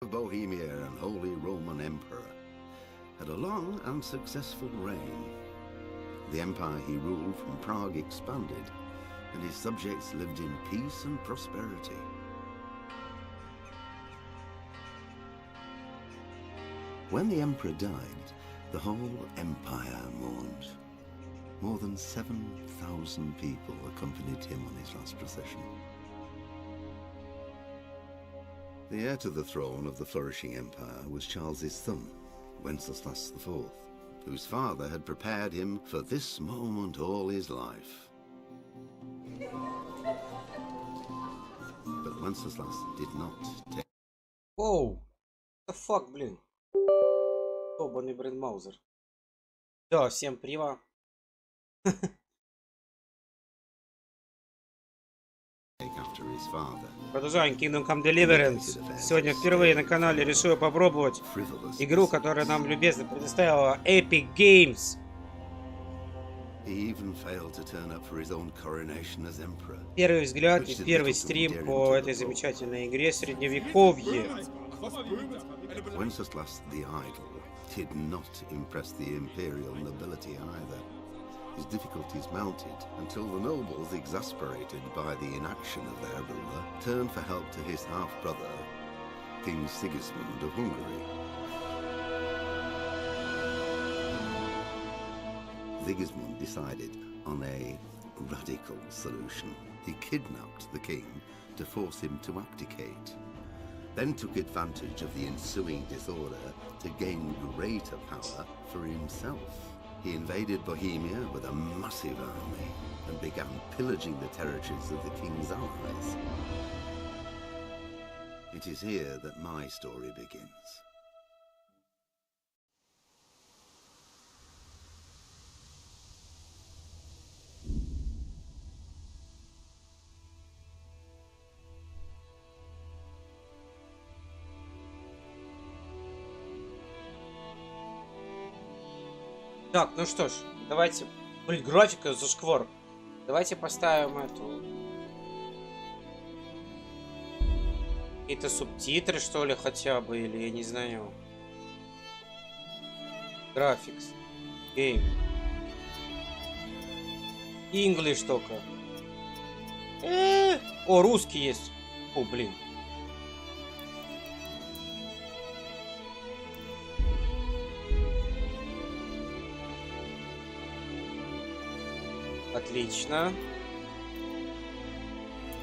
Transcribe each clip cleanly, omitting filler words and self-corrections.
of Bohemia and Holy Roman Emperor, had a long and successful reign. The empire he ruled from Prague expanded, and his subjects lived in peace and prosperity. When the emperor died, the whole empire mourned. More than 7,000 people accompanied him on his last procession. The heir to the throne of the flourishing empire was Charles's son, Wenceslas IV, whose father had prepared him for this moment all his life. But Wenceslas did not take... Оу! The fuck, блин? Ебаный брендмаузер. Да, всем привет. Продолжаем Kingdom Come Deliverance. Сегодня впервые на канале решил попробовать игру, которую нам любезно предоставила Epic Games. Первый взгляд и первый стрим по этой замечательной игре Средневековье. Wenceslas the Idle did not impress the imperial nobility either. His difficulties mounted until the nobles, exasperated by the inaction of their ruler, turned for help to his half-brother, King Sigismund of Hungary. Sigismund decided on a radical solution. He kidnapped the king to force him to abdicate, then took advantage of the ensuing disorder to gain greater power for himself. He invaded Bohemia with a massive army and began pillaging the territories of the king's allies. It is here that my story begins. Так, ну что ж, давайте... Блин, графика зашквар. Давайте поставим эту... Какие-то субтитры, что ли, хотя бы, или я не знаю. Графикс. Гейм. English только. О, русский есть. О, блин. Отлично.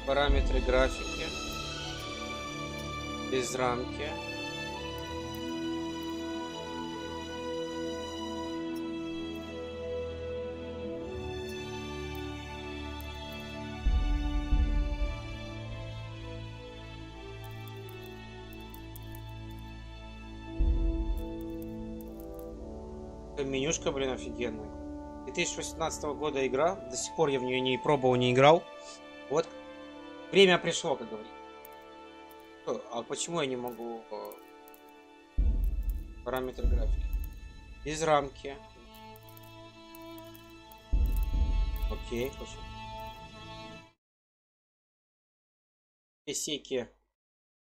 Параметры графики. Без рамки. Менюшка, блин, офигенная. 2018 года игра, до сих пор я в нее не пробовал, не играл. Вот, время пришло, как говорится. А почему я не могу параметры графики? Без рамки. Окей, почему? Песеки.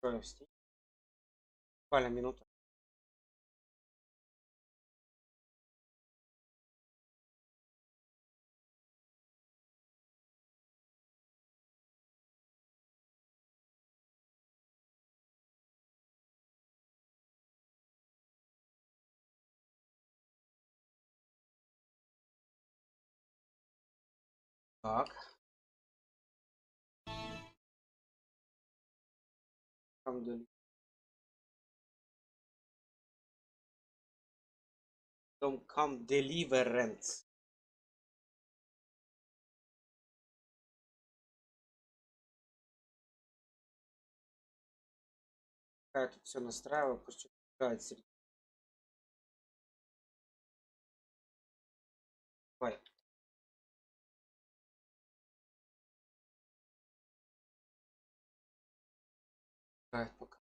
Буквально минута. Так. Come Deliverance. Я тут все настраиваю, пусть играет. Давай. Пока.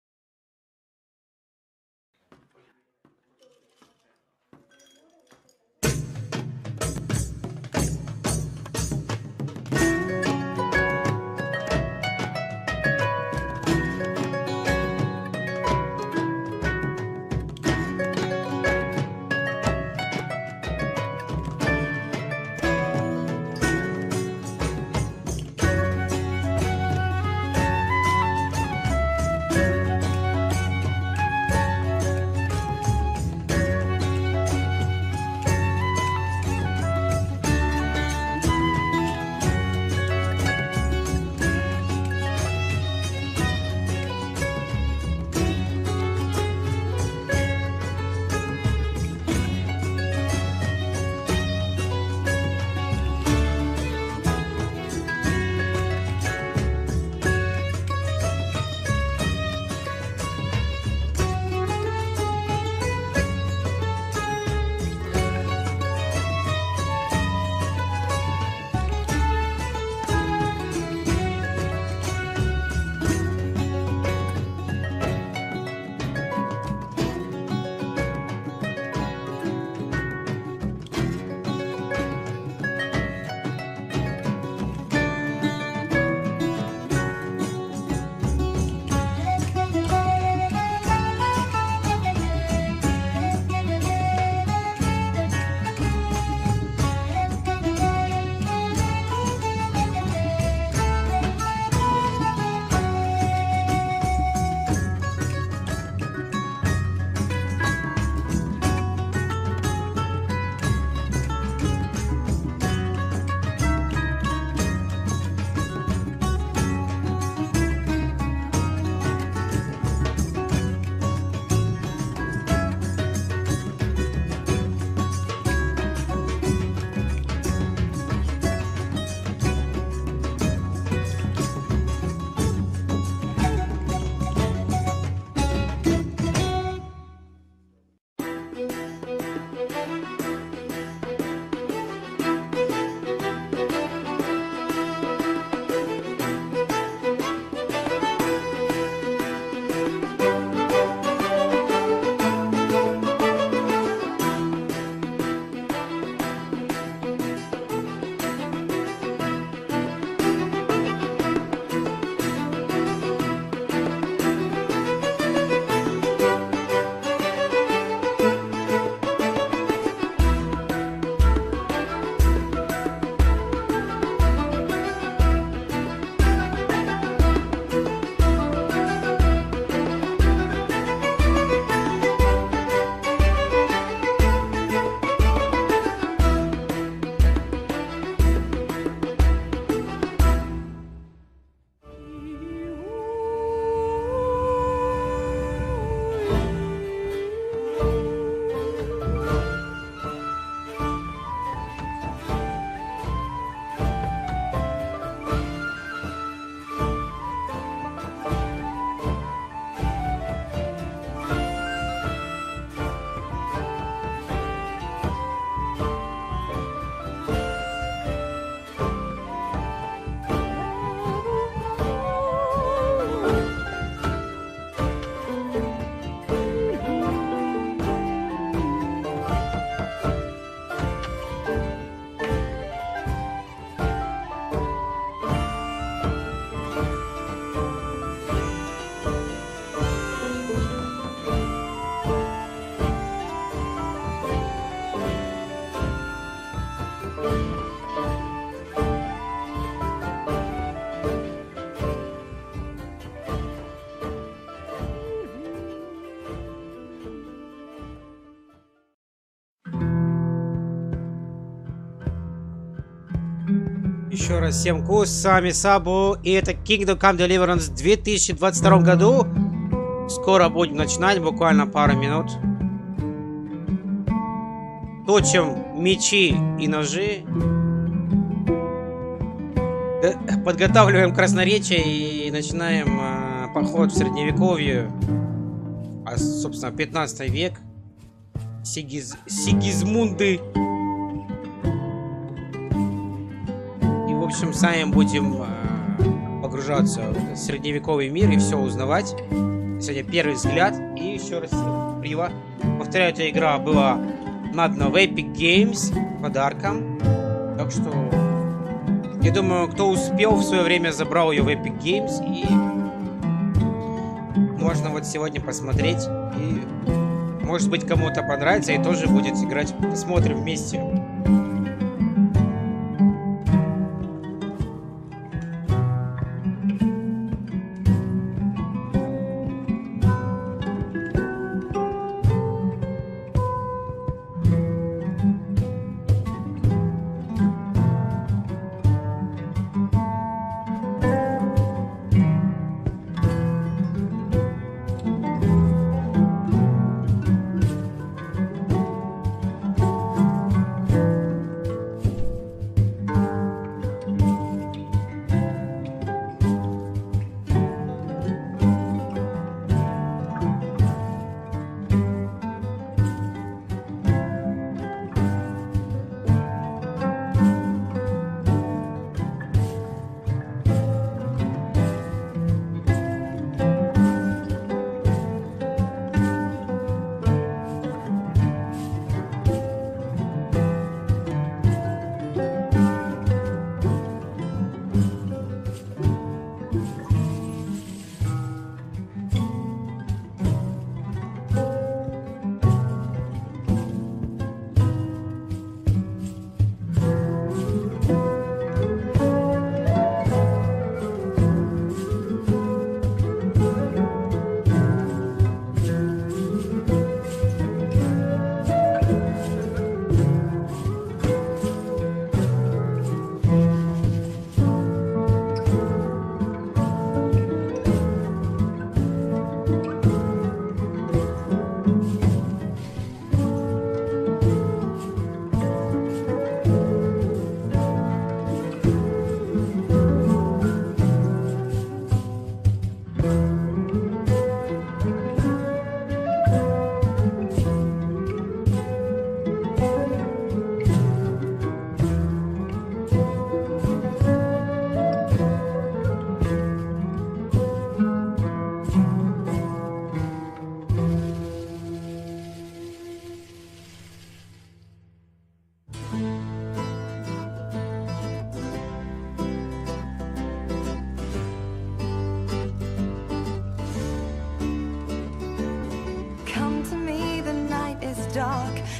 Еще раз всем кус, с вами Sabo, и это Kingdom Come Deliverance в 2022 году. Скоро будем начинать, буквально пару минут. Точим мечи и ножи. Подготавливаем красноречие и начинаем поход в средневековье. А, собственно, 15 век. Сигизмунды. В общем, сами будем погружаться в средневековый мир и все узнавать. Сегодня первый взгляд. И еще раз Приват. Повторяю, эта игра была надана в Epic Games подарком. Так что я думаю, кто успел в свое время, забрал ее в Epic Games. И можно вот сегодня посмотреть. И может быть, кому-то понравится и тоже будет играть. Посмотрим вместе.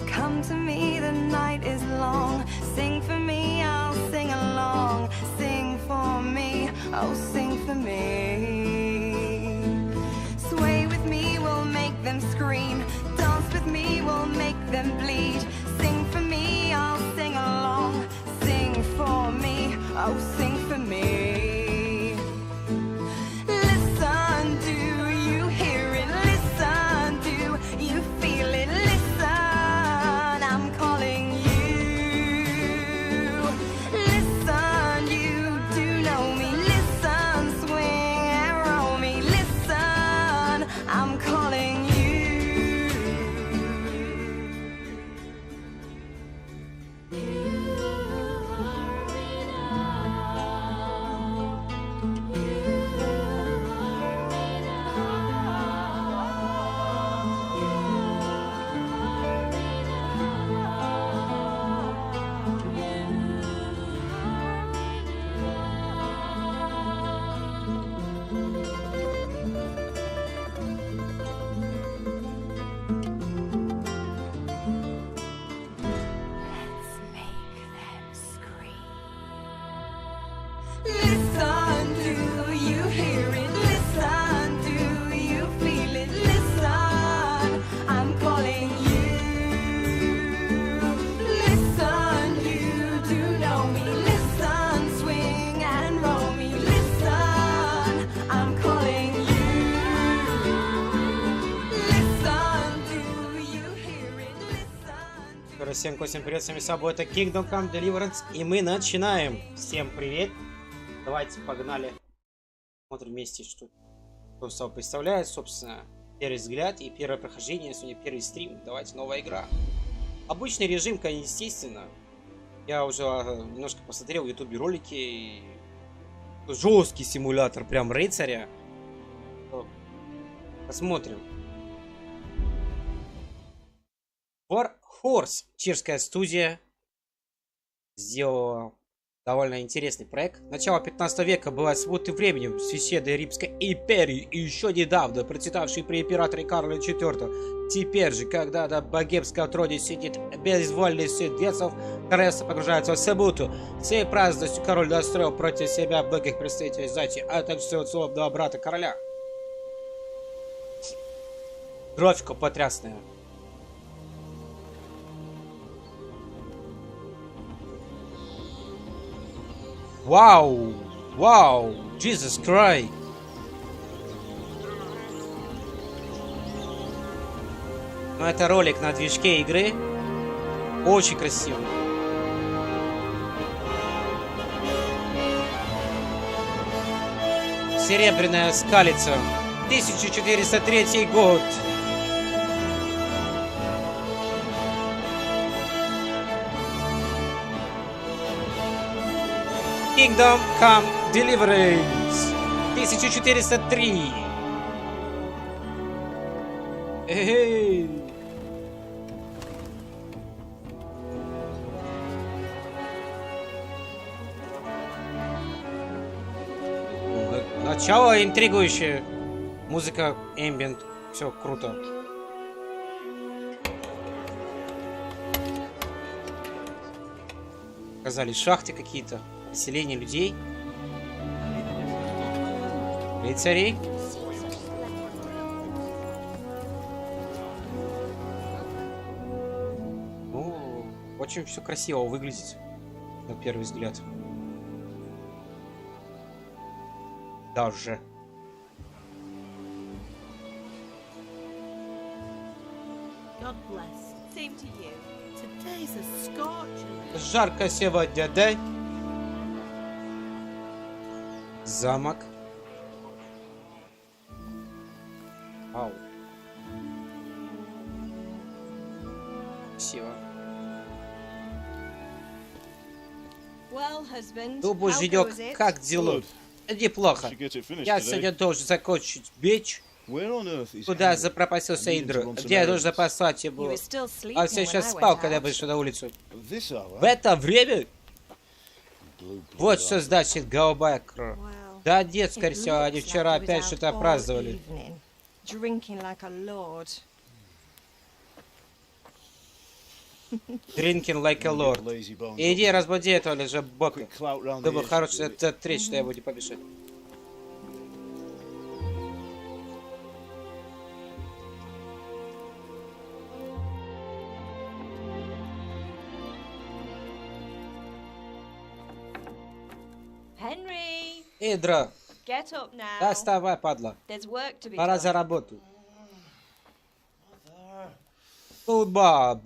Come to me, the night is long. Sing for me, I'll sing along. Sing for me, oh sing for me. Sway with me, we'll make them scream. Dance with me, we'll make them bleed. Sing for me, I'll sing along. Sing for me, oh sing for me. Всем привет, с вами Sabo, это Kingdom Come Deliverance, и мы начинаем. Всем привет. Давайте, погнали. Смотрим вместе, что Sabo представляет, собственно, первый взгляд и первое прохождение. Сегодня первый стрим, давайте, новая игра. Обычный режим, конечно, естественно. Я уже немножко посмотрел в ютубе ролики. И... жесткий симулятор, прям рыцаря. Посмотрим. Horse, чешская студия, сделала довольно интересный проект. Начало 15 века было смутным временем священной Римской империи и еще недавно процветавшей при императоре Карле IV. Теперь же, когда на богемском троне сидит безвольный сын Вецов, королевство погружается в смуту. Всей праздностью король настроил против себя многих представителей знати, а также своего злобного брата короля. Графика потрясная. Вау! Вау! Jesus Christ! Ну, это ролик на движке игры. Очень красиво. Серебряная скалица. 1403 год. Kingdom Come Deliverance 1403. Эй. Начало интригующее. Музыка, эмбиент, все круто. Оказались шахты какие-то. Поселение людей. Рыцарей. Ну, очень все красиво выглядит на первый взгляд. Даже. Жарко сегодня, да? Замок. Вау. Красиво. Дубу жидек, как дела? Неплохо. Я сегодня должен закончить меч. Куда запропастился Индра? Где я должен послать его? Он все еще спал, когда я вышел на улицу. В это время? Вот что значит голубая кровь. Да нет, скорее всего, они вчера опять что-то праздновали. Drinking like a lord. Иди, разбуди этого лежебока. Думаю, хороший этот речь, что я буду помешать. Идра, да вставай, падла. Пора за работу. Баб.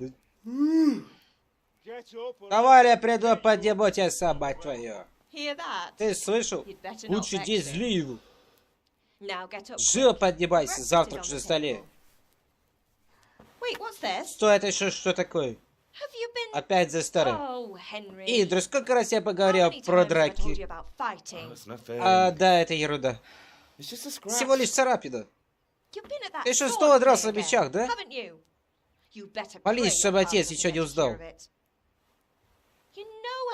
Давай я приду подъебу тебя, собак твою. Ты слышал? Лучше иди зли его. Живо поднимайся, завтрак уже на столе. Что это еще, что такое? Опять за старым. Идра, сколько раз я поговорил про драки? Да, это ерунда. Всего лишь царапина. Ты что, снова дрался на мечах, да? Молись, чтобы отец еще не узнал.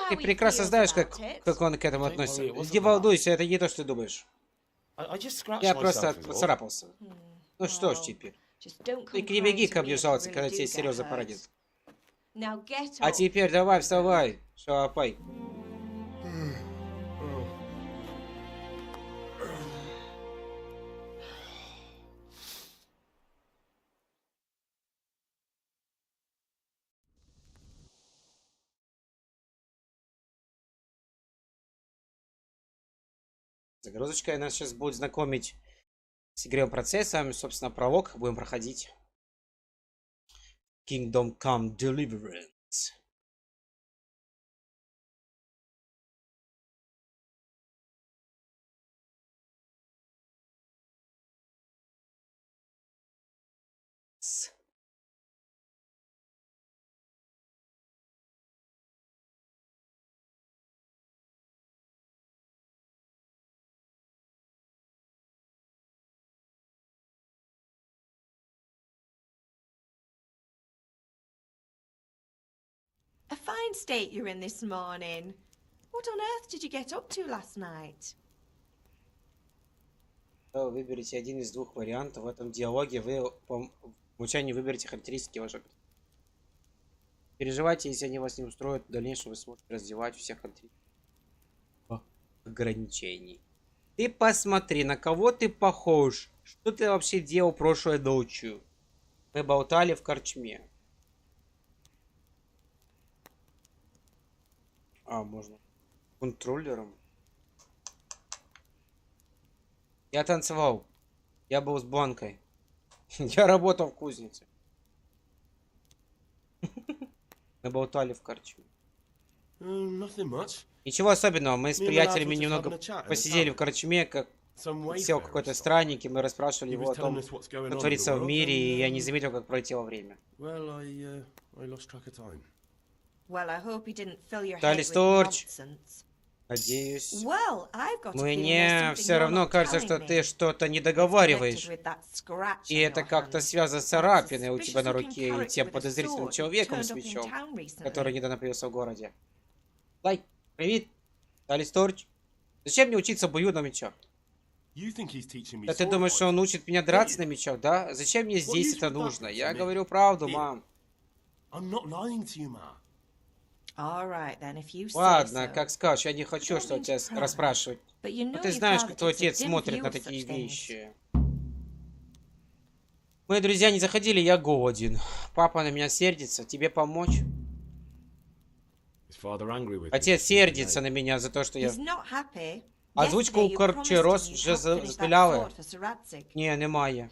Ты прекрасно знаешь, как он к этому относится. Не волнуйся, это не то, что ты думаешь. Я просто поцарапался. Ну что ж теперь. Ты не беги ко мне жаловаться, когда тебе серьезно поранит. А теперь давай, вставай, шалопай. Загрузочка нас сейчас будет знакомить с игровым процессом, собственно, пролог будем проходить. Kingdom Come Deliverance. A fine state you're in this morning. What on earth did you get up to last night? Выберите один из двух вариантов. В этом диалоге вы по умолчанию выберете характеристики вашего. Переживайте, если они вас не устроят. В дальнейшем вы сможете раздевать всех ограничений. Ты посмотри, на кого ты похож. Что ты вообще делал прошлой ночью? Мы болтали в корчме. А, можно. Контроллером. Я танцевал. Я был с Банкой. Я работал в кузнице. Мы болтали в корчме. Ничего особенного. Мы с приятелями немного посидели в корчме, как сел какой-то странник, и мы расспрашивали его о том, что творится в мире, и я не заметил, как пролетело время. Талисторч, надеюсь. Мне все равно кажется, что ты что-то не договариваешь. И это как-то связано с царапиной у тебя на руке и тем подозрительным человеком с мечом, который недавно появился в городе. Дай, привет, Талисторч. Зачем мне учиться бою на мечах? Да ты думаешь, что он учит меня драться на мечах, да? Зачем мне здесь это нужно? Я говорю правду, мам. Ладно, как скажешь, я не хочу, что тебя расспрашивать. Но ты знаешь, как твой отец смотрит на такие вещи. Мои друзья не заходили, я голоден. Папа на меня сердится, тебе помочь? Отец сердится на меня за то, что я... Озвучку у Корчерос вже запиляли? Не, немає.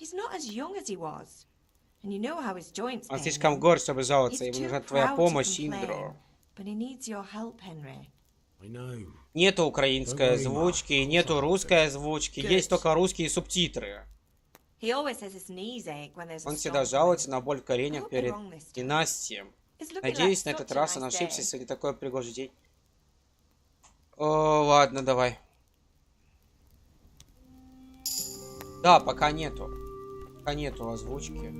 Он слишком горд, чтобы жаловаться. Ему нужна твоя помощь, Индро. Нету украинской озвучки, нету русской озвучки, есть только русские субтитры. Он всегда жалуется на боль в коленях перед династией. Надеюсь, на этот раз он ошибся, если такое пригожий день. О, ладно, давай. Да, пока нету. Пока нету озвучки.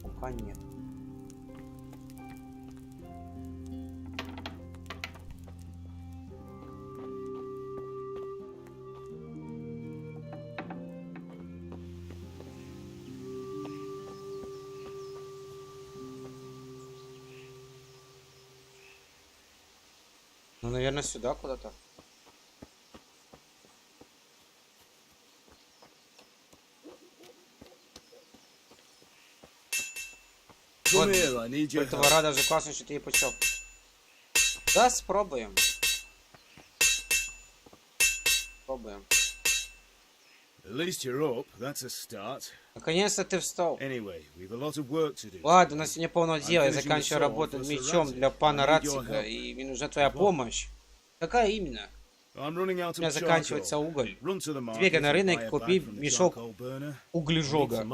Пока нет. Ну, наверное, сюда куда-то. Вот, двора даже классно, что ты ей почел. Да, спробуем. Пробуем. Наконец-то ты встал. Ладно, у нас сегодня полно дела. Я заканчиваю работу мечом для пана Рацига, и мне нужна твоя помощь. Какая именно? У меня заканчивается уголь. Сбегай на рынок и купи мешок углежога.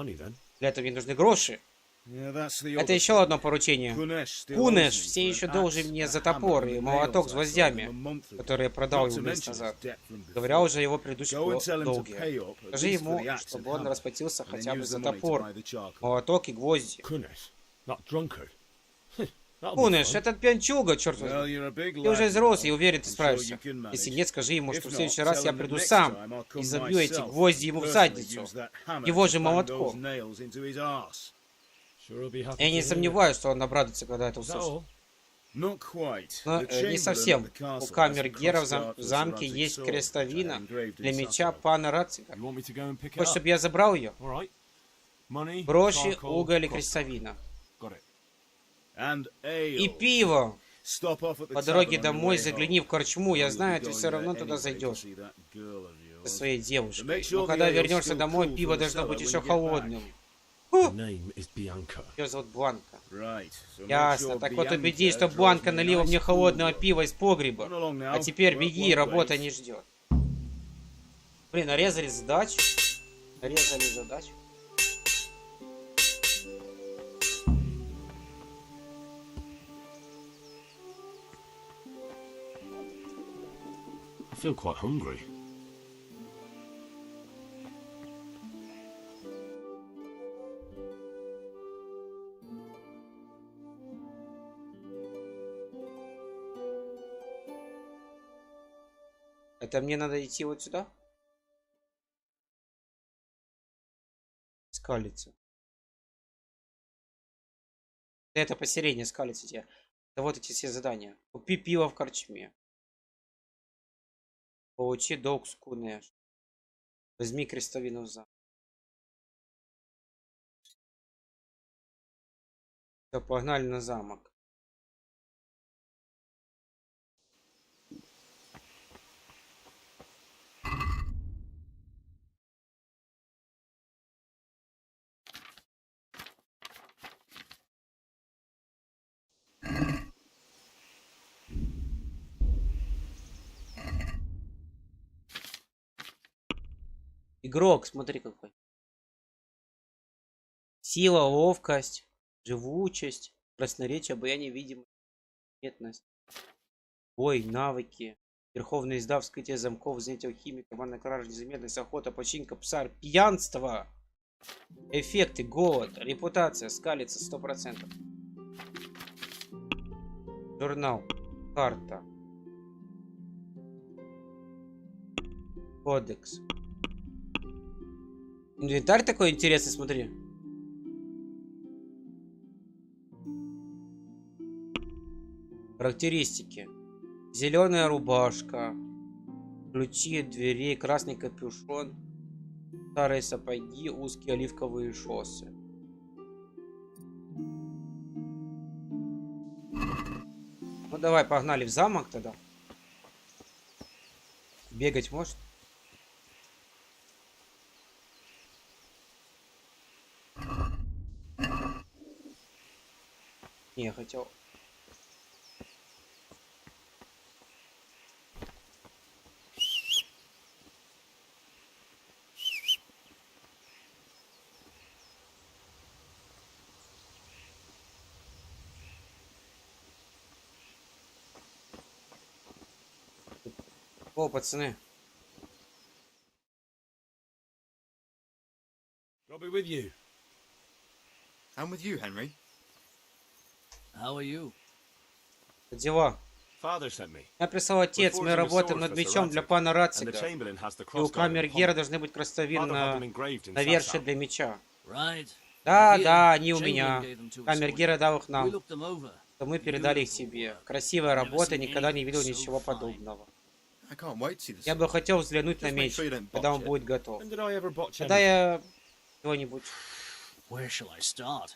Для этого мне нужны гроши. Это еще одно поручение. Кунеш все еще должен мне за топор и молоток с гвоздями, который я продал ему месяц назад. Говоря уже о его предыдущем долге. Скажи ему, чтобы он расплатился хотя бы за топор, молоток и гвозди. Кунеш, этот пьянчуга, черт возьми. Ты уже взрос и уверен, ты справишься. Если нет, скажи ему, что в следующий раз я приду сам и забью эти гвозди ему в задницу. Его же молотком. Я не сомневаюсь, что он обрадуется, когда это услышит. Но не совсем. У камер Гера в замке есть крестовина для меча пана Рацига. Хочешь, чтобы я забрал ее? Броши, уголь и крестовина. И пиво. По дороге домой загляни в корчму. Я знаю, ты все равно туда зайдешь. Со своей девушкой. Но когда вернешься домой, пиво должно быть еще холодным. Ее зовут Бланка. Ясно. Так вот убедись, что Бланка налила мне холодного пива из погреба. А теперь беги, работа не ждет. Блин, нарезали задачу. Нарезали задачу. I feel quite hungry. Это мне надо идти вот сюда? Скалиться. Это посередине скалиться тебе. Да вот эти все задания. Купи пиво в корчме. Получи долг с кунеш. Возьми крестовину в замок. Все, погнали на замок. Игрок, смотри какой. Сила, ловкость, живучесть, красноречие, обаяние, видимость, незаметность. Бой, навыки, верховная езда, вскрытие замков, занятие алхимии, командная кража, незаметность, охота, починка, псар, пьянство, эффекты, голод, репутация, скалится 100%. Журнал, карта, кодекс. Инвентарь такой интересный, смотри. Характеристики. Зеленая рубашка. Ключи дверей, красный капюшон. Старые сапоги, узкие оливковые шоссы. Ну давай, погнали в замок тогда. Бегать может? Не, я хотел. О, пацаны. I'll be with you. I'm with you, Henry. How are you? Дела. Father sent me. Я прислал отец, мы работаем над мечом для пана Рацига. И у камергера должны быть крестовины навершие для меча. Right. Да, Here, да, они у Chamberlain меня. gave them to us Камергера дал их We нам. looked them over. То мы передали их тебе. Красивая работа, никогда не видел ничего подобного. I can't wait to see this. Я бы хотел взглянуть на Just make меч, sure you don't когда он botch it. будет готов. When did I ever botch Когда anything? я чего-нибудь... Where shall I start?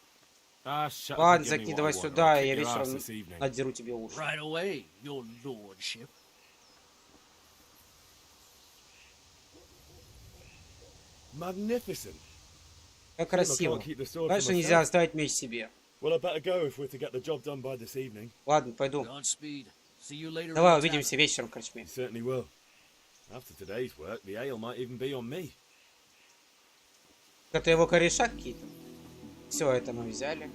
Ah, shut up Ладно, and give me закидывай what I want, or сюда, I'll и я kick your ass вечером this evening. надеру тебе уши. Right away, your lordship. Magnificent. Как красиво. Конечно, нельзя оставить меч себе. Well, I better go if we're to get the job done by this evening. Ладно, пойду. Godspeed. See you later. Давай in the увидимся вечером в корчме. You certainly will. After today's work, the ale might even be on me. Это его кореша какие-то. Все это мы взяли.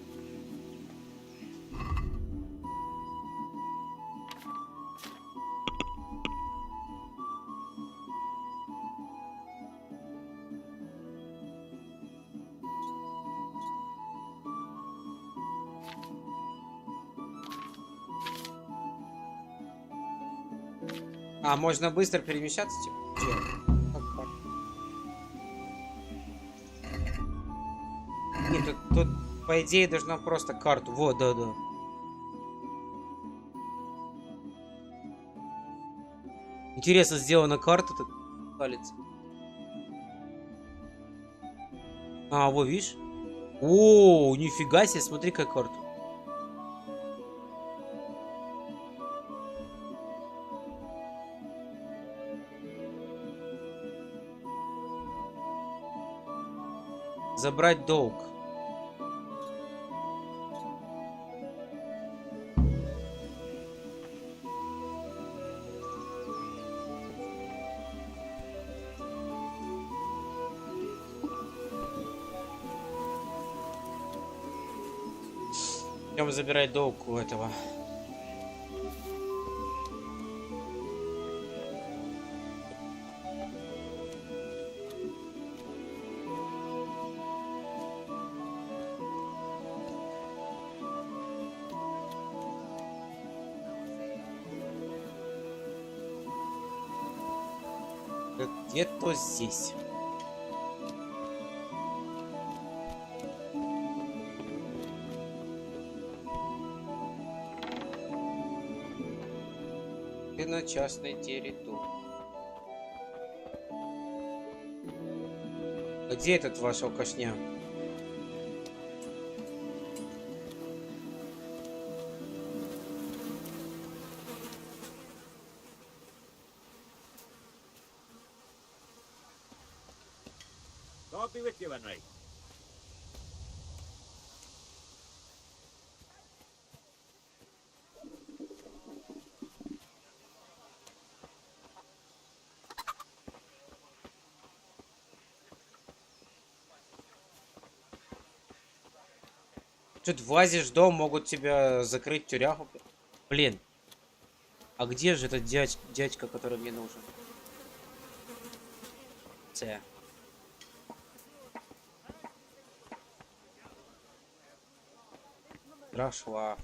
А, можно быстро перемещаться, типа? Чё? Как? Нет, тут, по идее, должна просто карту. Вот, да. Интересно, сделана карта тут. Палец. А, вот, видишь? О, нифига себе, смотри, какая карта. Забрать долг. Идем забирать долг у этого. Где-то здесь. И на частной территории. А где этот ваш алкашня? God be with you, Henry. Тут влазишь в дом, могут тебя закрыть в тюрягу. Блин. А где же этот дядька, который мне нужен? Страшно.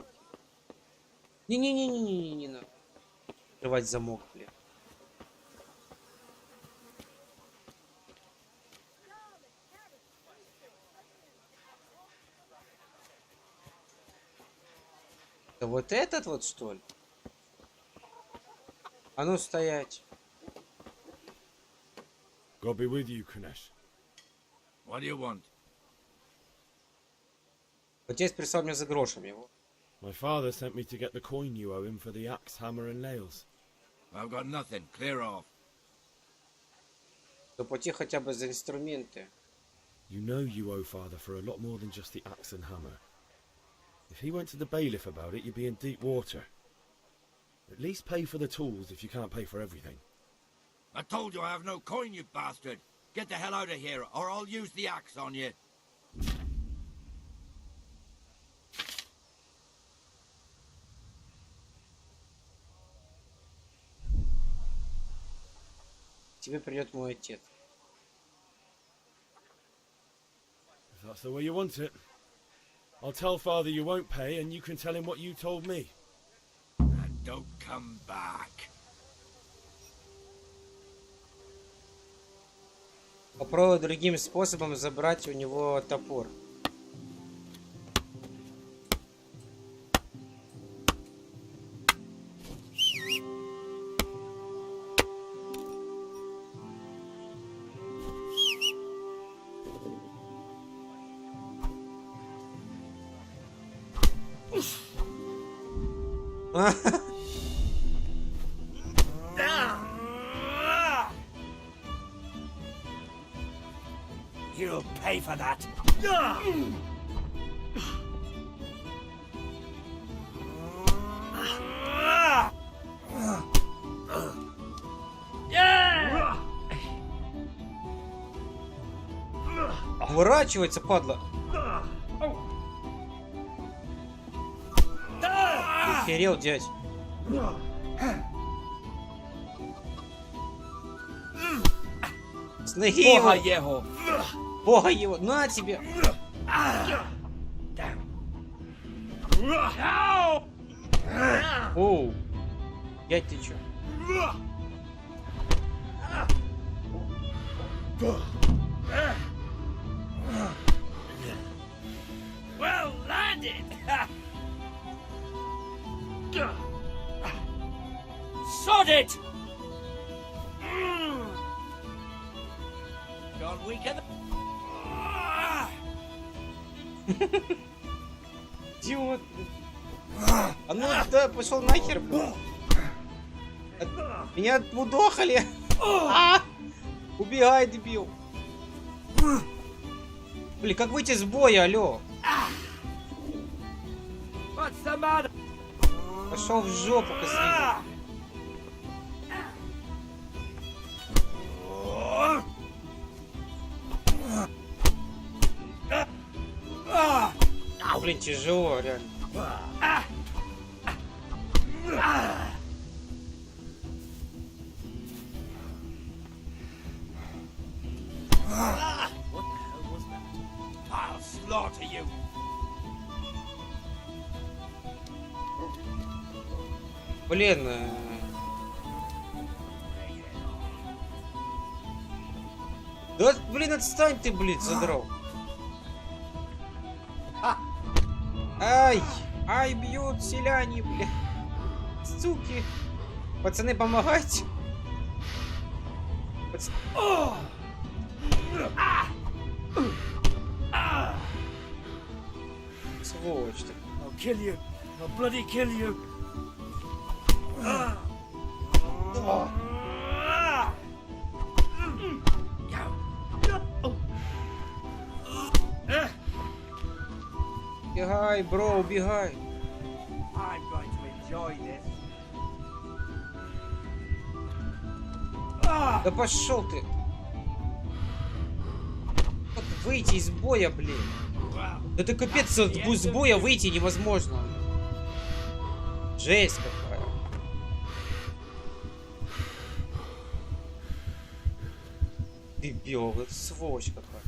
Не-не-не-не-не-не, надо открывать замок, блин. Да вот этот вот, что ли? А ну стоять. God be with you, Kunesh. What do you want? Отец прислал мне за грошем его. My father sent me to get the coin you owe him for the axe, hammer and nails. I've got nothing. Clear off. Заплати хотя бы за инструменты. You know you owe father for a lot more than just the axe and hammer. If he went to the bailiff about it, you'd be in deep water. At least pay for the tools if you can't pay for everything. I told you I have no coin, you bastard. Get the hell out of here, or I'll use the axe on you. Тебе придет мой отец. If that's the way you want it, I'll tell father you won't pay and you can tell him what you told me. And don't come back. Попробуй другим способом забрать у него топор. You'll pay for that. Уворачивается, падла. Охерел, дядь. С ноги его. Бога его. На тебе. Оу. Дядь, ты чё? Well landed. Sod it. Gone weaker. Идиот. А ну да, пошел нахер. Меня отмудохали. Убегай, дебил. Блин, как выйти с боя, алё? Пошел в жопу, козлина. Блин, тяжело, реально. What the hell was that? I'll slaughter you. Блин. Да, блин, отстань ты, блин, задрал. Ай! Ай, бьют селяне, блин. Суки. Пацаны, помогайте. Сволочь ты. I'll kill you. I'll bloody kill you. Убегай, бро, убегай. I'm going to enjoy this. Да пошел ты. Вот выйти из боя, блин. Да ты капец, с боя выйти невозможно. Жесть какая. Дебил, это сволочь какая.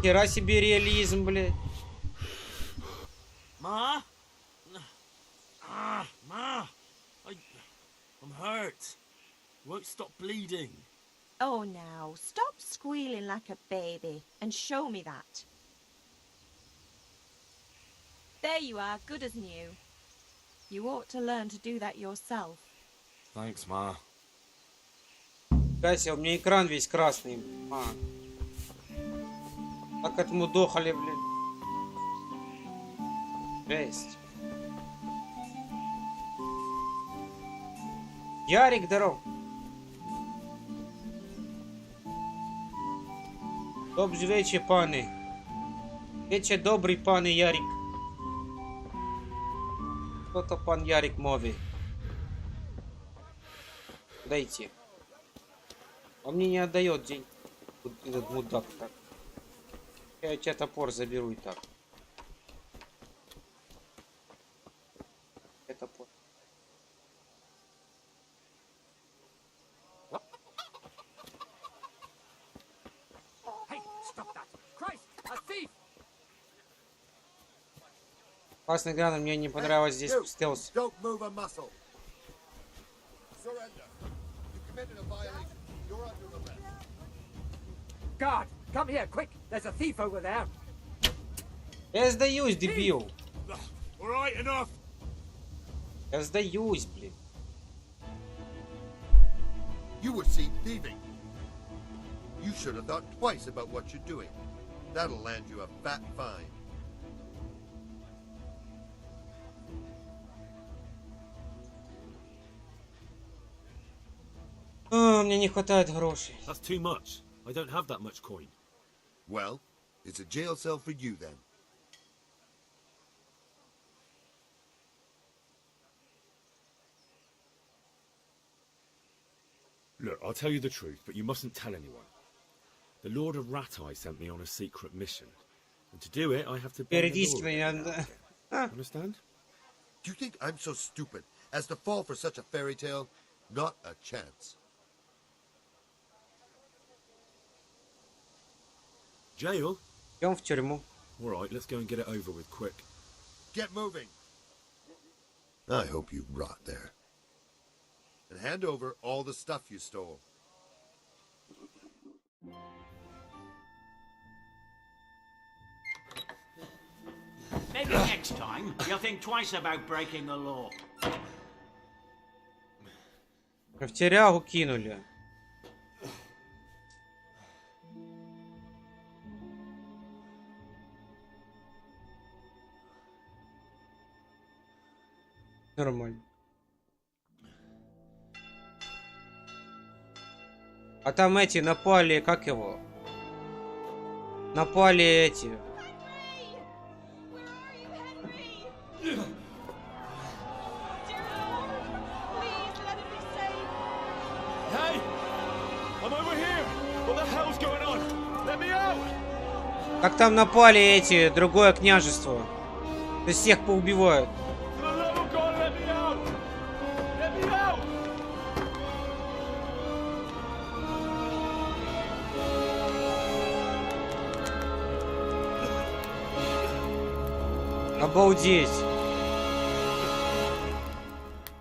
Хера себе реализм, блядь. Ma? Ma! I'm hurt. Won't stop bleeding. Oh, now, stop squealing like a baby and show me that. There you are, good as new. You ought to learn to do that yourself. Thanks, Ma. Кася, у меня экран весь красный. Так отмудохали, блин. Жесть. Ярик, здоров. Добрый вечер, паны. Вечер добрый, паны Ярик. Кто-то пан Ярик мови. Дайте. Он мне не отдает день. Этот мудак так. Я у тебя топор заберу и так. Это топор. Hey, stop that! Christ, a thief! Классная игра, но мне не понравилось здесь стелс. Don't move a muscle. Surrender. You committed a violation. You're under arrest. Guard, come here, quick! There's a thief over there. Я сдаюсь, дебил. All right, enough. Я сдаюсь, блин. You were seen thieving. You should have thought twice about what you're doing. That'll land you a fat fine. Мне не хватает грошей. That's too much. I don't have that much coin. Well, it's a jail cell for you then. Look, I'll tell you the truth, but you mustn't tell anyone. The Lord of Ratai sent me on a secret mission. And to do it, I have to bend the law. Understand? Do you think I'm so stupid as to fall for such a fairy tale? Not a chance. Jail? Идем в тюрьму. All right, let's go and get it over with quick. Get moving. I hope you rot there. And hand over all the stuff you stole. Maybe next time you'll think twice about breaking the law. В тюрягу кинули. Нормально. А там эти напали, как его? Напали эти. Hey! I'm over here! What the hell's going on? Let me out! Как там напали эти, другое княжество? То есть всех поубивают. For the love of God, let me out! Let me out! Обалдеть.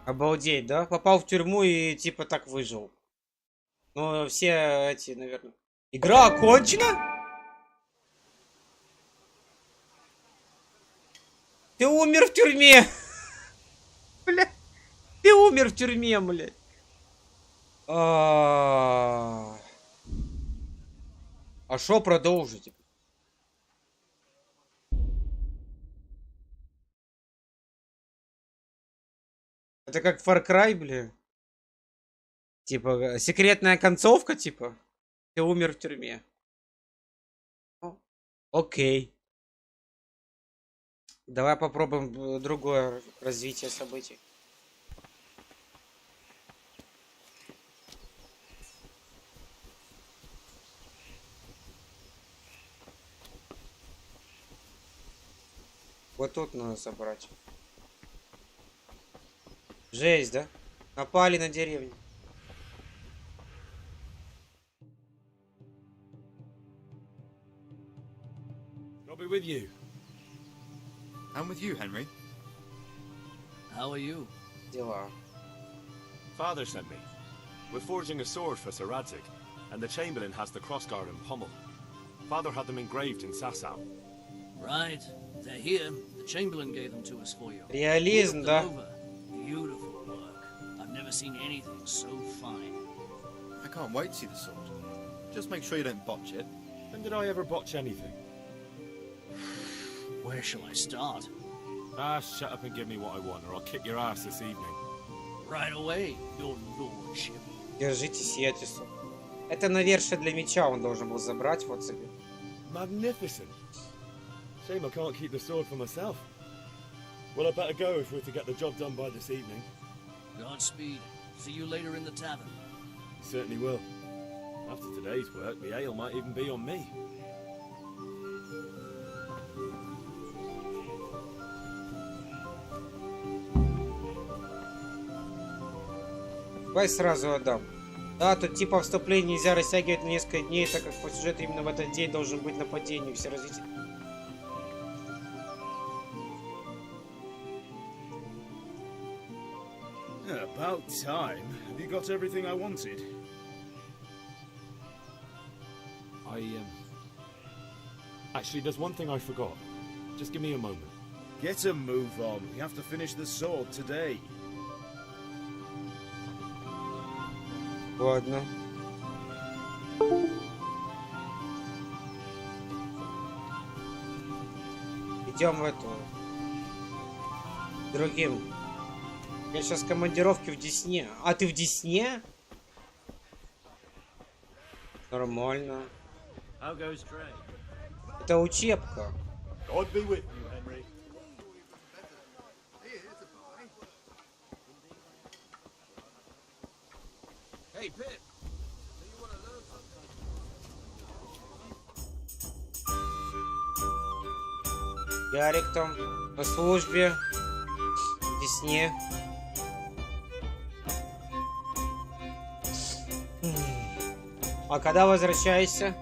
Обалдеть, да? Попал в тюрьму и типа так выжил. Ну, все эти, наверное... Игра окончена? Ты умер в тюрьме! Бля. Ты умер в тюрьме, блядь. А шо продолжить? Это как Far Cry, бля. Типа, секретная концовка, типа. Ты умер в тюрьме. Окей. Давай попробуем другое развитие событий. Вот тут надо собрать. Жесть, да? Напали на деревню. I'll be with you. I'm with you, Henry. How are you? Дела. Father sent me. We're forging a sword for Sir Radzig, and the Chamberlain has the crossguard and pommel. Father had them engraved in Sasau. Right. They're here. The Chamberlain gave them to us for you. Реализм, да? Beautiful work. I've never seen anything so fine. I can't wait to see the sword. Just make sure you don't botch it. When did I ever botch anything? Where shall I start? Ah, shut up and give me what I want, or I'll kick your ass this evening. Right away, your lordship. Держите сиятельство. Это навершие для меча он должен был забрать, вот себе. Magnificent. Shame I can't keep the sword for myself. Well, I better go if we're to get the job done by this evening. Godspeed. See you later in the tavern. Certainly will. After today's work, the ale might even be on me. Давай сразу отдам. Да, тут типа вступление нельзя растягивать на несколько дней, так как по сюжету именно в этот день должен быть нападение, все развитие. About time. Have you got everything I wanted? Actually, there's one thing I forgot. Just give me a moment. Get a move on. We have to finish the sword today. Ладно. Идем в эту. Другим. Я сейчас в командировке в Десне. А ты в Десне? Нормально. Это учебка. God be with you, Henry. Hey, Pip. Ярик там на службе в Десне. А когда возвращаешься?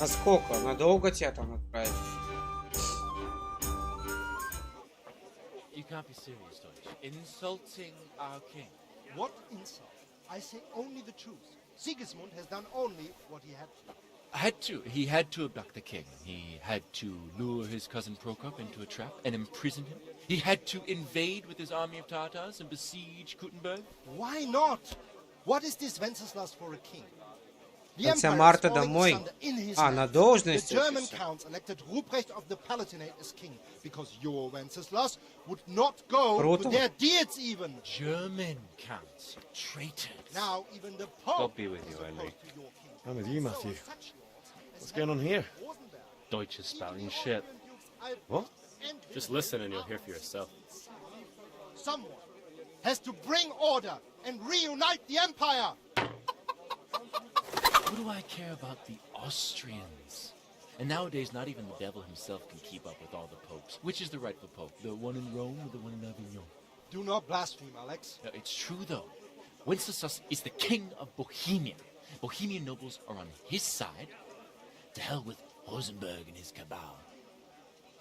Насколько? Надолго тебя там отправить? You can't be serious, Deutsch. Insulting our king. What insult? I say only the truth. Sigismund has done only what he had to. He had to abduct the king. He had to lure his cousin Prokop into a trap and imprison him. He had to invade with his army of Tatars and besiege Kuttenberg. Why not? What is this Wenceslas for a king? Конца марта домой. А, на должность. The German counts elected Ruprecht of the Palatinate as king because your Wenceslas would not go to their deeds even. German counts, traitors. Now even the Pope. God be with you, Henry. I'm with you, Matthew. What's going on here? Deutsch is spouting shit. What? Just listen and you'll hear for yourself. Someone has to bring order and reunite the empire. What do I care about the Austrians? And nowadays, not even the devil himself can keep up with all the popes. Which is the rightful pope? The one in Rome or the one in Avignon? Do not blaspheme, Alex. No, it's true, though. Wenceslas is the king of Bohemia. Bohemian nobles are on his side. To hell with Rosenberg and his cabal.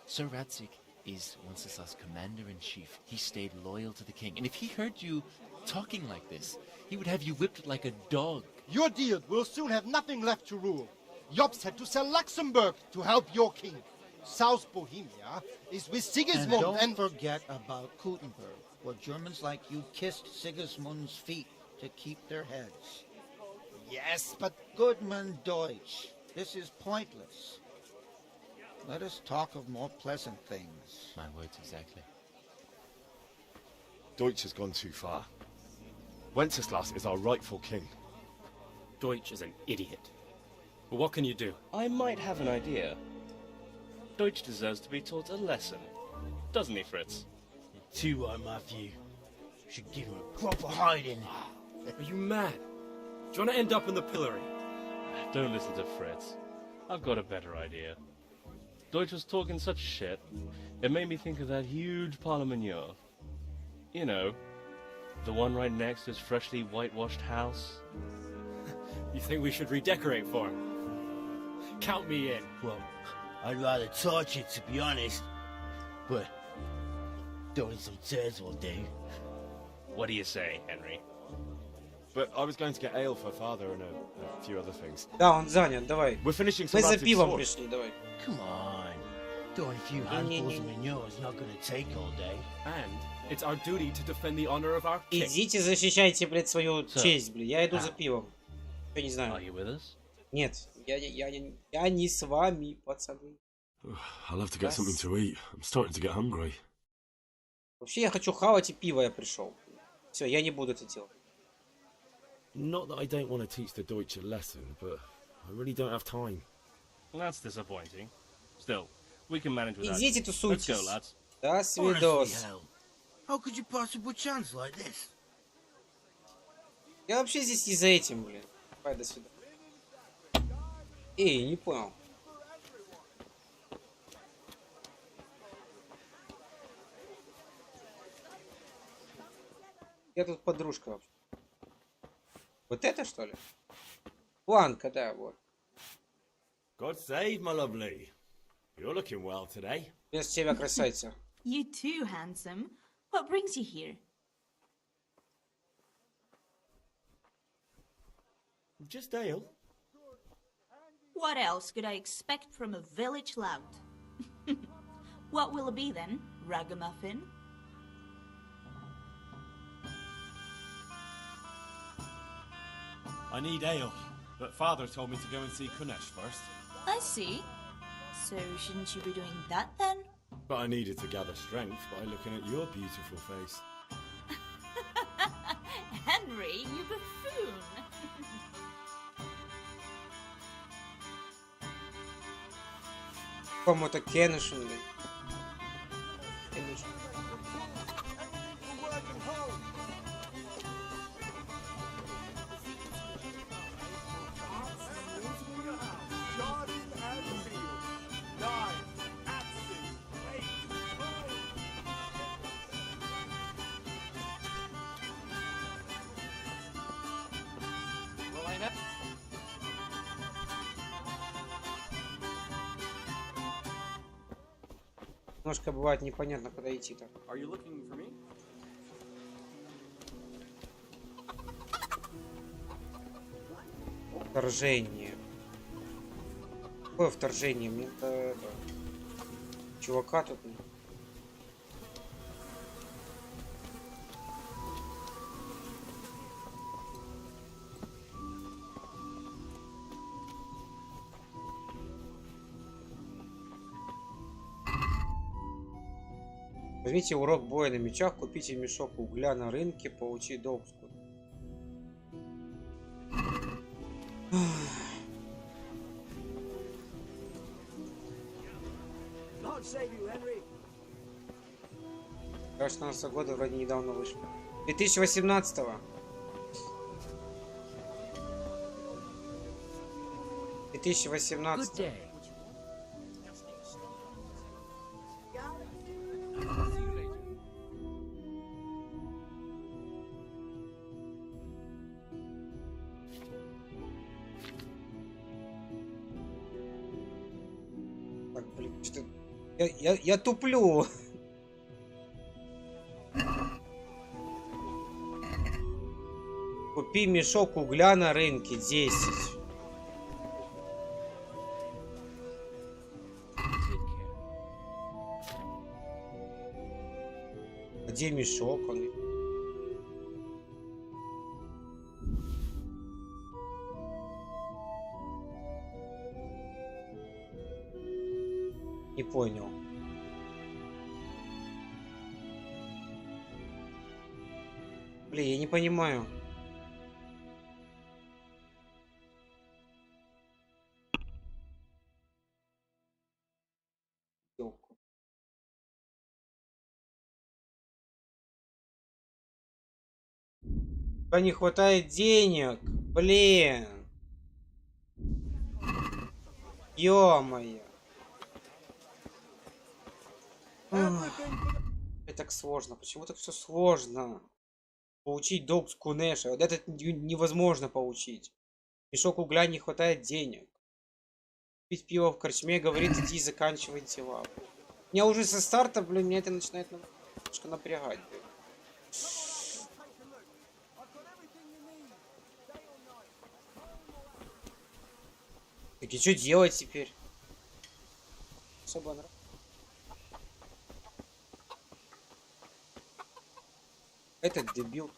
Sir Radzik is Wenceslas' commander-in-chief. He stayed loyal to the king. And if he heard you talking like this, he would have you whipped like a dog. Your deal will soon have nothing left to rule. Jobst had to sell Luxembourg to help your king. South Bohemia is with Sigismund and don't forget about Kuttenberg, where Germans like you kissed Sigismund's feet to keep their heads. Yes, but... Goodman Deutsch, this is pointless. Let us talk of more pleasant things. My words exactly. Deutsch has gone too far. Wenceslas is our rightful king. Deutsch is an idiot. But what can you do? I might have an idea. Deutsch deserves to be taught a lesson. Doesn't he, Fritz? Too right, Matthew. Should give him a proper hiding. Are you mad? Do you want to end up in the pillory? Don't listen to Fritz. I've got a better idea. Deutsch was talking such shit, it made me think of that huge parliament. You know, the one right next to his freshly whitewashed house. You think we should redecorate for him? Count me in. Well, I'd rather torch it, to be honest. But throwing some tears will do. What do you say, Henry? But I was going to get ale for father and a few other things. Да, он занят, давай. We're finishing some Мы за Radzik пивом sauce. пришли, давай. Come on. Throwing a few handfuls of manure is not going to take all day. And it's our duty to defend the honor of our king. Идите защищайте, блядь, свою честь, блядь. Я иду за пивом. Я не знаю. Are you with us? Нет, я не с вами, пацаны. I'll have to get something to eat. I'm starting to get hungry. Вообще я хочу хавать и пиво я пришел. Все, я не буду это делать. Not that I don't want to teach the Deutsch a lesson, but I really don't have time. That's disappointing. Still, we can manage without Идите you. Let's тусуйтесь. go, lads. До свидос. Honestly, hell. How could you possibly chance like this? Я вообще здесь не за этим, блин. Давай, до свидания. Эй, не понял. Я тут подружка вообще. Вот это что ли? Банк, да, вот. God save, my lovely. You're looking well today. Без тебя, красавица. You too, handsome. What brings you here? Just ale. What else could I expect from a village lout? What will it be then? Ragamuffin? I need ale, but father told me to go and see Kunesh first. I see. So shouldn't you be doing that then? But I needed to gather strength by looking at your beautiful face. Henry, you buffoon! Кому-то Кеннешин, блин. Кеннешин. Немножко бывает непонятно, куда идти-то. Вторжение. Какое вторжение? Мне-то это... Чувака тут... Возьмите урок боя на мечах, купите мешок угля на рынке, получи долг. Кажется, 16 года вроде недавно вышло. 2018-го. 2018. Так, блин, что... Я туплю. Купи мешок угля на рынке 10. Где мешок? Он... Не понял. Блин, я не понимаю. Не хватает денег, блин. Ё-моё. Это так сложно. Почему так все сложно? Получить долг с Кунеша. Вот это невозможно получить. Мешок угля, не хватает денег. Пить пиво в корчме, говорит, иди заканчивай дела. Меня уже со старта, блин, меня это начинает немножко напрягать, блин. Так и что делать теперь? Особо нравится. Этот дебил.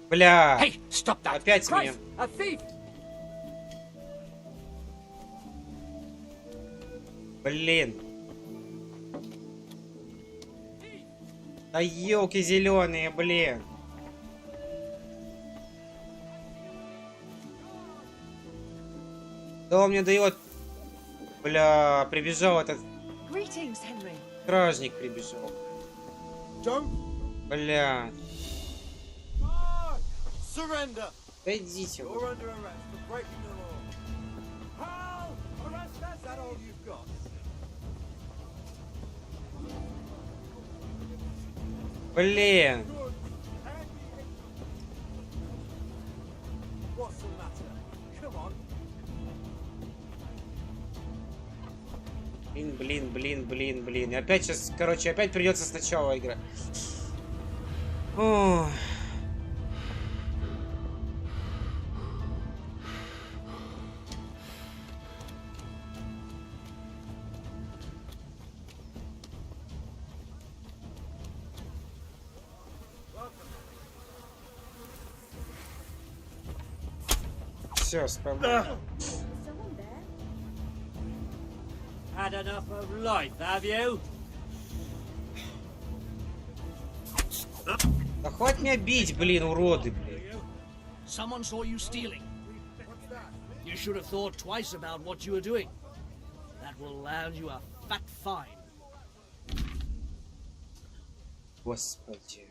Бля, опять меня. Блин. Да елки зеленые, блин. Да он мне дает. Бля, прибежал этот. Стражник прибежал. Бля. Surrender. Да идите вы. Блин. Блин. И опять сейчас, короче, опять придется сначала играть. Ох. Все, спамаю. Had enough of life, have you? Да хватит меня бить, блин, уроды, блин. Someone saw you stealing. You should have thought twice about what you were doing. That will land you a fat fine. Господи.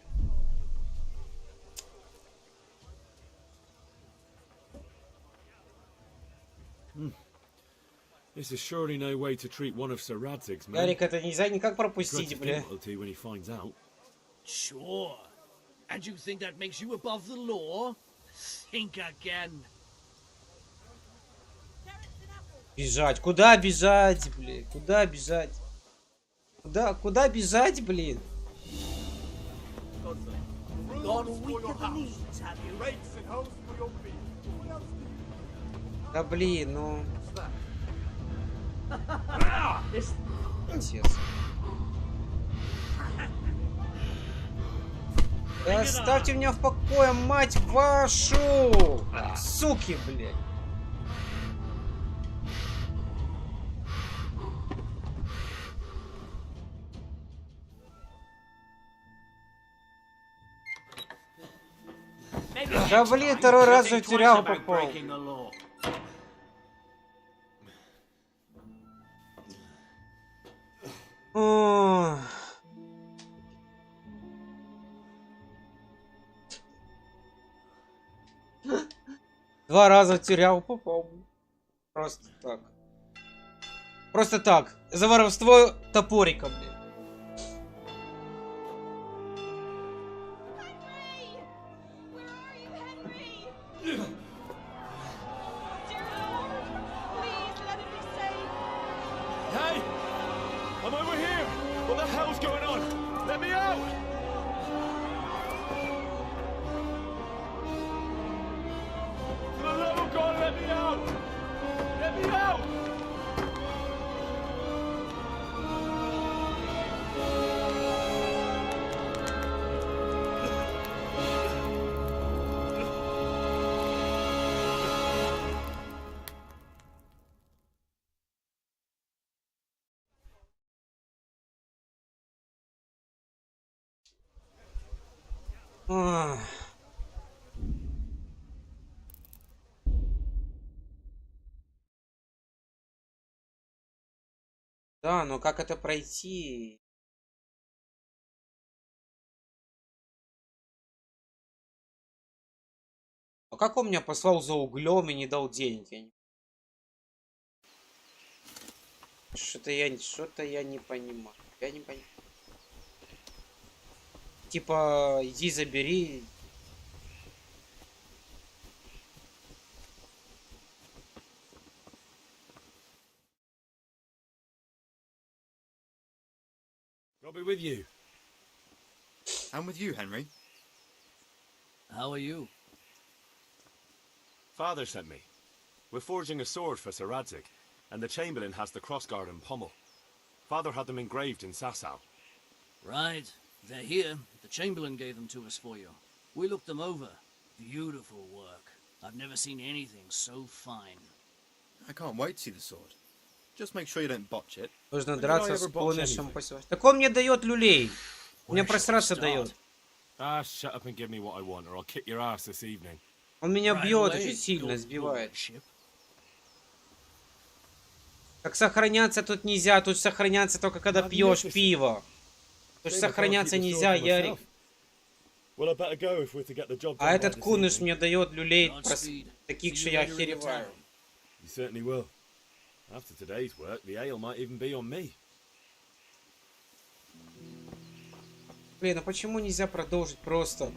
This is surely no way to treat one of Sir Radzig's men. Гарик, это нельзя никак пропустить, бля. When he finds out. Sure. And you think that makes you above the law? Think again. Бежать. Куда бежать, блин? Куда бежать? Куда бежать, блин? Да блин, ну... Отец. Да оставьте меня в покое, мать вашу! Суки, блядь. Да блин, второй раз же в тюрягу попал. Два раза в тюрягу попал. Просто так. Просто так. За воровство топорика, блин. Hey! I'm over here! What the hell's going on? Let me out! For the love of God, let me out! Let me out! Да, но как это пройти? А как он меня послал за углем и не дал денег? Что-то я не понимаю. Я не понимаю. Типа, иди забери. I'll be with you. I'm with you, Henry. How are you? Father sent me. We're forging a sword for Sir Radzig, and the Chamberlain has the crossguard and pommel. Father had them engraved in Sasau. Right. They're here. The Chamberlain gave them to us for you. We looked them over. Beautiful work. I've never seen anything so fine. I can't wait to see the sword. Just make sure you don't botch it. Нужно драться с полнейшим посёлком. Так он мне дает люлей. Мне просраться дает. Ah, shut up and give me what I want, or I'll kick your ass this evening. Он меня бьет очень сильно, сбивает. Так сохраняться тут нельзя, тут сохраняться только когда пьешь пиво. Тут сохраняться нельзя, Ярик. А этот куныш мне дает люлей таких, что я охереваю. After today's work, the ale might even be on me. Блин, а почему нельзя продолжить просто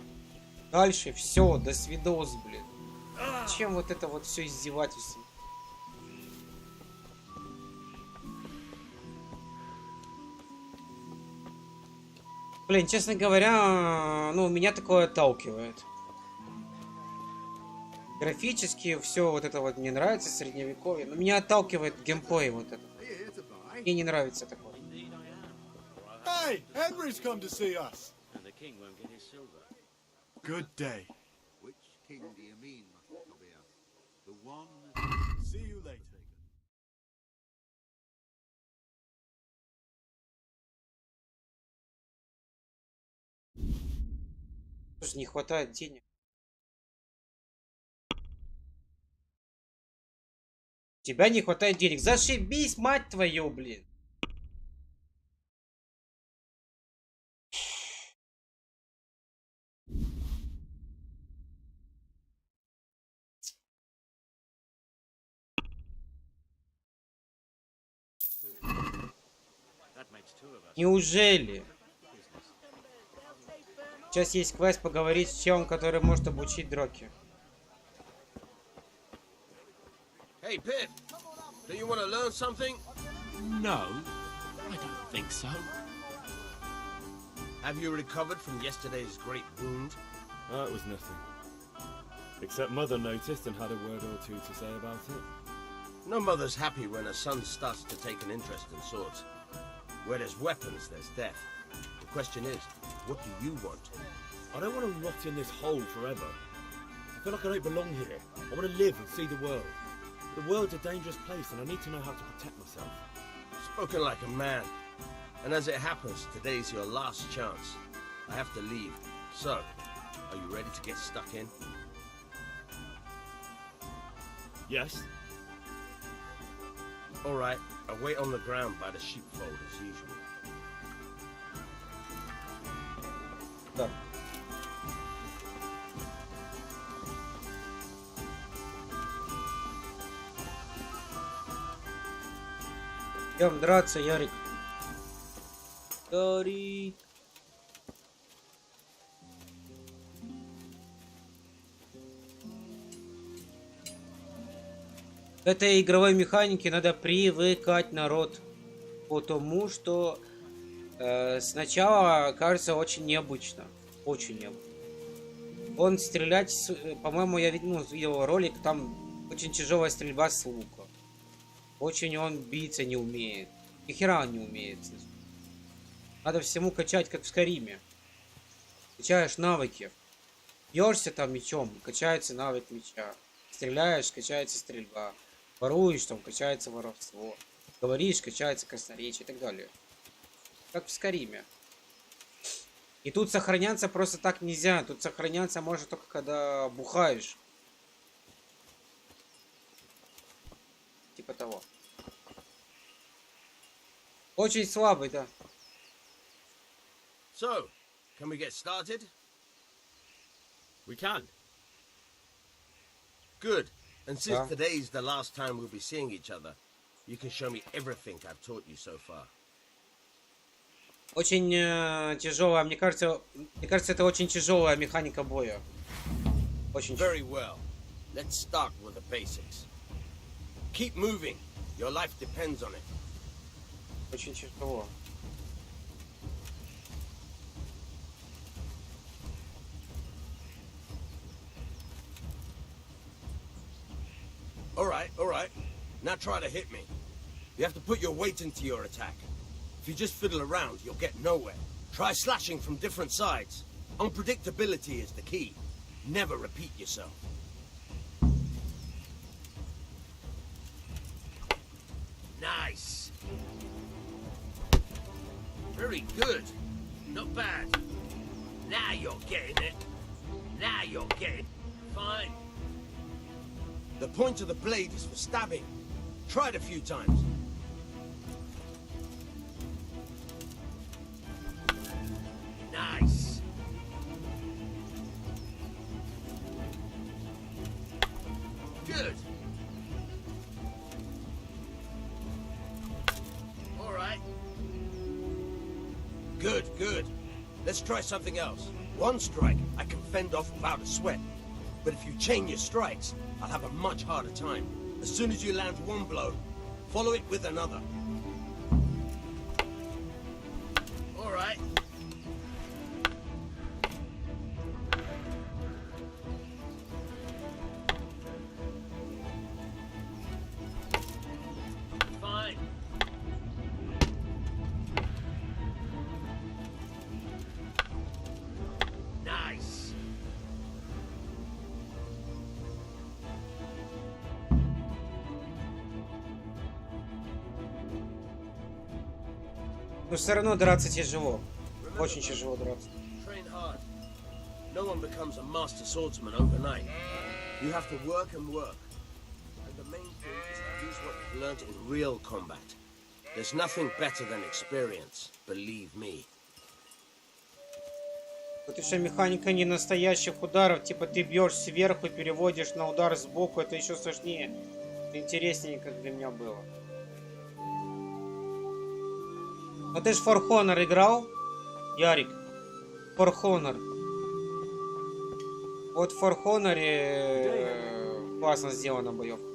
дальше? Все, до свидос, блин. Чем вот это вот все издевательство? Блин, честно говоря, ну, меня такое отталкивает. Графически все вот это вот мне нравится, средневековье, но меня отталкивает геймплей вот это. Мне не нравится такое. Hey, Henry's come to see us. And the king won't get his silver. Good day. Which king do you mean, Tobias? The one... See you later. Слушай, не хватает денег. Тебя не хватает денег. Зашибись, мать твою, блин. Неужели? Сейчас есть квест поговорить с челом, который может обучить дроки. Hey, Pip, do you want to learn something? No, I don't think so. Have you recovered from yesterday's great wound? It was nothing. Except Mother noticed and had a word or two to say about it. No mother's happy when her son starts to take an interest in swords. Where there's weapons, there's death. The question is, what do you want? I don't want to rot in this hole forever. I feel like I don't belong here. I want to live and see the world. The world's a dangerous place and I need to know how to protect myself. Spoken like a man. And as it happens, today's your last chance. I have to leave. So, are you ready to get stuck in? Yes? All right, I'll wait on the ground by the sheepfold as usual. Да. Идем драться, Ярик. Ярик. К этой игровой механике надо привыкать, народ. Потому что сначала кажется очень необычно. Очень необычно. Он стрелять, по-моему, я видел ролик, там очень тяжелая стрельба с лука. Очень он биться не умеет. Ни хера он не умеет. Надо всему качать, как в Скариме. Качаешь навыки. Бьешься там мечом, качается навык меча. Стреляешь, качается стрельба. Воруешь, там качается воровство. Говоришь, качается красноречие и так далее. Как в Скариме. И тут сохраняться просто так нельзя. Тут сохраняться можно только когда бухаешь. Типа того. Очень слабый, да. So, can we get started? We can. Good. And since today's the last time we'll be seeing each other, you can show me everything I've taught you so far. Очень тяжелая, мне кажется, это очень тяжелая механика боя. Очень. Very well. Let's start with the basics. Keep moving. Your life depends on it. Очень тяжело. All right. Now try to hit me. You have to put your weight into your attack. If you just fiddle around, you'll get nowhere. Try slashing from different sides. Unpredictability is the key. Never repeat yourself. Nice. Very good. Not bad. Now you're getting it. Now you're getting fine. The point of the blade is for stabbing. Try it a few times. Nice. Good. All right. Good. Let's try something else. One strike I can fend off without a sweat. But if you chain your strikes, I'll have a much harder time. As soon as you land one blow, follow it with another. All right. Fine. Nice. Но все равно драться тяжело. Очень тяжело драться. Train hard. No one becomes a master swordsman overnight. You have to work and work. And the main thing is to use what you've learned in real combat. There's nothing better than experience, believe me. Вот еще механика не настоящих ударов. Типа ты бьешь сверху, переводишь на удар сбоку. Это еще сложнее. Интереснее, как для меня было. А ты ж For Honor играл, Ярик? For Honor. Вот в For Honor классно сделана боевка.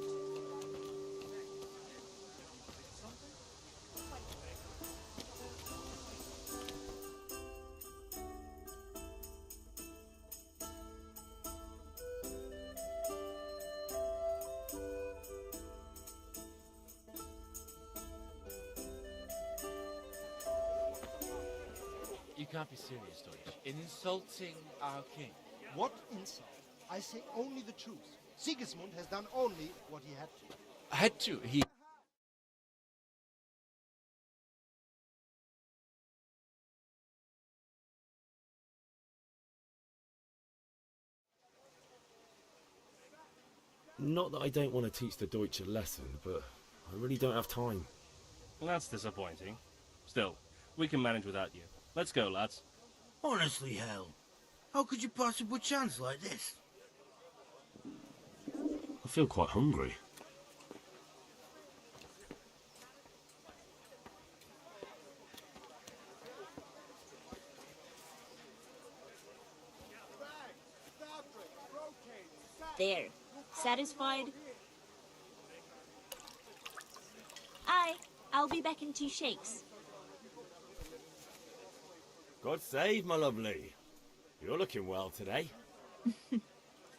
You can't be serious, Deutsch. Insulting our king. What insult? I say only the truth. Sigismund has done only what he had to. Had to. He... Not that I don't want to teach the Deutsch a lesson, but I really don't have time. Well, that's disappointing. Still, we can manage without you. Let's go, lads. Honestly, Hal, how could you pass up a chance like this? I feel quite hungry. There. Satisfied? Aye, I'll be back in 2 shakes. God save, my lovely. You're looking well today.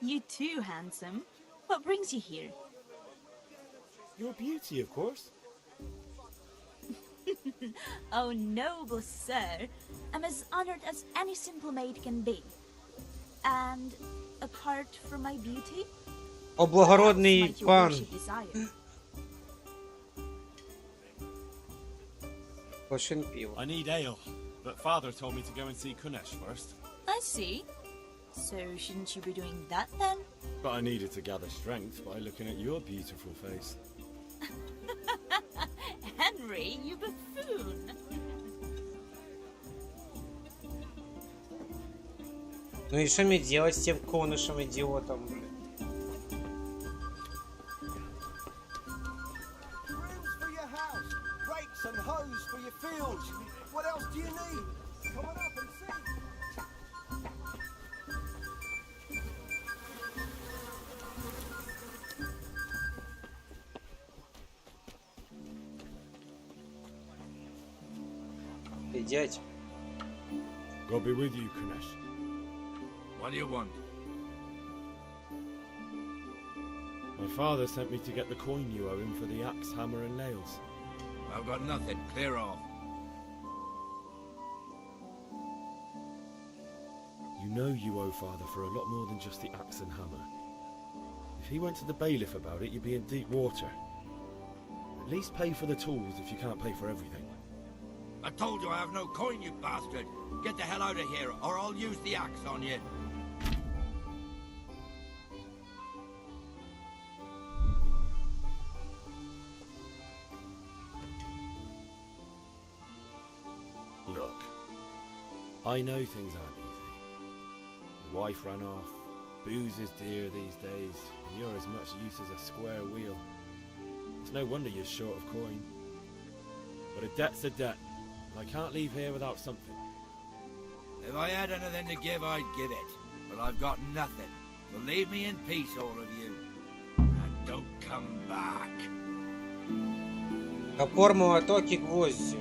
You too, handsome. What brings you here? Your beauty, of course. Oh, noble sir. I'm as honored as any simple maid can be. And apart from my beauty, О, благородный might your пан. worship desire? Лошадь пиво. I need ale, but father told me to go and see Kunesh first. I see. So shouldn't you be doing that then? But I needed to gather strength by looking at your beautiful face. Henry, you buffoon! Ну и что мне делать с тем конышем идиотом? Brooms for your house, rakes and hoes for your fields. What else do you need? Come on up and see. Эй, дядь. God be with you, Kunesh. What do you want? My father sent me to get the coin you owe him for the axe, hammer and nails. I've got nothing. Clear off. You know you owe father for a lot more than just the axe and hammer. If he went to the bailiff about it, you'd be in deep water. At least pay for the tools if you can't pay for everything. I told you I have no coin, you bastard. Get the hell out of here, or I'll use the axe on you. Look, I know things aren't easy. Your wife ran off, booze is dear these days, and you're as much use as a square wheel. It's no wonder you're short of coin. But a debt's a debt, and I can't leave here without something. If I had anything to give, I'd give it. But I've got nothing. So leave me in peace, all of you. And don't come back. Топор, молоток и гвозди.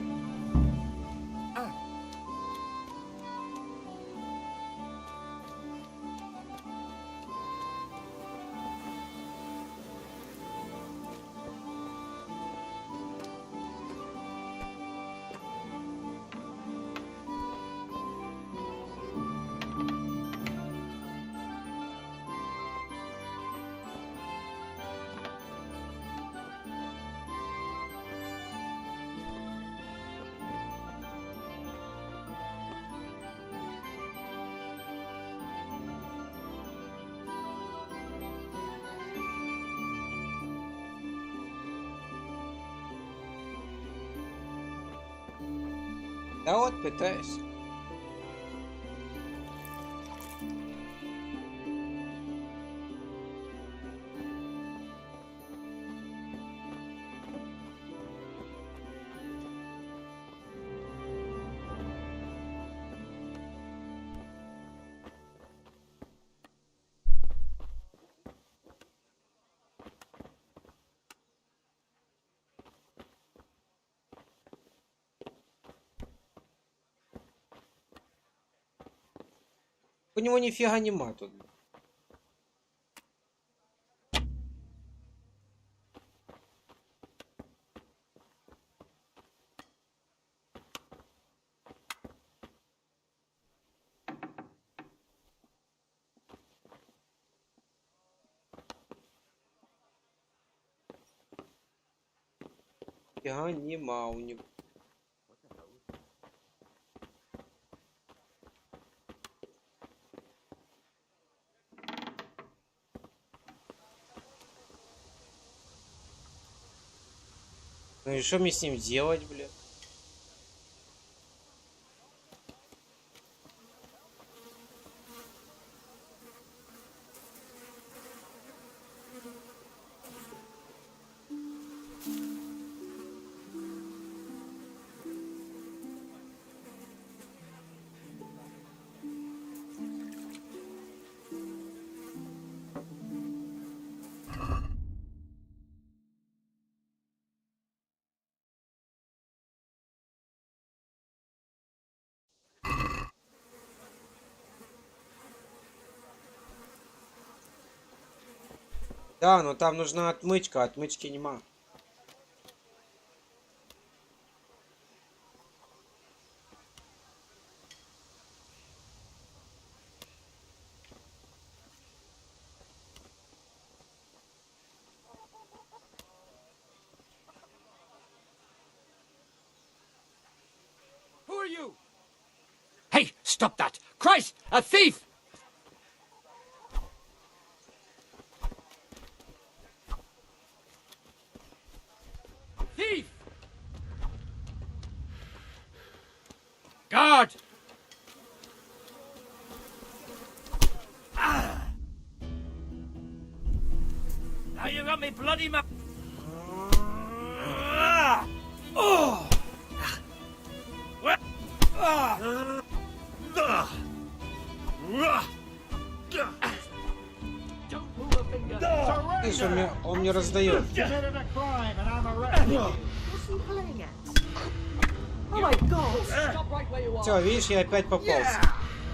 Да вот, пытаюсь. У него нифига нема тут. Нифига нема у него. Ну и что мне с ним делать, блядь? Да, но там нужна отмычка, отмычки нема. Who are you? Hey, stop that! Christ, a thief! Thief! Guard! Ah! Now you got me bloody Oh! What? Видишь, он мне раздает. Все, видишь, я опять пополз.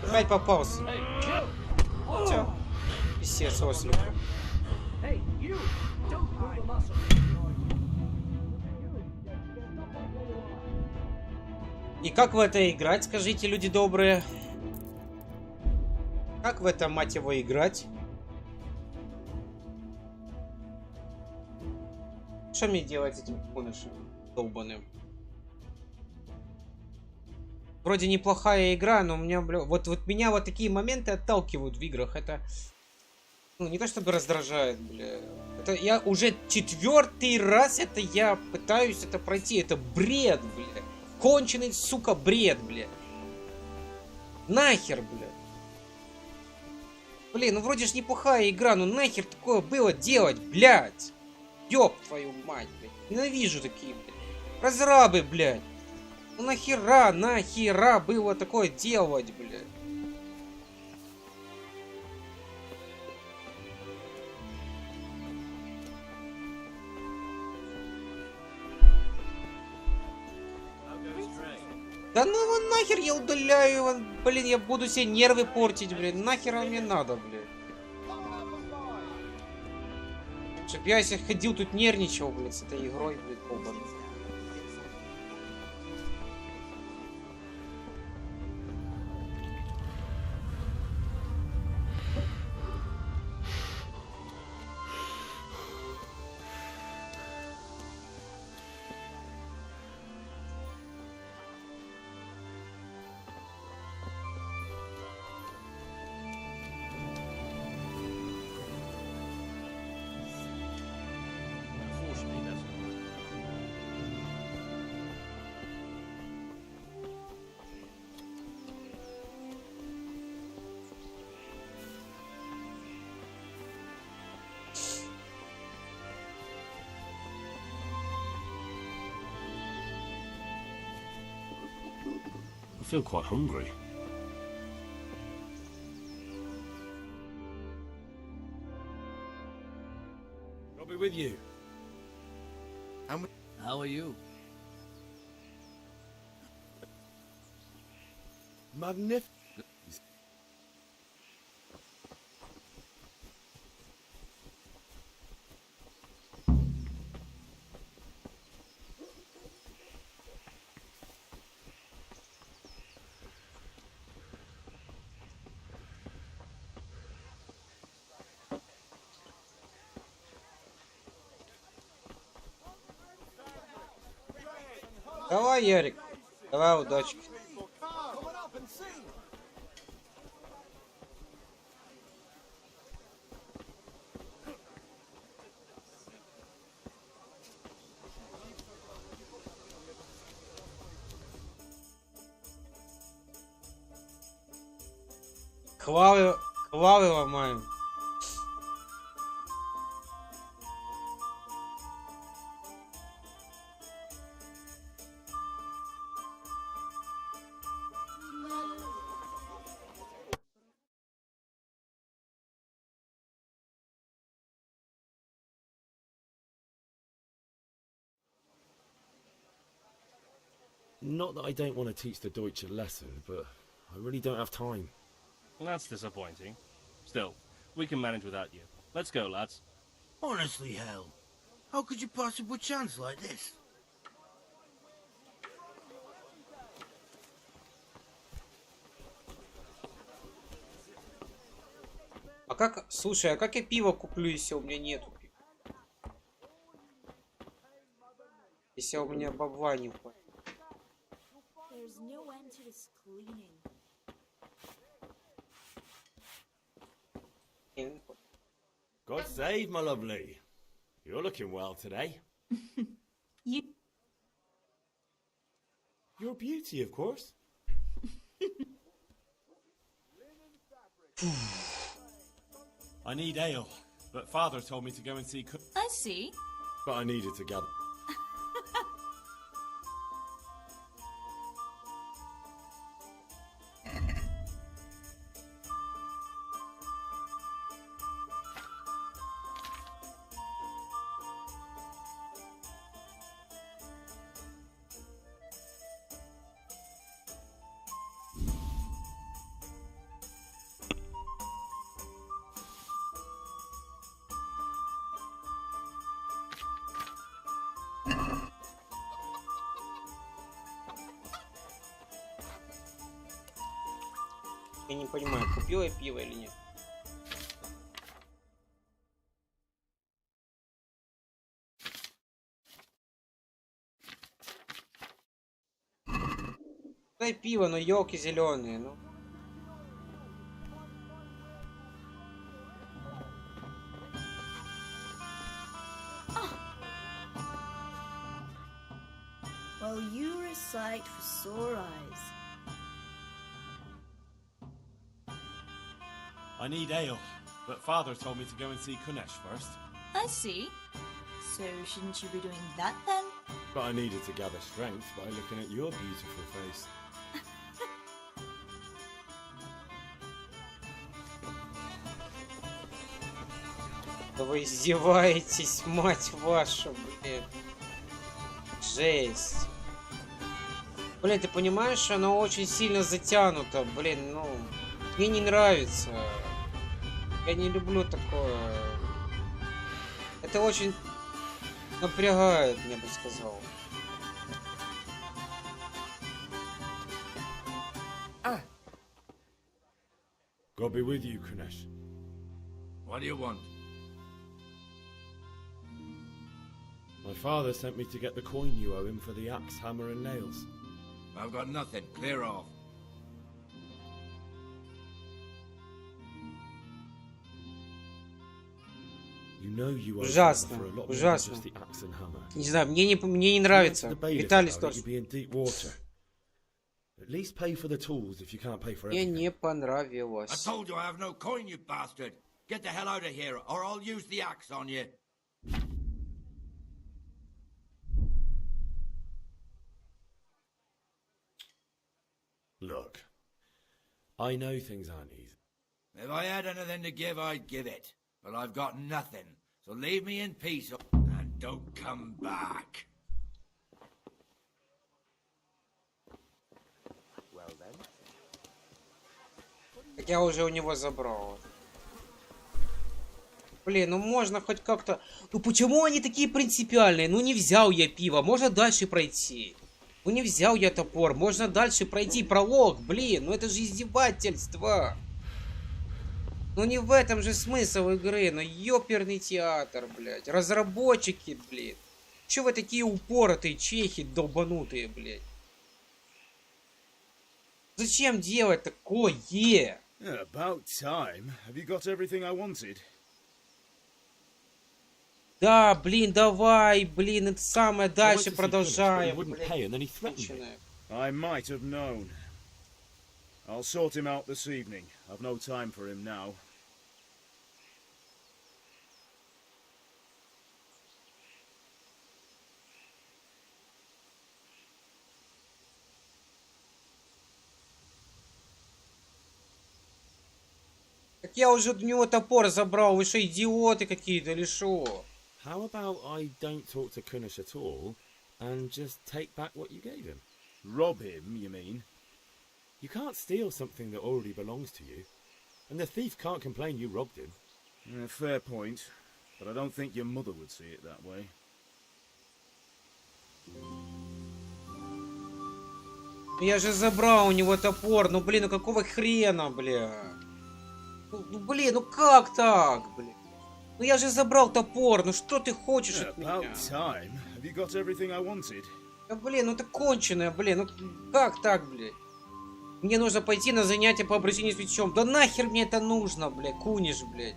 Опять пополз. Все. Писец, ослик. И как в это играть, скажите, люди добрые? Как в это, мать его, играть? Что мне делать с этим конышем долбаным? Вроде неплохая игра, но у меня, бля, вот меня вот такие моменты отталкивают в играх. Это, ну, не то чтобы раздражает, бля. Это я уже 4-й раз я пытаюсь это пройти. Это бред, бля. Конченый, сука, бред, бля. Нахер, бля. Блин, ну вроде ж неплохая игра, но нахер такое было делать, блядь. Ёб твою мать, блядь. Ненавижу такие, блядь. Разрабы, блядь. Ну нахера было такое делать, блядь. Да ну его нахер, я удаляю его, блин, я буду себе нервы портить, блин. Нахер он мне надо, блин. Чтоб я если ходил тут нервничал, блин, с этой игрой, блин, долбаной. I feel quite hungry. I'll be with you. How are you? Magnificent. Давай, Ярик. Давай, удачи. Хвалы ломаем. Not that I don't want to teach the Deutsch a lesson, but I really don't have time. That's disappointing. Still, we can manage without you. Let's go, lads. Honestly, hell. How could you possibly chance like this? А как, слушай, а как я пиво куплю, если у меня нету пива? Если у меня бабла не хватит. There's no end to this cleaning. God save, my lovely. You're looking well today. You... You're a beauty, of course. I need ale, but Father told me to go and see... I see. But I needed to gather. Я не понимаю, купил я пиво или нет. Дай пиво, но елки зеленые, ну. Well, you're a sight for sore eyes. I need ale, but Father told me to go and see Kunesh first. I see. So shouldn't you be doing that then? But I needed to gather strength by looking at your beautiful face. Да вы издеваетесь, мать вашу, блин. Жесть. Блин, ты понимаешь, что оно очень сильно затянуто, блин, ну... Мне не нравится. Я не люблю такое. Это очень напрягает, я бы сказал. God be with you, Kunesh. What do you want? My father sent me to get the coin you owe him for the axe, hammer and nails. I've got nothing. Clear off. Ужасно, ужасно. Не знаю, мне не нравится. Виталий тоже. Мне не понравилось. I told you I have no coin, you bastard. Get the hell out of here, or I'll use the axe on you. Look, I know things aren't easy. If I had anything to give, I'd give it. But I've got nothing. So leave me in peace and don't come back. Well then. Так я уже у него забрал. Блин, ну можно хоть как-то... Ну почему они такие принципиальные? Ну не взял я пиво, можно дальше пройти. Ну не взял я топор, можно дальше пройти пролог. Блин, ну это же издевательство. Ну не в этом же смысл игры, ну ёперный театр, блядь. Разработчики, блядь. Чё вы такие упоротые чехи долбанутые, блядь? Зачем делать такое? About time. Have you got everything I wanted? Да, блин, давай, блин, это самое дальше продолжаем. I might have known. I'll sort him out this evening. I've no time for him now. Так я уже у него топор забрал, вы что, идиоты какие-то или шо? How about I don't talk to Kunish at all, and just take back what you gave him? Rob him, you mean? You can't steal something that already belongs to you, and the thief can't complain you robbed him. Fair point, but I don't think your mother would see it that way. Я же забрал у него топор, ну блин, ну какого хрена, бля? Ну блин, ну как так, блин? Ну я же забрал топор, ну что ты хочешь от меня? Да блин, ну это конченое, блин, ну как так, блядь? Мне нужно пойти на занятия по обращению с мечом. Да нахер мне это нужно, блядь, Куниш, блядь.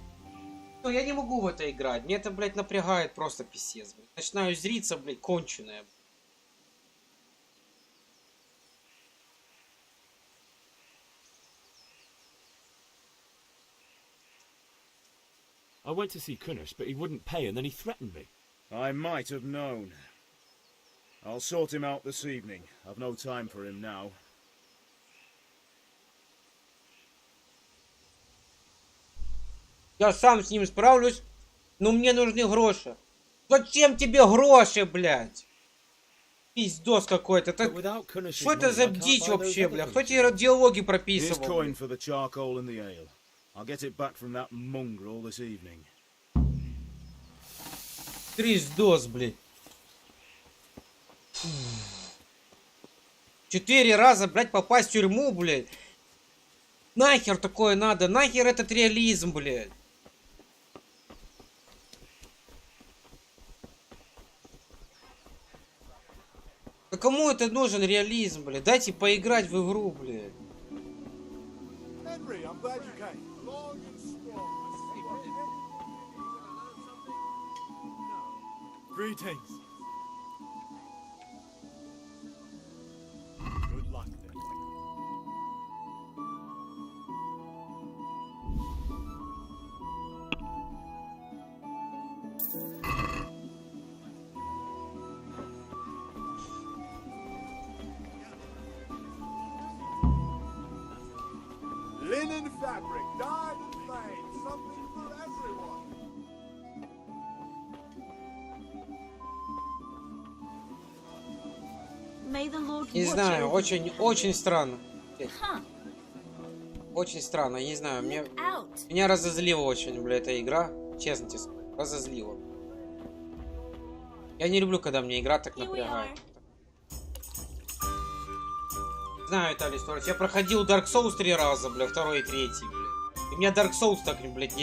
Ну я не могу в это играть, мне это, блядь, напрягает просто писец, блядь. Начинаю зриться, блядь, конченое. I went to see Kunish, but he wouldn't pay, and then he threatened me. I might have known. I'll sort him out this evening. I've no time for him now. Я сам с ним справлюсь, но мне нужны гроши. Зачем тебе гроши, блядь? Пиздос какой-то. Что это за дичь вообще, блядь? Кто тебе диалоги прописывал? I'll get it back from that mongrel this evening. Пиздос, блядь. 4 раза, блядь, попасть в тюрьму, блядь. Нахер такое надо? Нахер этот реализм, блядь? Да кому это нужен реализм, блядь? Дайте поиграть в игру, блядь. Henry, I'm glad you came. Long and strong. Greetings. Good luck then. Linen fabric, dyed and plain, something for everyone. May the Lord Не watch знаю, over очень, you. очень странно. Huh. Очень странно, не знаю, Look out. меня разозлила очень, бля, эта игра. Честно тебе скажу, разозлила. Я не люблю, когда мне игра так Here we напрягает. are. Знаю, Виталий Сторович, я проходил Dark Souls 3 раза, бля, 2 и 3, бля. И меня Dark Souls так, блядь,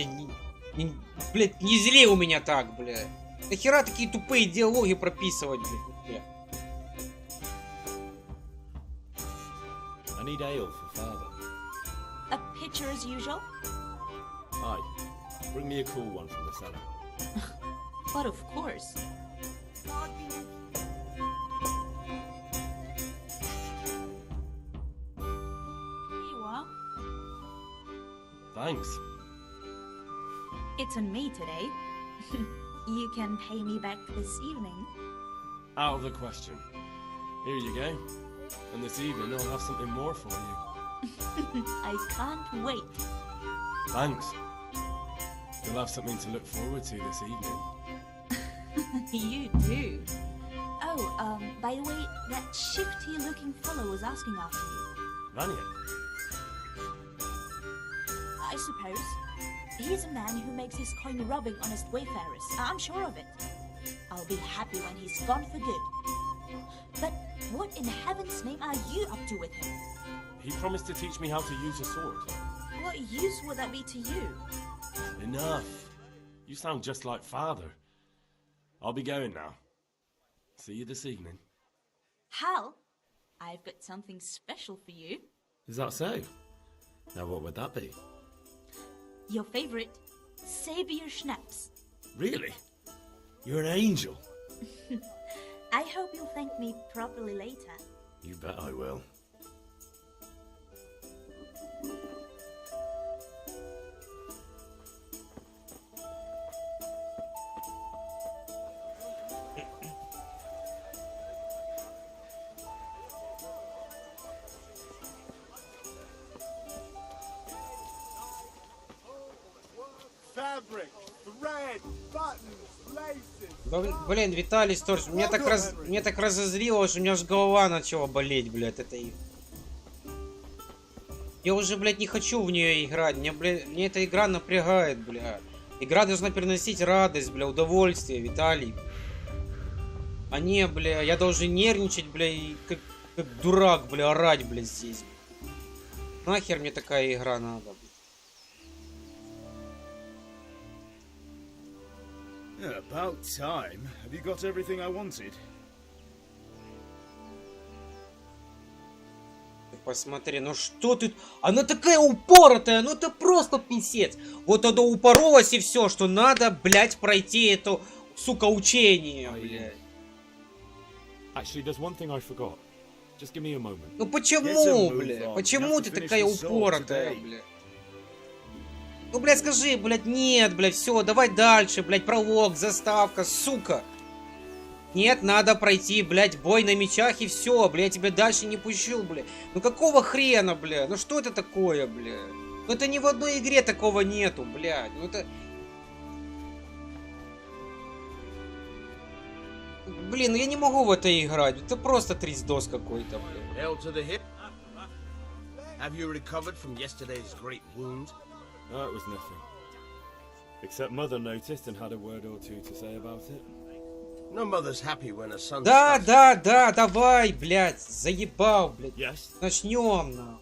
блядь, не зли у меня так, бля. Нахера такие тупые диалоги прописывать, бля. I need ale for father. A pitcher as usual? Aye. Bring me a cool one from the cellar. But of course. Here you are. Thanks. It's on me today. You can pay me back this evening. Out of the question. Here you go. And this evening I'll have something more for you. I can't wait. Thanks. You'll have something to look forward to this evening. You do. Oh, by the way, that shifty-looking fellow was asking after you. Vanya? I suppose. He's a man who makes his coin robbing honest wayfarers. I'm sure of it. I'll be happy when he's gone for good. But what in heaven's name are you up to with him? He promised to teach me how to use a sword. What use would that be to you? Enough. You sound just like father. I'll be going now. See you this evening. Hal, I've got something special for you. Is that so? Now what would that be? Your favorite, Sabier Schnapps. Really? You're an angel. I hope you'll thank me properly later. You bet I will. fabric, the red buttons, laces. Блин, Виталий Сторч, мне так разозлило, что у меня аж голова начала болеть, блядь, это. Я уже, блядь, не хочу в нее играть. Мне эта игра напрягает, блядь. Игра должна переносить радость, бля, удовольствие, Виталий. А не, бля, я должен нервничать, бля, и как дурак, бля, орать, бля, здесь. Нахер мне такая игра надо, Yeah, about time. Have you got everything I wanted? Посмотри, ну что ты... Она такая упоротая, ну это просто писец. Вот она упоролась и все, что надо, блядь, пройти это, сука, учение, блядь. Actually, there's one thing I forgot. Just give me a moment. Ну почему, блядь? Почему ты такая упоротая, блядь? Ну, блядь, скажи, блядь, нет, блядь, все, давай дальше, блядь, пролог, заставка, сука. Нет, надо пройти, блядь, бой на мечах и все, блядь, я тебя дальше не пущу, блядь. Ну какого хрена, блядь? Ну что это такое, блядь? Ну это ни в одной игре такого нету, блядь. Ну это... Блин, ну я не могу в это играть. Это просто трясдос какой-то, блядь. Have you recovered from yesterday's great wound? No, it was nothing. Except Mother noticed and had a word or two to say about it. No mother's happy when a son. Да, давай, блядь, заебал, блядь. Yes. Начнем, на.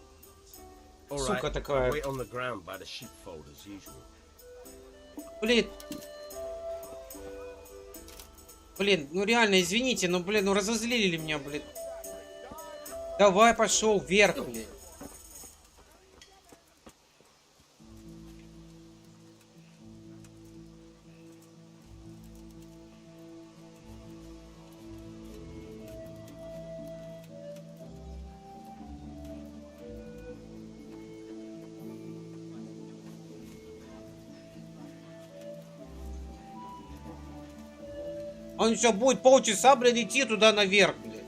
Сука такая. Wait on the ground by the sheepfold as usual. Блин, ну реально, извините, но, блин, ну разозлили меня, блин. Давай, пошел вверх, блин. Он еще будет полчаса, блядь, идти туда наверх, блядь.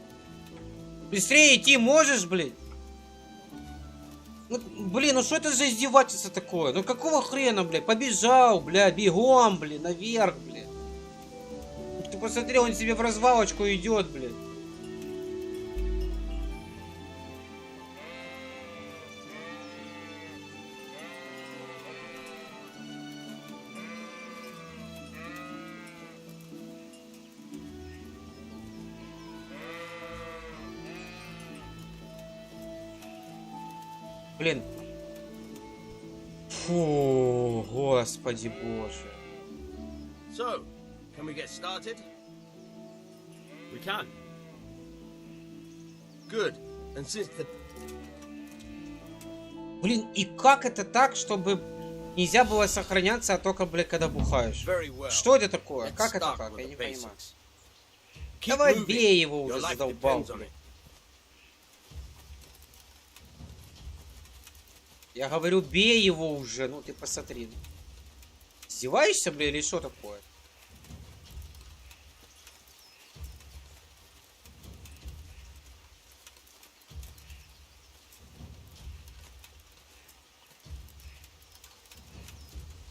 Быстрее идти можешь, блядь? Ну, блин, ну что это за издевательство такое? Ну какого хрена, блядь? Побежал, блядь, бегом, блядь, наверх, блядь. Ты посмотри, он себе в развалочку идет, блядь. Блин. Фу, господи боже. So, can we get started? We can. Good. And since the... Блин, и как это так, чтобы нельзя было сохраняться, а только, блядь, когда бухаешь? Что это такое? Как это так? Я не понимаю. Давай бей его уже, задолбал, блядь. Я говорю, бей его уже, ну ты посмотри. Издеваешься, бля, или что такое?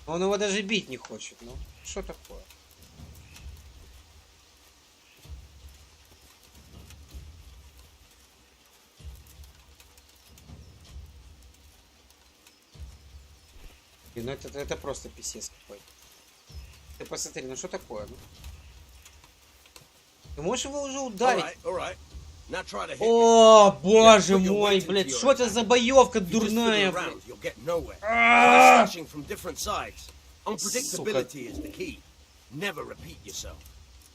Он его даже бить не хочет, ну что такое? Ну это просто писец какой-то. Ты посмотри, ну что такое? Ну? Ты можешь его уже ударить? О, боже мой, блядь, что это за боевка дурная, блядь? Сука.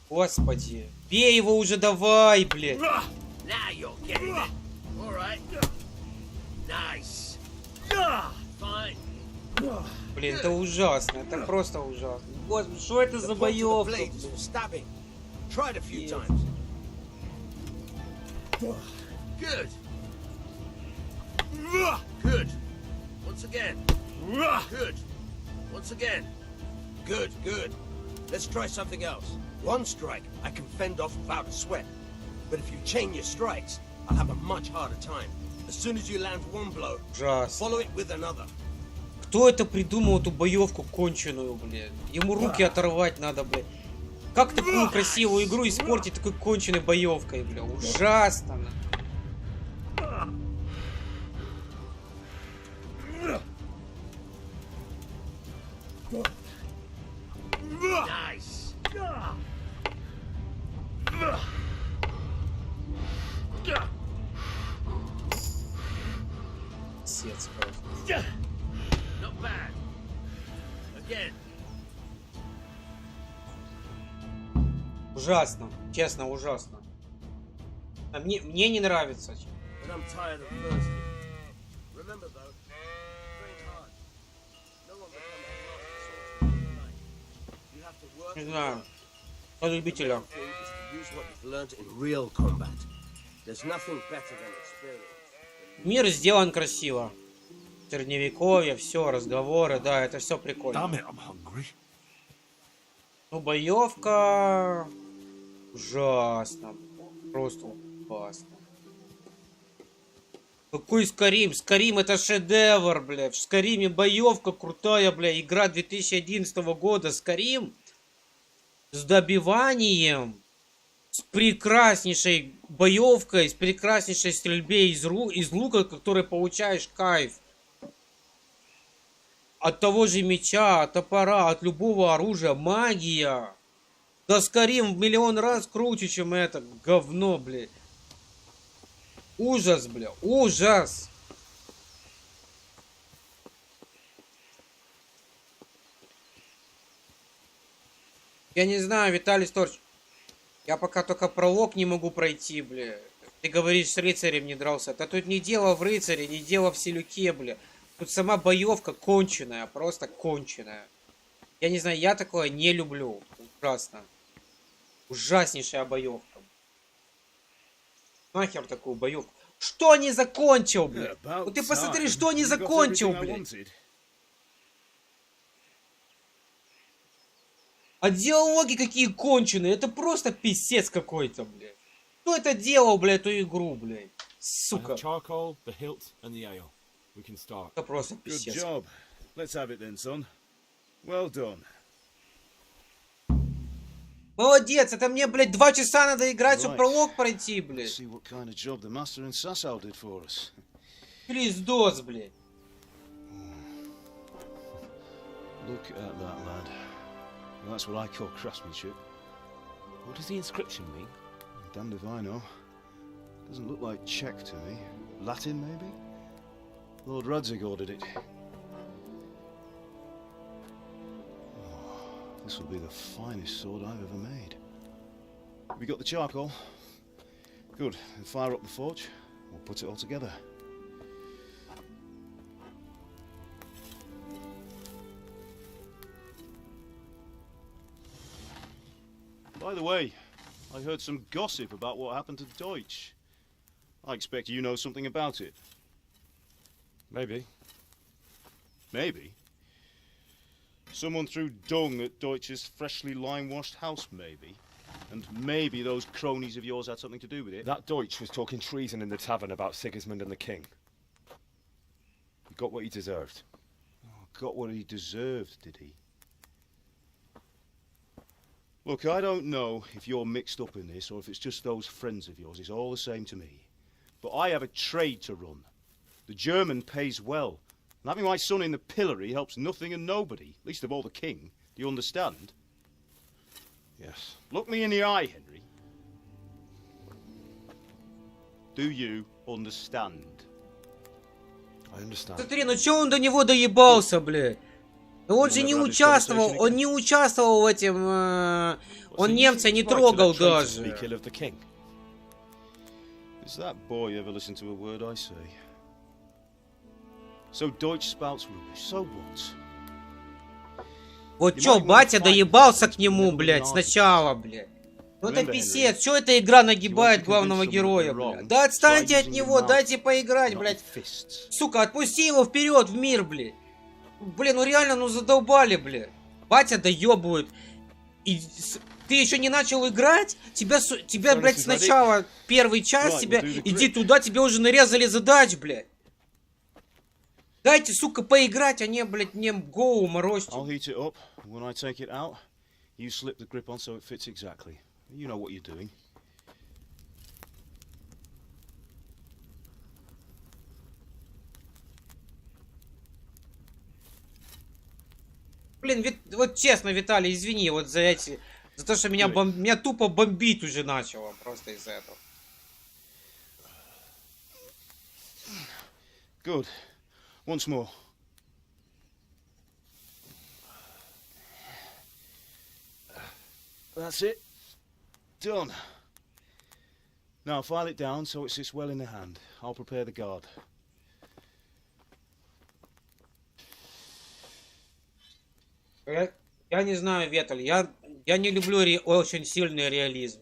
Господи, бей его уже, давай, блядь. Блин, это ужасно, это просто ужасно. Господи, что это за боевка? Good. Good. Once again. Good. Once again. Good, good. Let's try something else. One strike I can fend off without a sweat. But if you chain your strikes, I'll have a much harder time. As soon as you land one blow, follow it with another. Кто это придумал, эту боевку конченую, блядь? Ему руки оторвать надо, блядь. Как такую красивую игру испортить такой конченой боевкой, бля? Ужасно. Nice. Сец просто. Not bad. Again. Ужасно. Честно, ужасно. А мне не нравится. And I'm tired of thirsty. Remember though, train hard. No one becomes a master soldier overnight. You have to work. Не знаю. По любителям. Use what you've learned in real combat. There's nothing better than experience. Мир сделан красиво. Средневековье, все, разговоры, да, это все прикольно. Ну, боевка ужасно. Просто ужасно. Какой Скарим? Скарим это шедевр, блядь. В Скариме боевка крутая, блядь. Игра 2011 года. Скарим с добиванием, с прекраснейшей боевкой, с прекраснейшей стрельбой из лука, который получаешь кайф. От того же меча, от топора, от любого оружия. Магия. Да Скарим в миллион раз круче, чем это говно, блядь. Ужас, бля, ужас. Я не знаю, Виталий Сторч. Я пока только пролог не могу пройти, бля. Ты говоришь, с рыцарем не дрался. Да тут не дело в рыцаре, не дело в селюке, бля. Тут сама боевка конченая, просто конченая. Я не знаю, я такое не люблю. Ужасно. Ужаснейшая боевка. Нахер такую боевку. Что не закончил, блядь? Вот ты посмотри, что не закончил, блядь. А диалоги какие конченые. Это просто писец какой-то, блядь. Кто это делал, блядь, эту игру, блядь? Сука. Это просто писец. Good job. Let's have it then, son. Well done. Молодец, это мне, блядь, 2 часа надо играть, чтобы пролог пройти, блядь. Пиздос, блядь. Look at that, lad. Well, that's what I call craftsmanship. What does the inscription mean? Damned if I know. Doesn't look like Czech to me. Latin, maybe? Lord Radzig ordered it. This will be the finest sword I've ever made. Have you got the charcoal? Good. Then fire up the forge. We'll put it all together. By the way, I heard some gossip about what happened to Deutsch. I expect you know something about it. Maybe. Maybe? Someone threw dung at Deutsch's freshly lime-washed house, maybe? And maybe those cronies of yours had something to do with it? That Deutsch was talking treason in the tavern about Sigismund and the king. He got what he deserved. Oh, got what he deserved, did he? Look, I don't know if you're mixed up in this or if it's just those friends of yours. It's all the same to me. But I have a trade to run. The German pays well. And having my son in the pillory helps nothing and nobody, least of all the king. Do you understand? Yes. Look me in the eye, Henry. Do you understand? I understand. Смотри, ну чё он до него доебался, блядь? Ну он же не участвовал, он не участвовал в этом, он немца не трогал даже. Does that boy ever listen to a word I say? So Deutsch spouts rubbish, so what? Вот чё, батя доебался к нему, блядь, сначала, блядь. Ну это писец, чё эта игра нагибает главного героя, блядь? Да отстаньте от него, дайте поиграть, блядь. Сука, отпусти его вперед в мир, блядь. Блин, ну реально, ну задолбали, блядь. Батя доебывает. И ты еще не начал играть? Тебя, блядь, сначала первый час, тебя, иди туда, тебе уже нарезали задач, блядь. Дайте, сука, поиграть, а не, блядь, мне голову морозьте. I'll heat it up. When I take it out, you slip the grip on so it fits exactly. You know what you're doing. Блин, вот честно, Виталий, извини, вот за эти... За то, что меня тупо бомбить уже начало просто из-за этого. Good. Once more. That's it. Done. Now file it down so it sits well in the hand. I'll prepare the guard. Я не знаю, Виталий, я не люблю очень сильный реализм.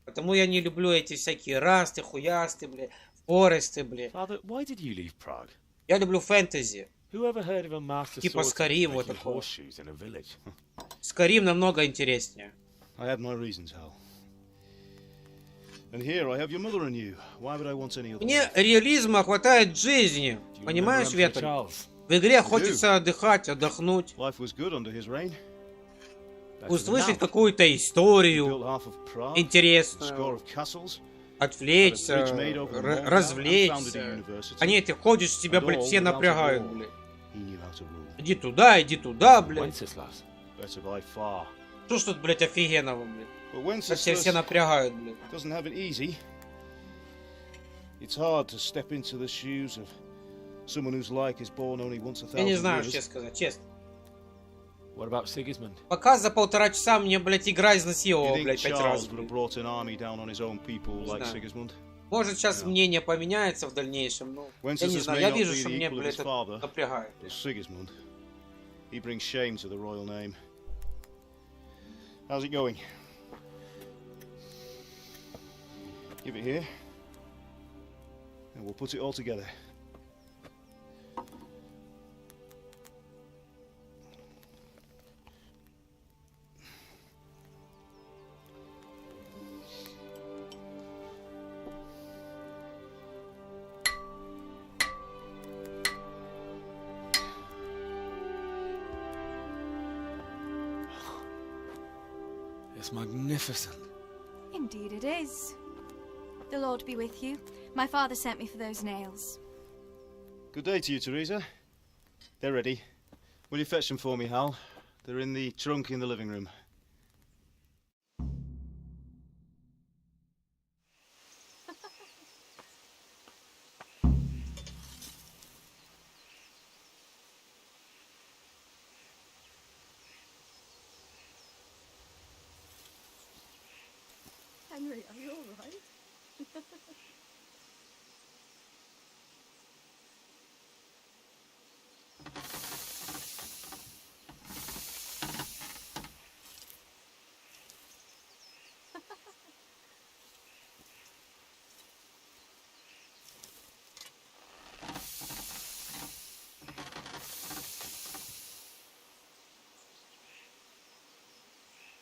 Потому я не люблю эти всякие расты, хуясты, бля, форесты, бля. Father, why did you leave Prague? Я люблю фэнтези. Who ever heard of a master Типа Скарим, вот making такого. horseshoes in a village? Скарим намного интереснее. I had my reasons, Hal. And here I have your mother and you. Why would I want any other? Мне реализма хватает жизни. Понимаешь, Виталий? В игре хочется отдыхать, отдохнуть. Услышать какую-то историю интересную. Отвлечься, развлечься. А не, ты ходишь, тебя, блядь, все напрягают, блядь. Иди туда, блядь. Что ж тут, блядь, офигенного, блядь? Все напрягают, блядь. Я не знаю, что сказать, честно. What about Sigismund? Пока за 1,5 часа мне, блядь, игра изнасиловала, блядь, 5 раз. Может, сейчас мнение поменяется в дальнейшем, но я не знаю, я вижу, что мне, блядь, это напрягает. He brings shame to the royal name. How's it going? Give it here, and we'll put it all together. It's magnificent. Indeed it is. The Lord be with you. My father sent me for those nails. Good day to you, Teresa. They're ready. Will you fetch them for me, Hal? They're in the trunk in the living room. Henry, are you all right?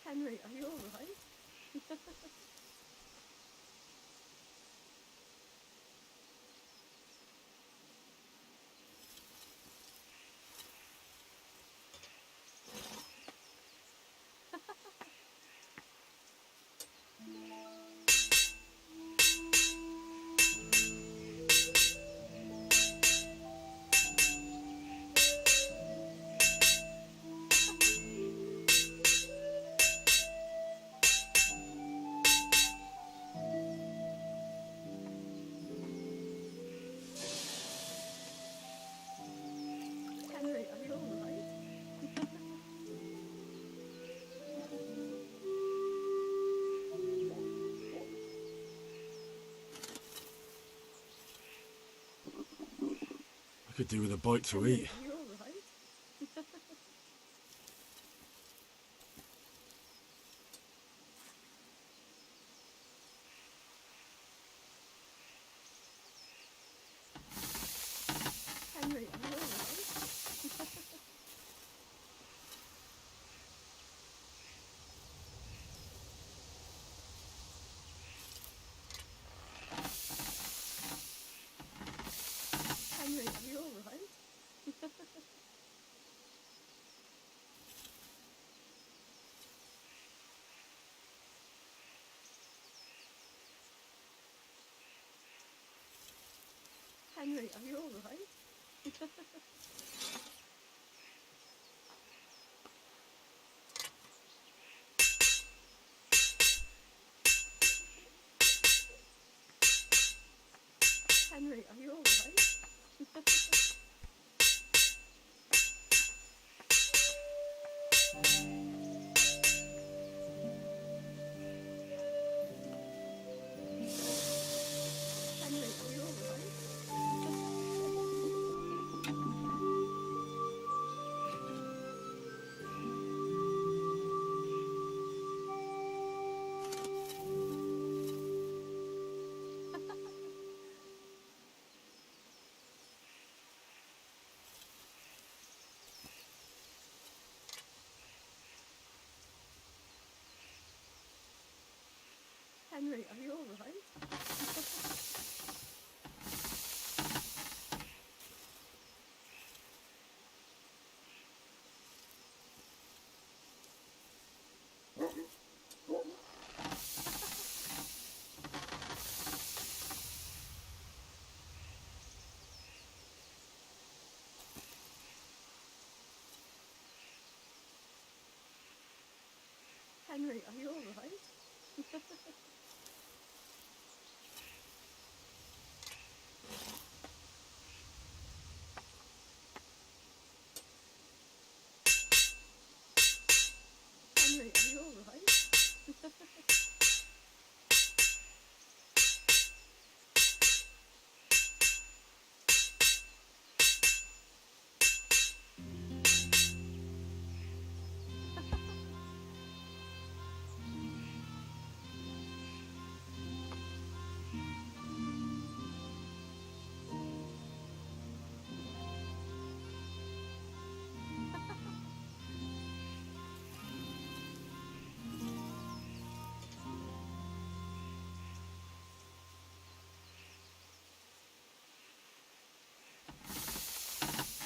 Henry, are you all right? Henry, are you all right? I could do with a bite to eat. Are you all right? Henry, are you all right? Henry, Henry, are you all right? Henry, are you all right? Henry, are you all right? Henry, are you all right? Henry, are you all right?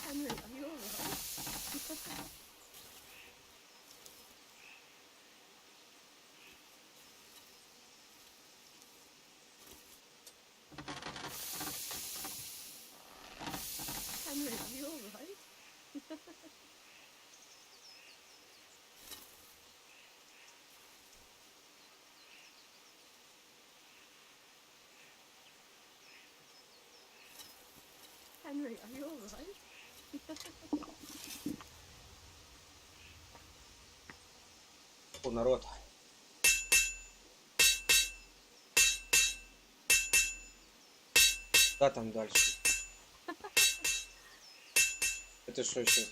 Henry, are you all right? Henry, are you all right? Henry, are you all right? О, народ. Куда там дальше? Это что сейчас?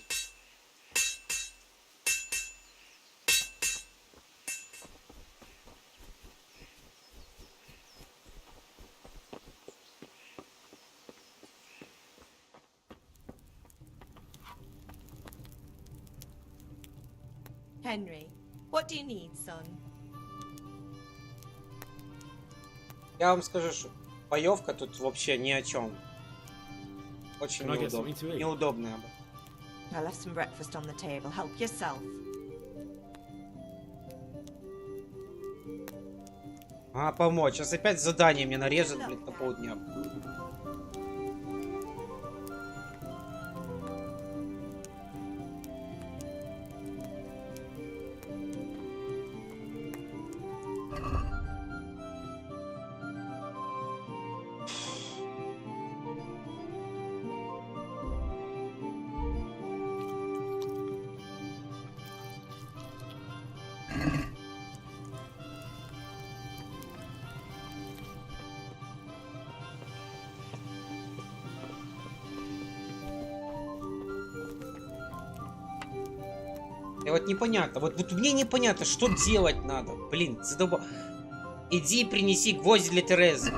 Henry, what do you need, son? Я вам скажу, что боевка тут вообще ни о чем. Очень неудобная. I left some breakfast on the table. Help yourself. А, помочь. Сейчас опять задание мне нарежет, блин, на полдня. И вот непонятно, вот мне непонятно, что делать надо. Блин, задолбал. Иди принеси гвозди для Терезы.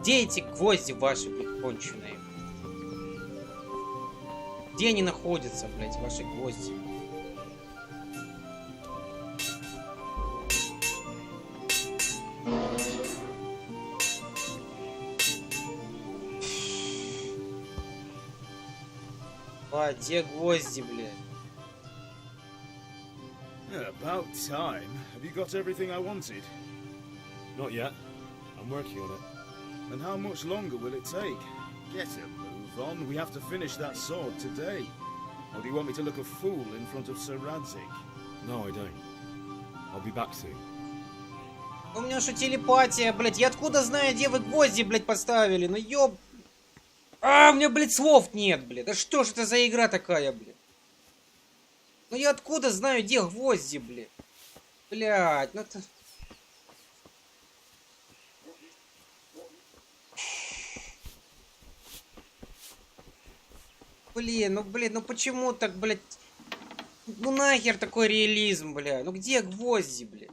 Где эти гвозди ваши, блин, конченые? Где они находятся, блядь, ваши гвозди? А, где гвозди, блядь? About time. Have you got everything I wanted? Not yet. I'm working on it. And how much longer will it take? Get a move on. We have to finish that sword today. Or do you want me to look a fool in front of Sir Radzik? No, I don't. I'll be back soon. У меня что телепатия, блядь. Я откуда знаю, где вы гвозди, блядь, поставили? Ну ёб... А, у меня, блядь, слов нет, блядь. Да что ж это за игра такая, блядь? Ну я откуда знаю, где гвозди, блядь? Блядь, ну это... Блин, ну почему так, блядь? Ну нахер такой реализм, блядь? Ну где гвозди, блядь?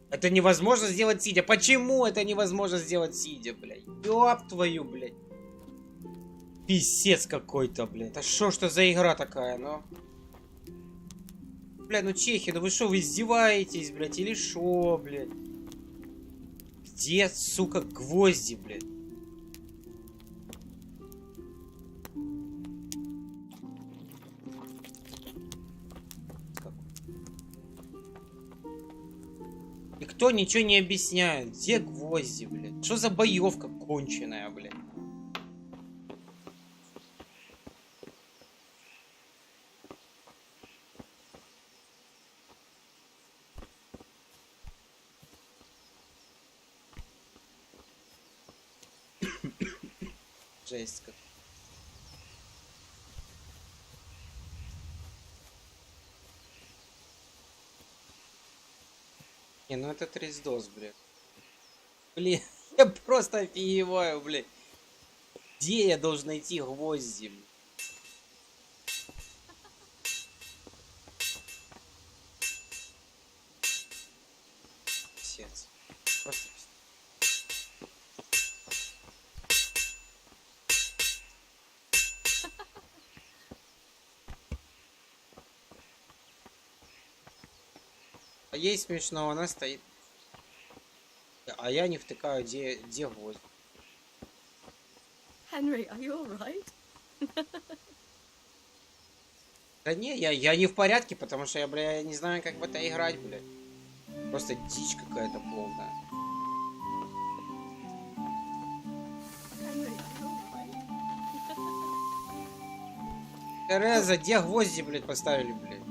Это невозможно сделать сидя. Почему это невозможно сделать сидя, блядь? Ёб твою, блядь. Писец какой-то, блядь. А что за игра такая, ну? Бля, ну чехи, ну вы что, вы издеваетесь, блядь, или шо, блядь? Где, сука, гвозди, блядь? Никто ничего не объясняет. Где гвозди, блядь? Что за боевка конченая, блядь? Жесть как. Не, ну это трясдос, блядь. Блин, я просто офигеваю, блядь. Где я должен найти гвозди, блядь? Писец. Просто писец. А ей смешно, она стоит. А я не втыкаю, где гвоздь. Henry, are you all right? Да не, я не в порядке, потому что я, бля, не знаю, как в это играть, блядь. Просто дичь какая-то полная. Тереза, где гвозди, блядь, поставили, блядь?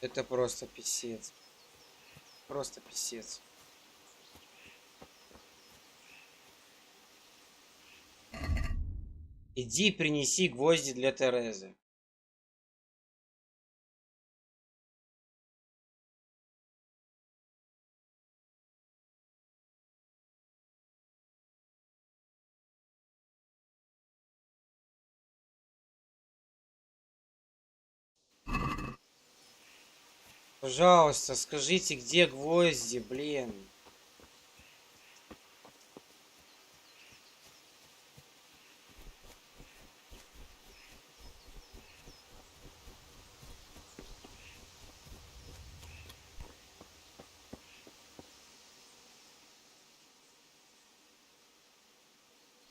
Это просто писец. Просто писец. Иди принеси гвозди для Терезы. Пожалуйста, скажите, где гвозди, блин.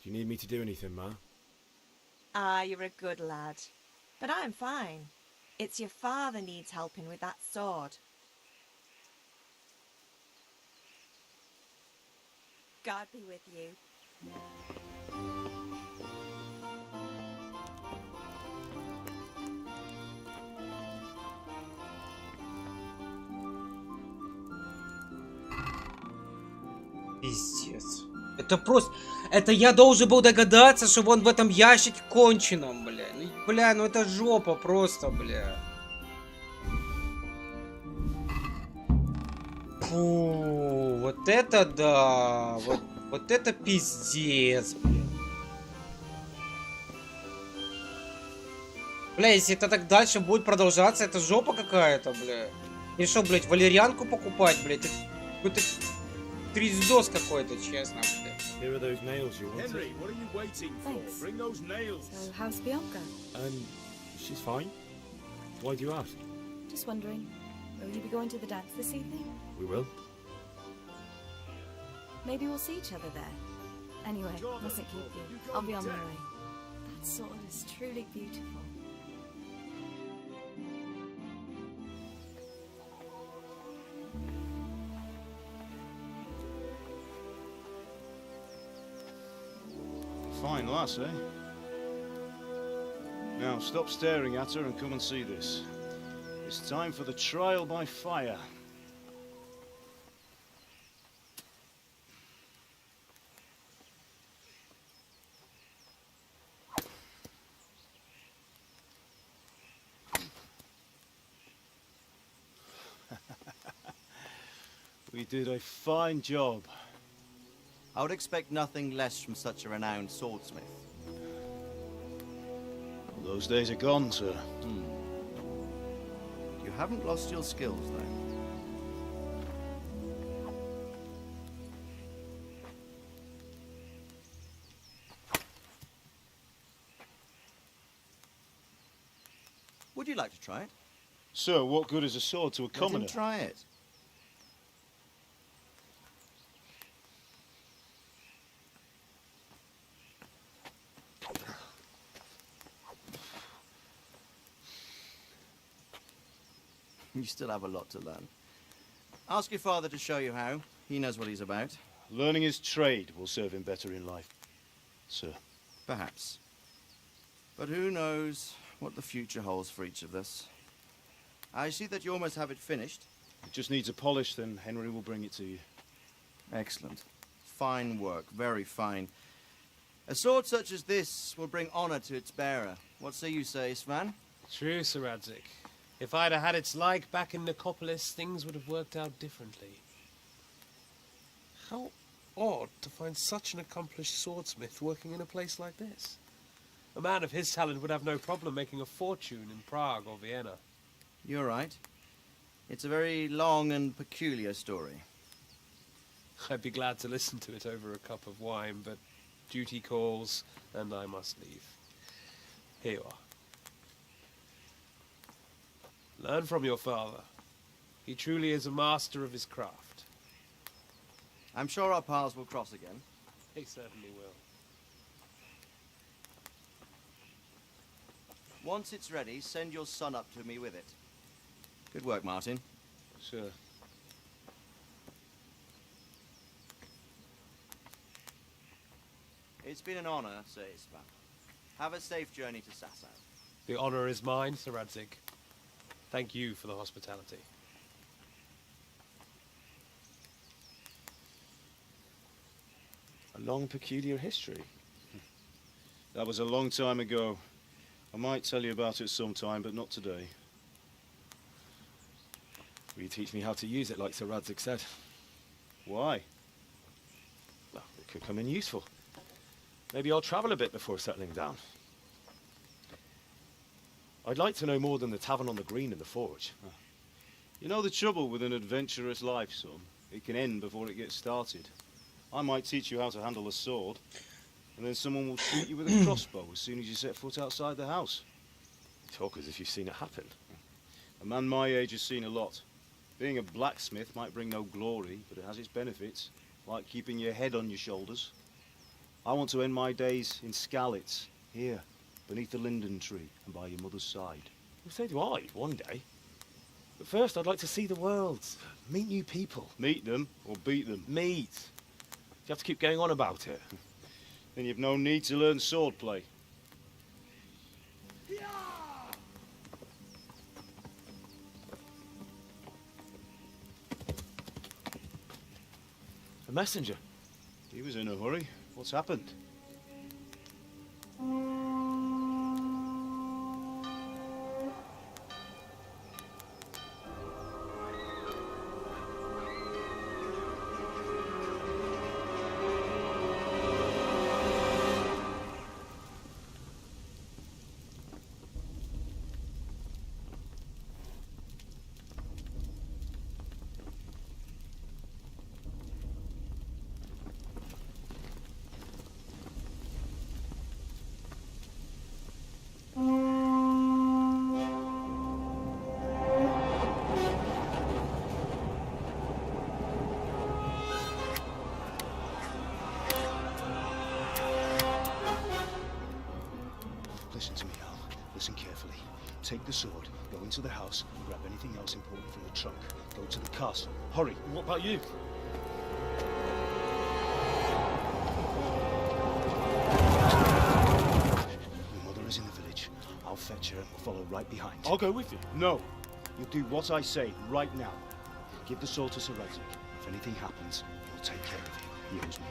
Do you need me to do anything, Ma? Ah, you're a good lad. But I'm fine. It's your father needs helping with that sword. God be with you. Пиздец. Это просто... Это я должен был догадаться, что он в этом ящике конченом, бля. Бля, ну это жопа просто, бля. Фу, вот это да. Вот это пиздец, бля. Бля, если это так дальше будет продолжаться, это жопа какая-то, бля. И что, блядь, валерьянку покупать, блядь? Какой-то трясдос какой-то, честно, блядь. Here are those nails you wanted. Henry, what are you waiting for? Thanks. Bring those nails. So, how's Bianca? She's fine. Why do you ask? Just wondering, will you be going to the dance this evening? We will. Maybe we'll see each other there. Anyway, mustn't keep you. I'll be on my way. That sword is truly beautiful. Fine lass, eh? Now, stop staring at her and come and see this. It's time for the trial by fire. We did a fine job. I would expect nothing less from such a renowned swordsmith. Those days are gone, sir. You haven't lost your skills, though. Would you like to try it? Sir, what good is a sword to a commoner? Let him try it. You still have a lot to learn. Ask your father to show you how. He knows what he's about. Learning his trade will serve him better in life, sir. Perhaps. But who knows what the future holds for each of us. I see that you almost have it finished. It just needs a polish, then Henry will bring it to you. Excellent. Fine work, very fine. A sword such as this will bring honor to its bearer. What say you, Svan? True, Sir Radzik. If I'd have had its like back in Nicopolis, things would have worked out differently. How odd to find such an accomplished swordsmith working in a place like this. A man of his talent would have no problem making a fortune in Prague or Vienna. You're right. It's a very long and peculiar story. I'd be glad to listen to it over a cup of wine, but duty calls, and I must leave. Here you are. Learn from your father. He truly is a master of his craft. I'm sure our paths will cross again. He certainly will. Once it's ready, send your son up to me with it. Good work, Martin. Sure. It's been an honor, Sir Isvan. Have a safe journey to Sasau. The honor is mine, Sir Radzik. Thank you for the hospitality. A long, peculiar history. That was a long time ago. I might tell you about it sometime, but not today. Will you teach me how to use it, like Sir Radzik said? Why? Well, it could come in useful. Maybe I'll travel a bit before settling down. I'd like to know more than the tavern on the green and the forge. You know the trouble with an adventurous life, son? It can end before it gets started. I might teach you how to handle a sword, and then someone will shoot you with a crossbow as soon as you set foot outside the house. You talk as if you've seen it happen. A man my age has seen a lot. Being a blacksmith might bring no glory, but it has its benefits, like keeping your head on your shoulders. I want to end my days in Skalitz, here, beneath the linden tree and by your mother's side. Well, so do I, one day. But first, I'd like to see the world, meet new people. Meet them or beat them? Meet. You have to keep going on about it. Then you've no need to learn swordplay. A messenger. He was in a hurry. What's happened? Listen to me, Al. Listen carefully. Take the sword, go into the house, and grab anything else important from the trunk. Go to the castle. Hurry. What about you? Your mother is in the village. I'll fetch her and we'll follow right behind. I'll go with you. No. You'll do what I say right now. Give the sword to Sir Isaac. If anything happens, he'll take care of you. He owes me.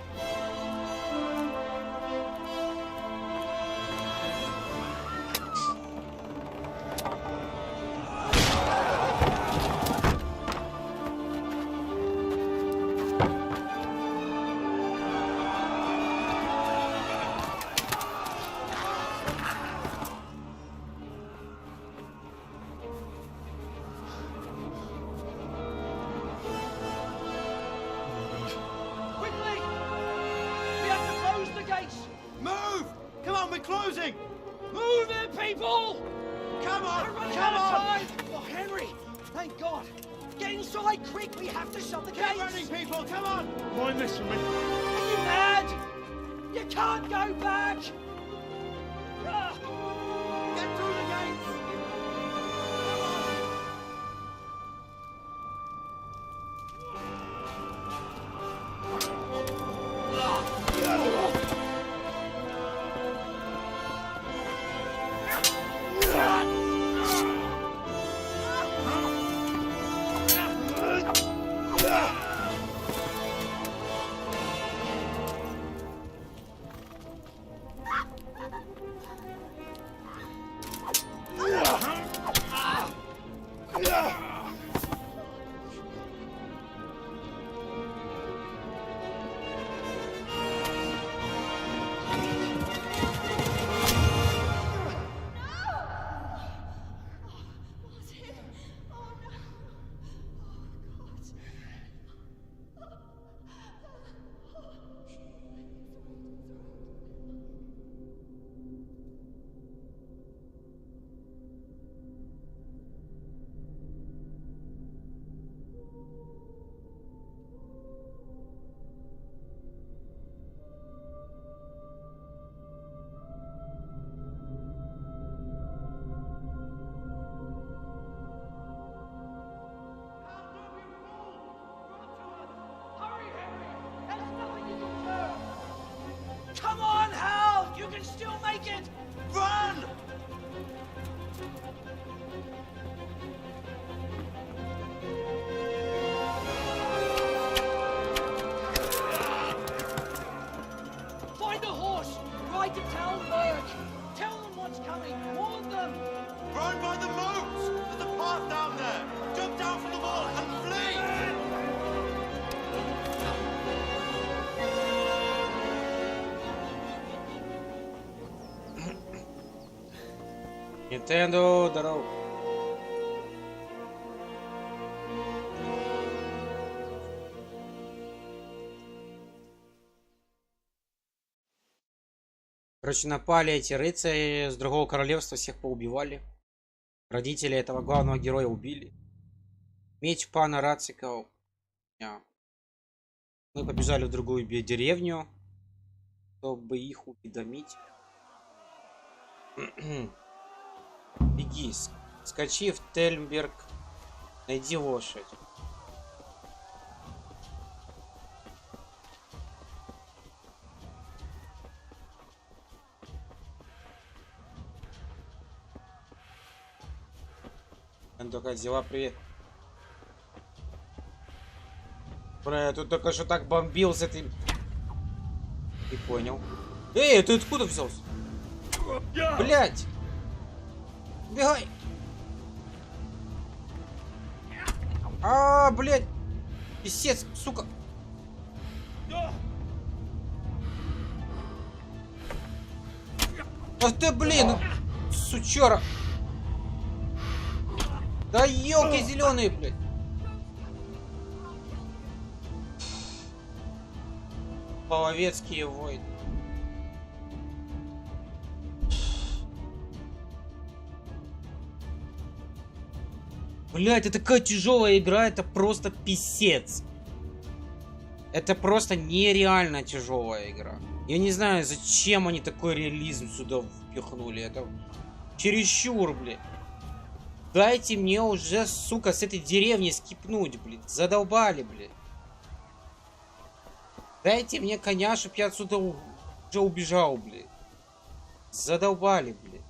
Nintendo, здорово. Короче, напали эти рыцари с другого королевства, всех поубивали. Родители этого главного героя убили. Меч пана Рацика. Мы побежали в другую деревню, чтобы их уведомить. Беги, скачи в Тельмберг, найди лошадь. Он только дела, привет. Бля, я тут только что так бомбил с этим. Не понял. Эй, ты откуда взялся? Блять! Бегай! Блять! Писец, сука! Ах ты, блин! Сучара! Да елки зеленые, блядь! Половецкие войны. Блять, это такая тяжелая игра, это просто писец. Это просто нереально тяжелая игра. Я не знаю, зачем они такой реализм сюда впихнули. Это чересчур, блядь. Дайте мне уже, сука, с этой деревни скипнуть, блядь. Задолбали, блядь. Дайте мне коня, чтоб я отсюда уже убежал, блядь. Задолбали, блядь.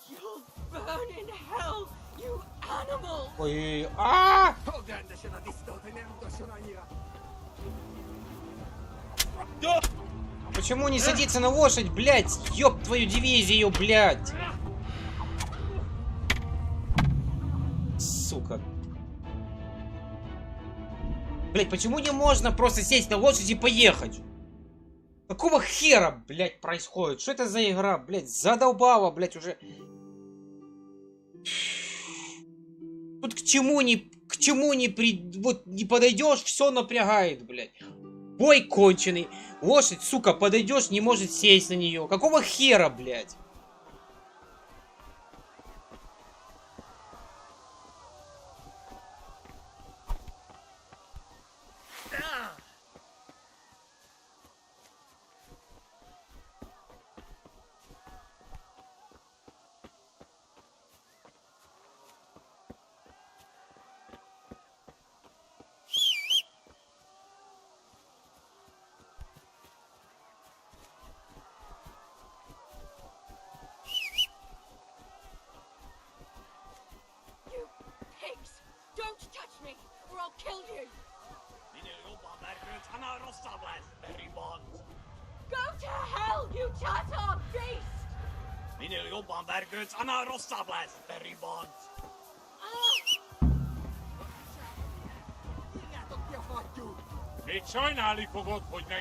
You'll burn in hell, you animal! Ой, Почему не садиться на лошадь, блядь? Ёб твою дивизию, блядь! Сука. Блядь, почему не можно просто сесть на лошадь и поехать? Какого хера, блядь, происходит? Что это за игра, блядь? Задолбала, блядь, уже. Тут к чему вот не подойдешь, все напрягает, блядь. Бой конченый. Лошадь, сука, подойдешь, не может сесть на нее. Какого хера, блядь?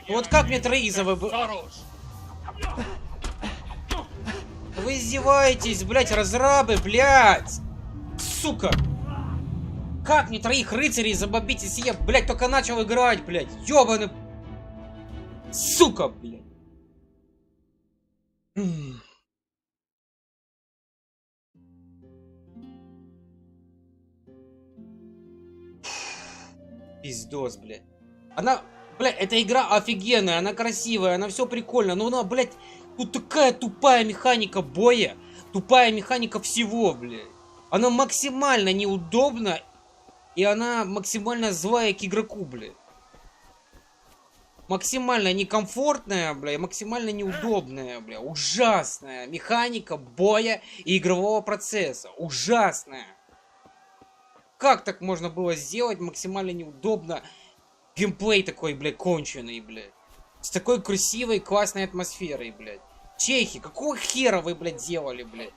Вот как мне троиза вы издеваетесь, блядь, разрабы, блядь! Сука! Как мне троих рыцарей забомбить, если я, блядь, только начал играть, блядь? Ёбаный... Сука, блядь! Пиздос, блядь. Она, блядь, эта игра офигенная, она красивая, она все прикольно, но она, блядь, тут такая тупая механика боя, тупая механика всего, блядь. Она максимально неудобна, и она максимально злая к игроку, блядь. Максимально некомфортная, бля, максимально неудобная, бля. Ужасная механика боя и игрового процесса. Ужасная. Как так можно было сделать максимально неудобно? Геймплей такой, бля, конченый, бля. С такой красивой, классной атмосферой, блядь. Чехи, какого хера вы, блядь, делали, блядь?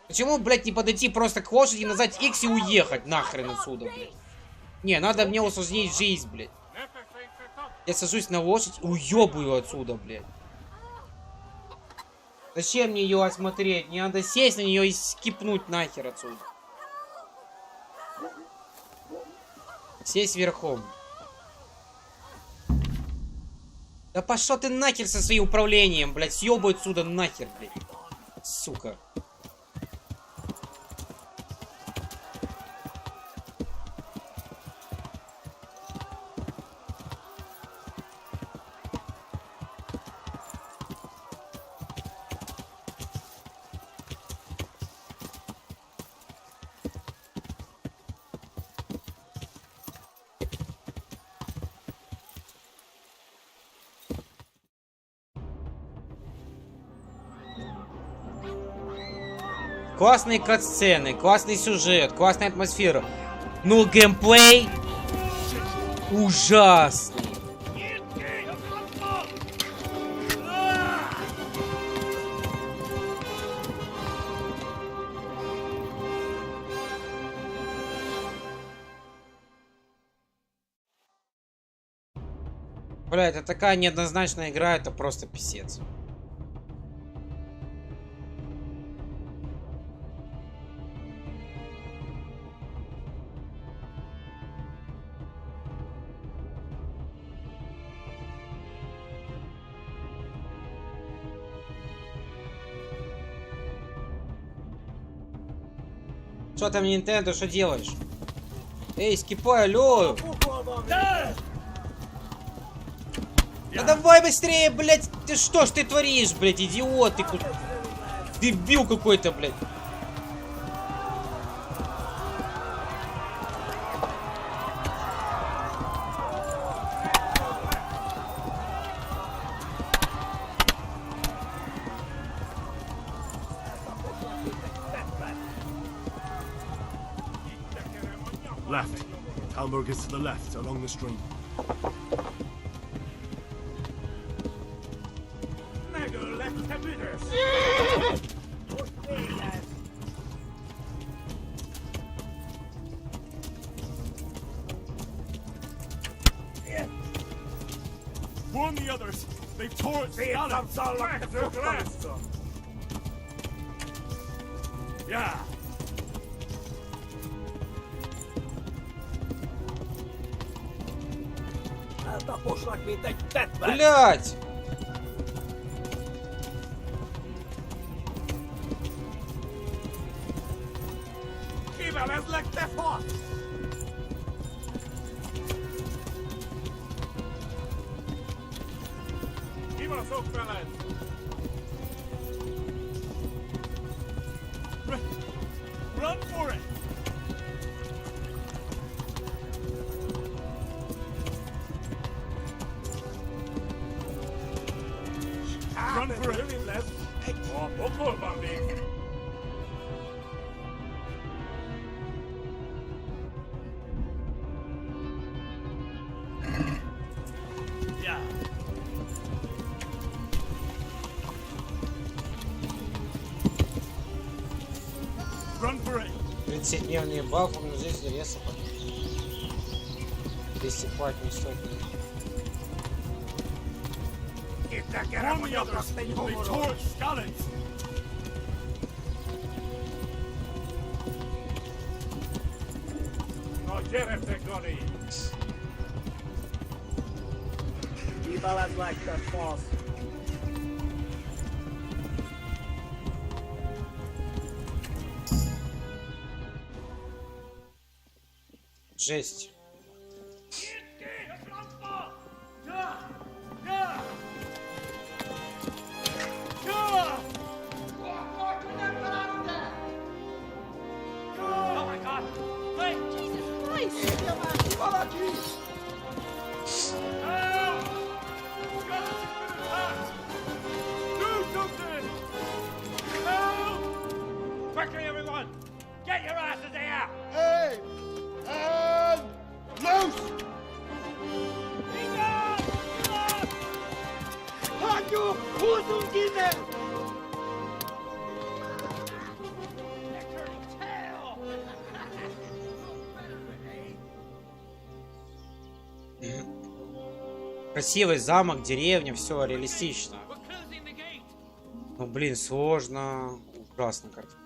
Почему, блядь, не подойти просто к лошади, нажать X и уехать нахрен отсюда, блядь? Не, надо мне усложнить жизнь, блядь. Я сажусь на лошадь и уебаю отсюда, блядь. Зачем мне ее осмотреть? Мне надо сесть на нее и скипнуть нахер отсюда. Сесть верхом. Да пошел ты нахер со своим управлением, блядь. Съебай отсюда нахер, блядь. Сука. Классные кат-сцены, классный сюжет, классная атмосфера. Ну, геймплей ужасный. Бля, это такая неоднозначная игра, это просто писец. Что там, Nintendo, что делаешь? Эй, скипай, алло! Да давай быстрее, блядь! Ты что ж ты творишь, блядь, идиот? Ты дебил какой-то, блядь. Left. Hamburg is to the left, along the stream. Warn the others. They've tore it. Yeah. Блять! Run for it. Run for it. Yeah. Run for it. 30-дневный баф, но здесь реса. 200 плат не стоит. Warn the others. They tore it. Skeletons. No quiere te goni. Ебалась like the false. Жесть. Quickly, everyone! Get your asses here! Hey! Красивый замок, деревня, все реалистично. Ну, блин, сложно. Ужасно картина.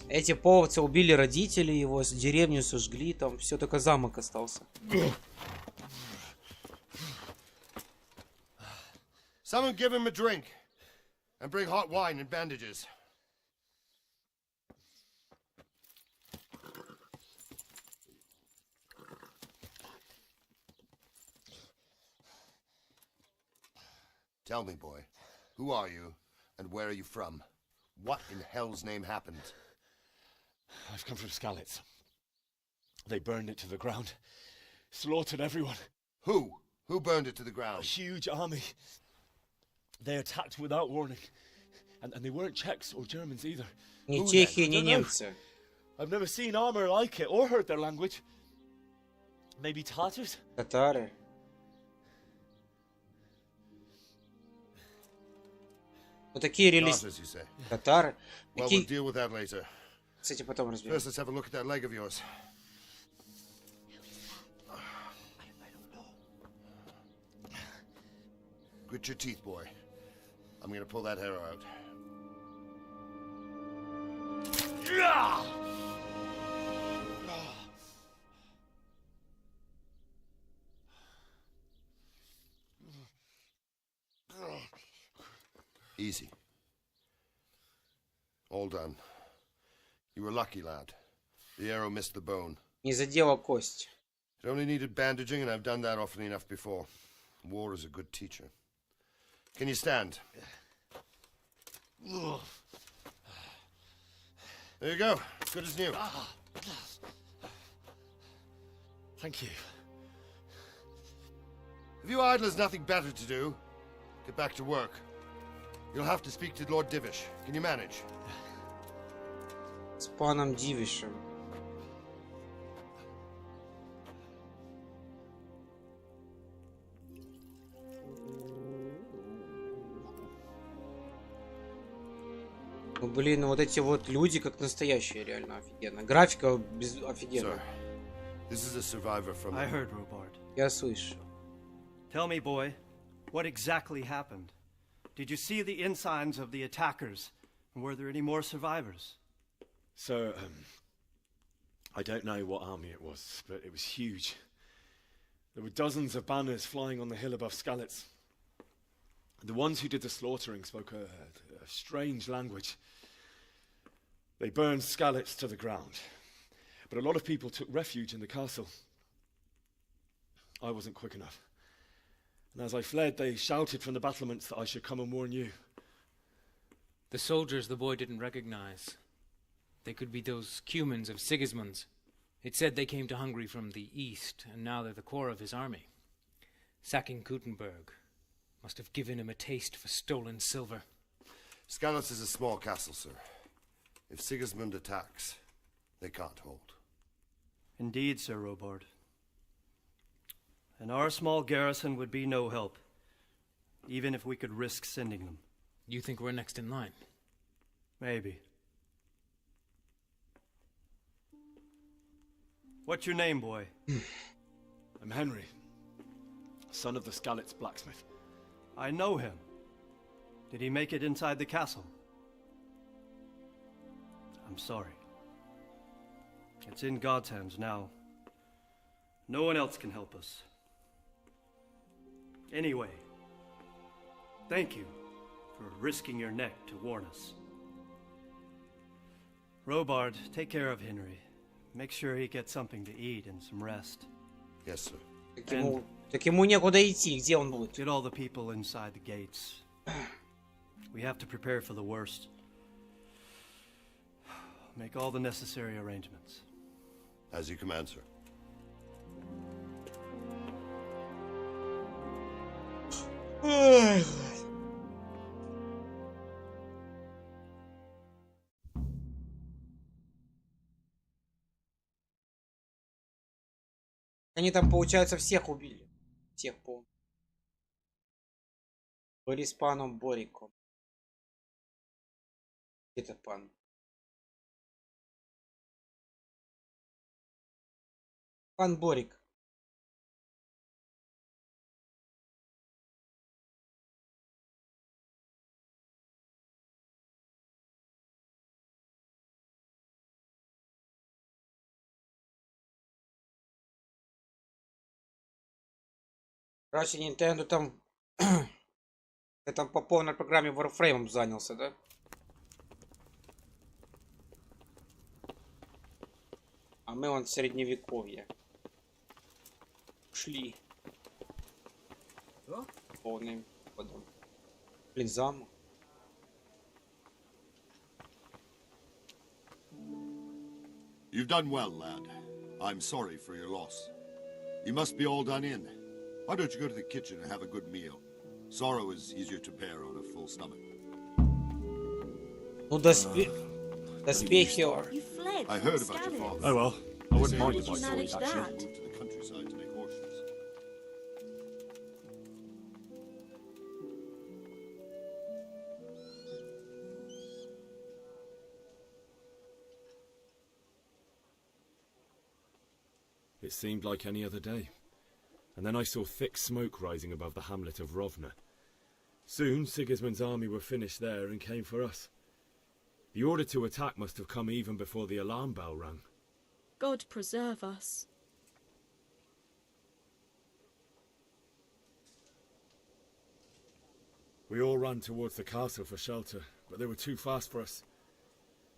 Эти половцы убили родителей его, деревню сожгли, там все, только замок остался. Someone give him a drink. And bring hot wine and bandages. Tell me, boy, who are you and where are you from? What in hell's name happened? I've come from Skalitz. They burned it to the ground. Slaughtered everyone. Who? Who burned it to the ground? A huge army. They attacked without warning. And they weren't Czechs or Germans either. Ни чехи, ни немцы. I've never seen armor like it or heard their language. Maybe Tatars? Татары. Вот такие релизы. Татары. Well, we'll deal with that later. С этим потом разберемся. First, let's have a look at that leg of yours. Grit your teeth, boy. I'm gonna pull that hair out. Easy. All done. You were lucky, lad. The arrow missed the bone. Не задела кость. It only needed bandaging, and I've done that often enough before. War is a good teacher. Can you stand? There you go. Good as new. Thank you. If you idlers nothing better to do, get back to work. You'll have to speak to Lord Divish. Can you manage? С паном Дивишем. Ну, блин, ну вот эти вот люди как настоящие, реально офигенно. Графика офигенная. This is a survivor from... I heard, Robard. Я слышу. Tell me, boy, what exactly happened? Did you see the ensigns of the attackers? And were there any more survivors? So, I don't know what army it was, but it was huge. There were dozens of banners flying on the hill above Skalitz. The ones who did the slaughtering spoke a strange language. They burned Skalitz to the ground. But a lot of people took refuge in the castle. I wasn't quick enough. And as I fled, they shouted from the battlements that I should come and warn you. The soldiers the boy didn't recognize. They could be those Cumans of Sigismund's. It said they came to Hungary from the east, and now they're the core of his army. Sacking Gutenberg must have given him a taste for stolen silver. Skalitz is a small castle, sir. If Sigismund attacks, they can't hold. Indeed, Sir Robard. And our small garrison would be no help, even if we could risk sending them. You think we're next in line? Maybe. What's your name, boy? I'm Henry, son of the Skalitz blacksmith. I know him. Did he make it inside the castle? I'm sorry. It's in God's hands now. No one else can help us. Anyway, thank you for risking your neck to warn us. Robard, take care of Henry. Make sure he gets something to eat and some rest. Yes, sir. Так ему некуда идти, где он будет? Get all the people inside the gates. We have to prepare for the worst. Make all the necessary arrangements. As you command, sir. Они там, получается, всех убили. Всех полностью. Были с паном Бориком. Это пан. Пан Борик. Короче, Nintendo там... Я там по полной программе Warframe занялся, да? А мы вон в средневековье. Шли. Полным ходом. Блин, замок. You've done well, lad. I'm sorry for your loss. You must be all done in. Why don't you go to the kitchen and have a good meal? Sorrow is easier to bear on a full stomach. Ну, доспехи... You fled I from heard about your Scanlan. father. Oh well, I wouldn't How mind did if you I manage saw that? actually. Moved to the countryside to make horseshoes. It seemed like any other day. And then I saw thick smoke rising above the hamlet of Rovna. Soon Sigismund's army were finished there and came for us. The order to attack must have come even before the alarm bell rang. God preserve us. We all ran towards the castle for shelter, but they were too fast for us.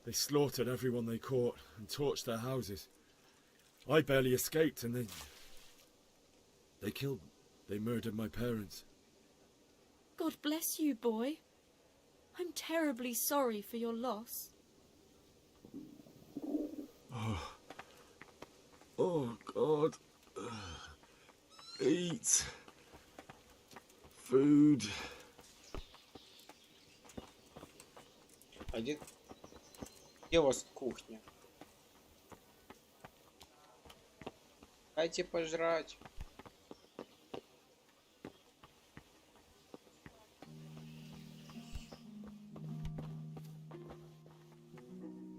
They slaughtered everyone they caught and torched their houses. I barely escaped and they murdered my parents. God bless you, boy. I'm terribly sorry for your loss. Oh God. Eat. Food. Где у вас кухня? Дайте пожрать.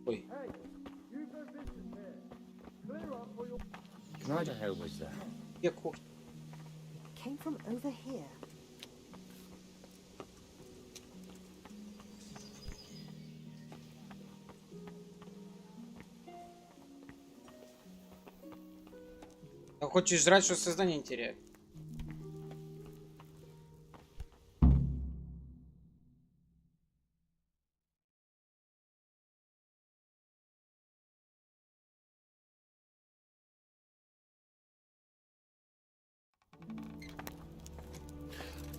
Ой. Why the hell was that? Где кухня? Came from over here. А хочешь жрать, что сознание не теряет?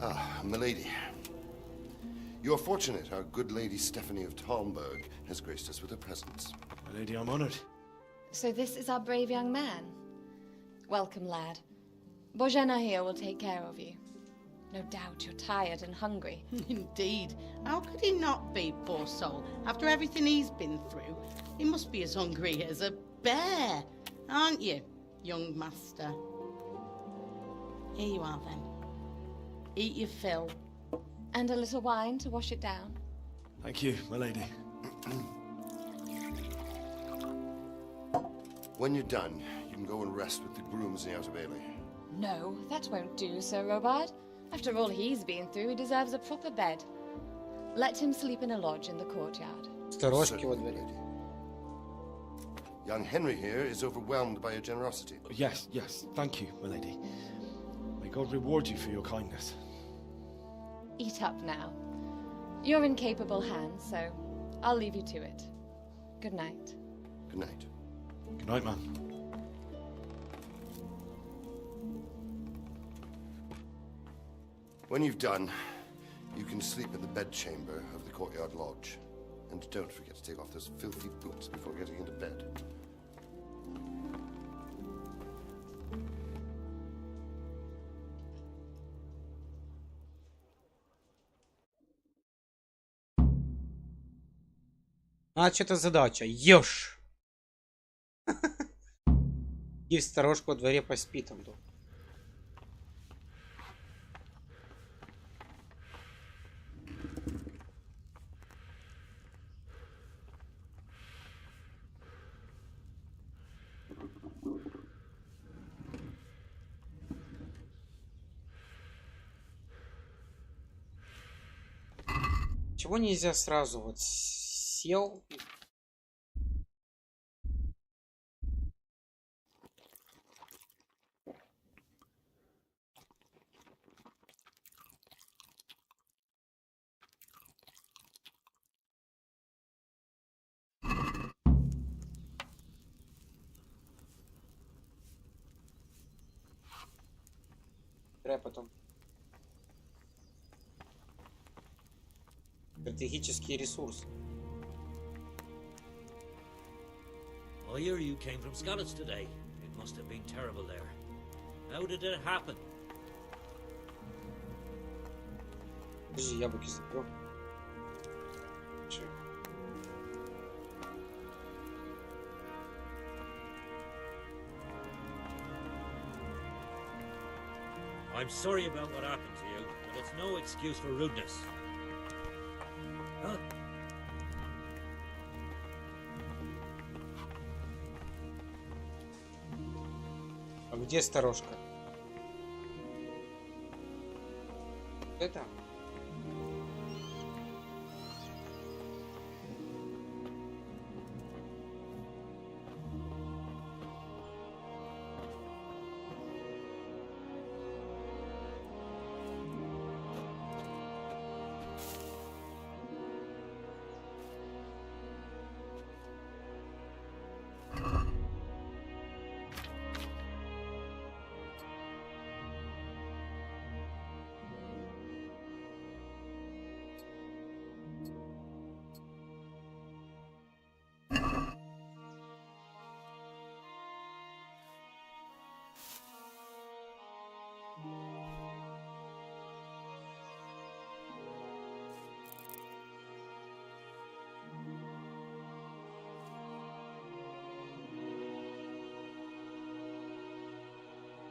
Ah, milady. You are fortunate our good lady Stephanie of Talmberg has graced us with her presence. My lady, I'm honored. So this is our brave young man. Welcome, lad. Bozhena here will take care of you. No doubt you're tired and hungry. Indeed. How could he not be, poor soul? After everything he's been through, he must be as hungry as a bear, aren't you, young master? Here you are, then. Eat your fill. And a little wine to wash it down. Thank you, my lady. When you're done, you can go and rest with the grooms in the outer bailey. No, that won't do, Sir Robard. After all he's been through, he deserves a proper bed. Let him sleep in a lodge in the courtyard. Сторожки во дворе. Young Henry here is overwhelmed by your generosity. Yes, yes, thank you, my lady. May God reward you for your kindness. Eat up now. You're in capable hands, so I'll leave you to it. Good night. Good night. Good night, man. When you've done, you can sleep in the bedchamber of the courtyard lodge. And don't forget to take off those filthy boots before getting into bed. А что-то задача. Ешь. И в сторожку во дворе поспи там. Чего нельзя сразу вот сел? Потом. Стратегический ресурс. I hear you came from Scots today. It must have been terrible there. How did it happen? Подожди, яблоки заберу. I'm sorry about what happened to you, but it's no excuse for rudeness. Huh? А где сторожка? Это?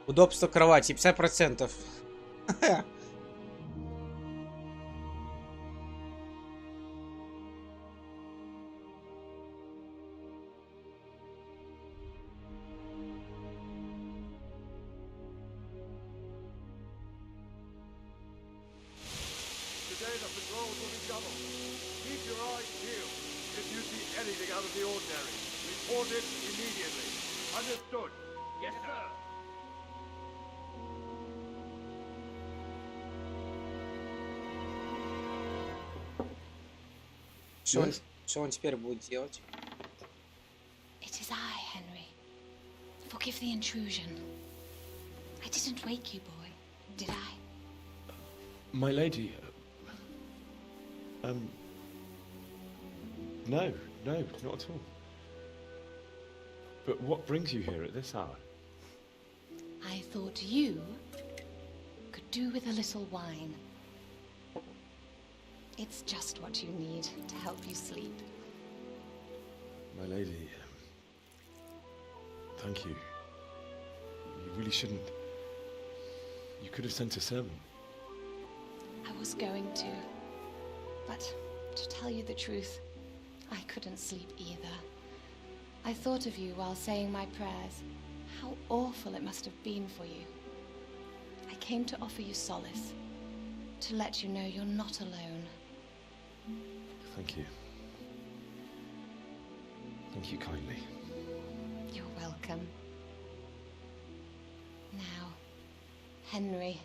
Удобство кровати 50%. Today the patrols will be doubled. Keep your eyes peeled. If you see anything out of the ordinary, report it immediately. Understood? Yes, sir. Что он теперь будет делать? It is I, Henry. Forgive the intrusion. I didn't wake you, boy, did I? My lady, no, not at all. But what brings you here at this hour? I thought you could do with a little wine. It's just what you need to help you sleep. My lady, thank you. You really shouldn't. You could have sent a servant. I was going to, but to tell you the truth, I couldn't sleep either. I thought of you while saying my prayers. How awful it must have been for you. I came to offer you solace, to let you know you're not alone. Thank you. Thank you kindly. You're welcome. Now, Henry,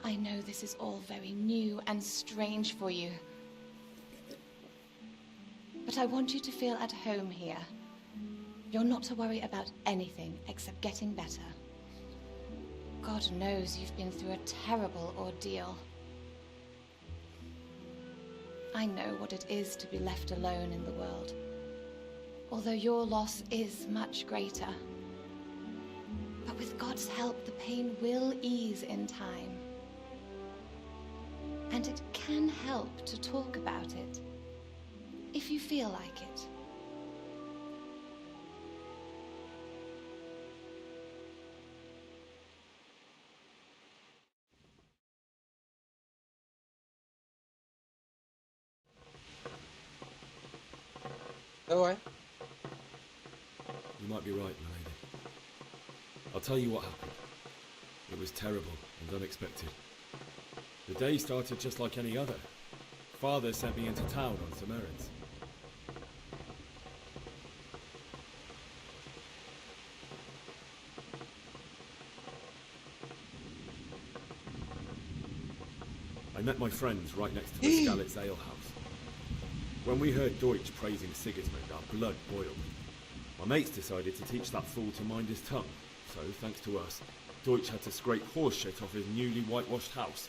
I know this is all very new and strange for you. But I want you to feel at home here. You're not to worry about anything except getting better. God knows you've been through a terrible ordeal. I know what it is to be left alone in the world, although your loss is much greater. But with God's help, the pain will ease in time. And it can help to talk about it, if you feel like it. Давай. You might be right, my lady. I'll tell you what happened. It was terrible and unexpected. The day started just like any other. Father sent me into town on some errands. I met my friends right next to the Skalitz Ale House. When we heard Deutsch praising Sigismund, our blood boiled. My mates decided to teach that fool to mind his tongue, so thanks to us, Deutsch had to scrape horse shit off his newly whitewashed house.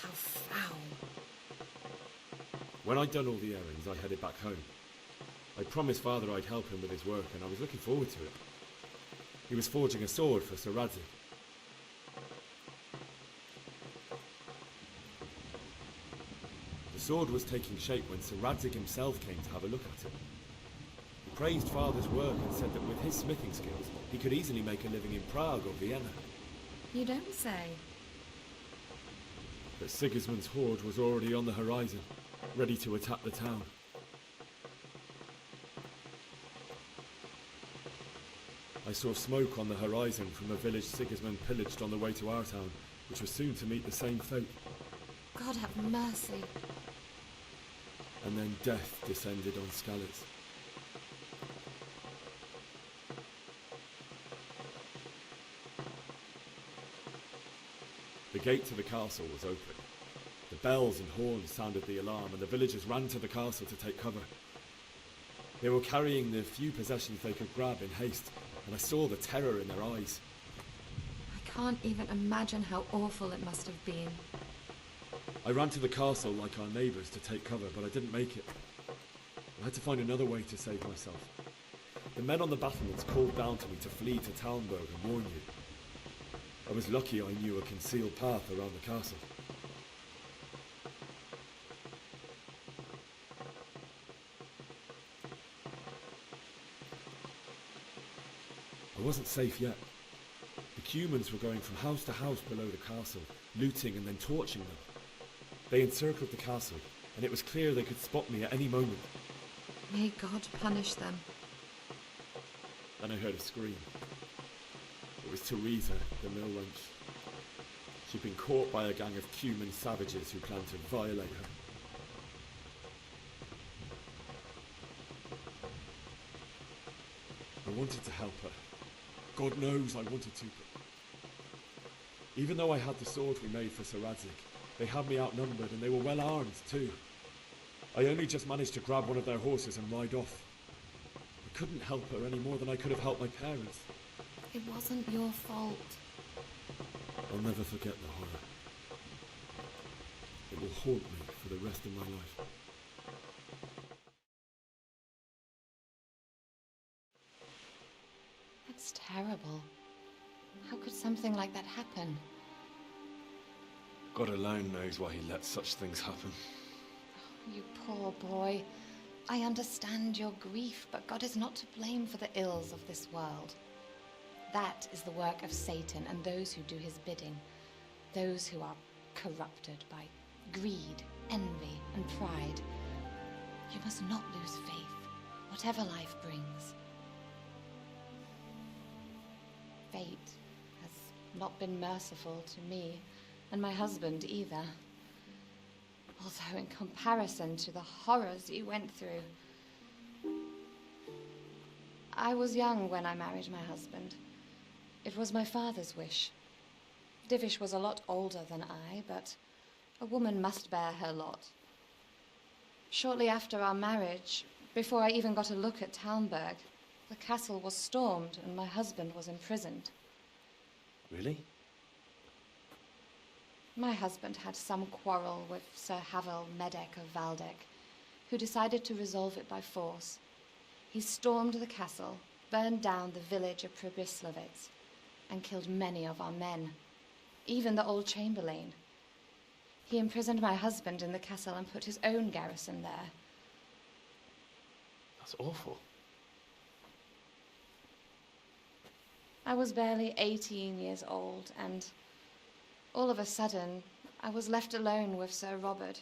How foul. When I'd done all the errands, I headed back home. I promised Father I'd help him with his work, and I was looking forward to it. He was forging a sword for Sir Radzik. The sword was taking shape when Sir Radzik himself came to have a look at it. He praised Father's work and said that with his smithing skills, he could easily make a living in Prague or Vienna. You don't say. But Sigismund's horde was already on the horizon, ready to attack the town. I saw smoke on the horizon from a village Sigismund pillaged on the way to our town, which was soon to meet the same fate. God have mercy. And then death descended on Skalitz. The gate to the castle was open. The bells and horns sounded the alarm, and the villagers ran to the castle to take cover. They were carrying the few possessions they could grab in haste, and I saw the terror in their eyes. I can't even imagine how awful it must have been. I ran to the castle like our neighbours to take cover, but I didn't make it. I had to find another way to save myself. The men on the battlements called down to me to flee to Talmberg and warn you. I was lucky I knew a concealed path around the castle. I wasn't safe yet. The Cumans were going from house to house below the castle, looting and then torching them. They encircled the castle, and it was clear they could spot me at any moment. May God punish them. Then I heard a scream. It was Teresa, the mill wench. She'd been caught by a gang of Cuman savages who planned to violate her. I wanted to help her. God knows I wanted to. Even though I had the sword we made for Sir Radzik, they had me outnumbered and they were well armed too. I only just managed to grab one of their horses and ride off. I couldn't help her any more than I could have helped my parents. It wasn't your fault. I'll never forget the horror. It will haunt me for the rest of my life. That's terrible. How could something like that happen? God alone knows why he lets such things happen. You poor boy. I understand your grief, but God is not to blame for the ills of this world. That is the work of Satan and those who do his bidding. Those who are corrupted by greed, envy, and pride. You must not lose faith, whatever life brings. Fate has not been merciful to me, and my husband either. Although in comparison to the horrors you went through. I was young when I married my husband. It was my father's wish. Divish was a lot older than I, but a woman must bear her lot. Shortly after our marriage, before I even got a look at Talmberg, the castle was stormed and my husband was imprisoned. Really? My husband had some quarrel with Sir Havel Medek of Valdek, who decided to resolve it by force. He stormed the castle, burned down the village of Pribyslavitz, and killed many of our men, even the old chamberlain. He imprisoned my husband in the castle and put his own garrison there. That's awful. I was barely 18 years old, and all of a sudden, I was left alone with Sir Robert.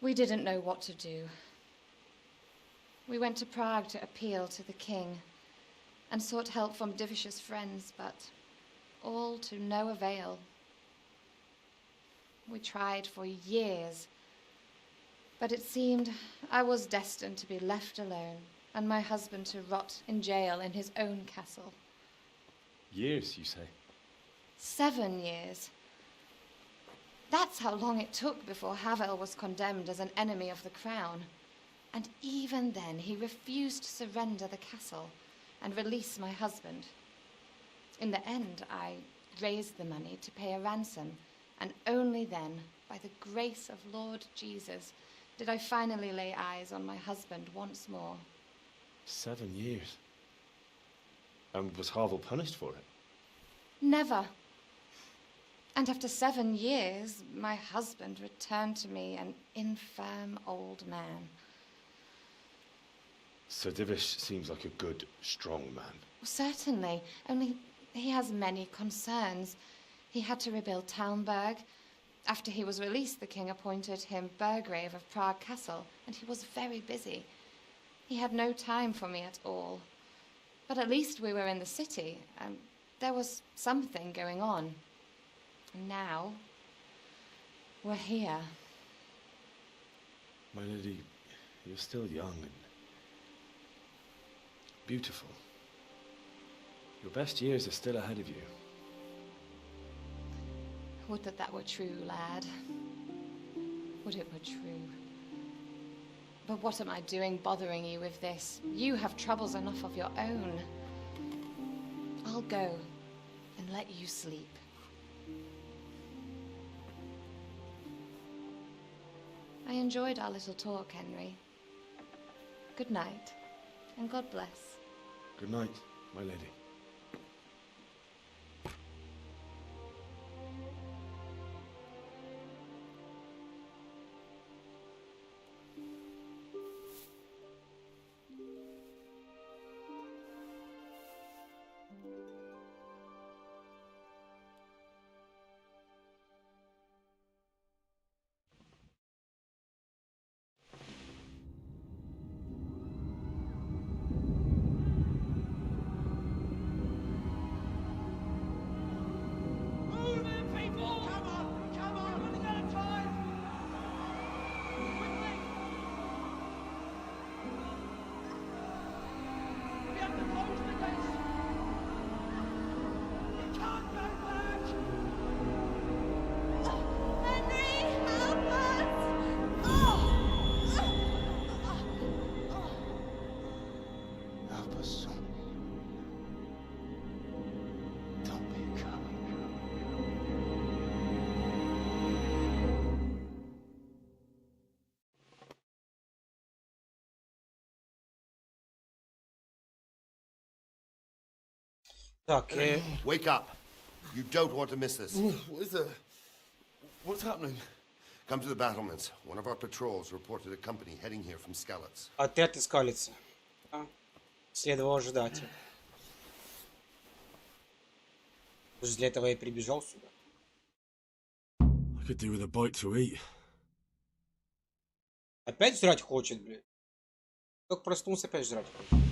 We didn't know what to do. We went to Prague to appeal to the king and sought help from Divish's friends, but all to no avail. We tried for years, but it seemed I was destined to be left alone and my husband to rot in jail in his own castle. Years, you say? 7 years. That's how long it took before Havel was condemned as an enemy of the crown. And even then, he refused to surrender the castle and release my husband. In the end, I raised the money to pay a ransom, and only then, by the grace of Lord Jesus, did I finally lay eyes on my husband once more. 7 years? And was Havel punished for it? Never. And after 7 years, my husband returned to me an infirm old man. Sir Divish seems like a good, strong man. Certainly, only he has many concerns. He had to rebuild Talmberg. After he was released, the king appointed him Burgrave of Prague Castle, and he was very busy. He had no time for me at all. But at least we were in the city, and there was something going on. And now, we're here. My lady, you're still young and beautiful. Your best years are still ahead of you. Would that that were true, lad. Would it were true. But what am I doing bothering you with this? You have troubles enough of your own. I'll go and let you sleep. I enjoyed our little talk, Henry. Good night, and God bless. Good night, my lady. Wake up. You don't want to miss this. What's happening? Come to the battlements. One of our patrols reported a company heading here from Skalitz. Отряд из Скалицы. Следовало ожидать. Для этого я прибежал сюда. I could do with a bite to eat. Опять жрать хочет, блядь. Только проснулся, опять жрать хочет.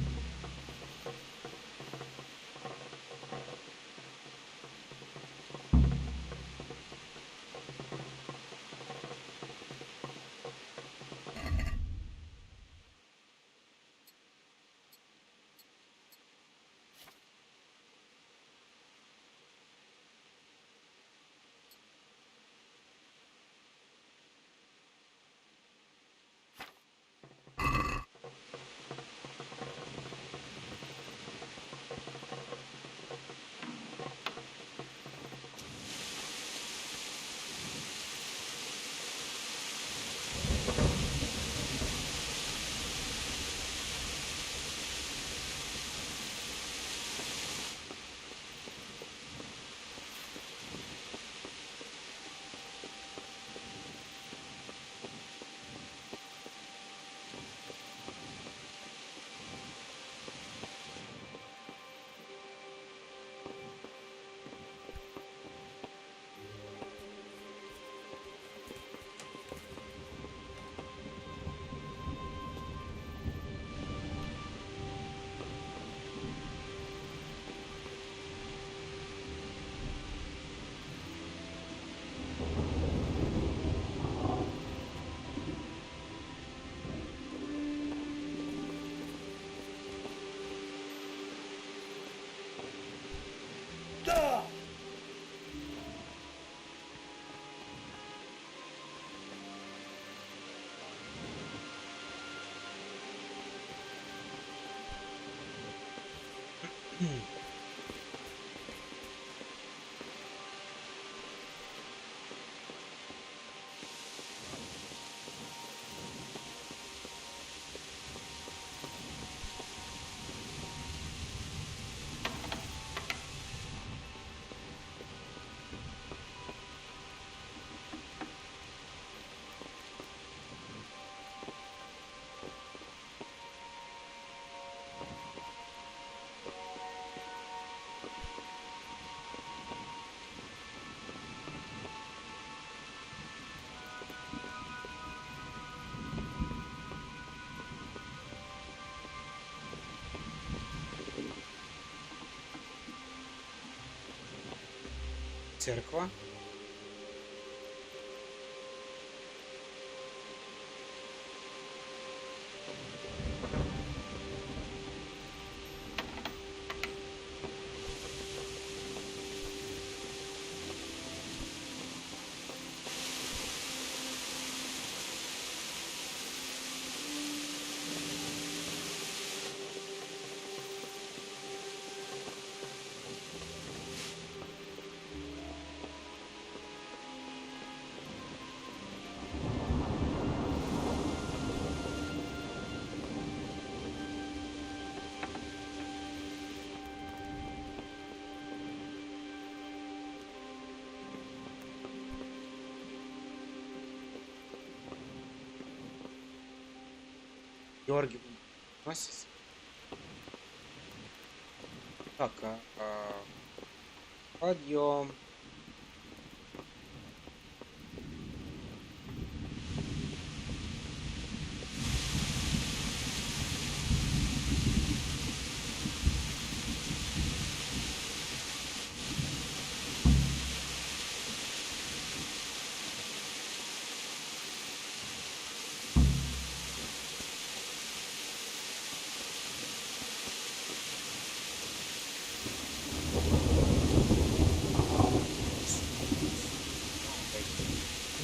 Церква. Георгий носится. Так, подъем.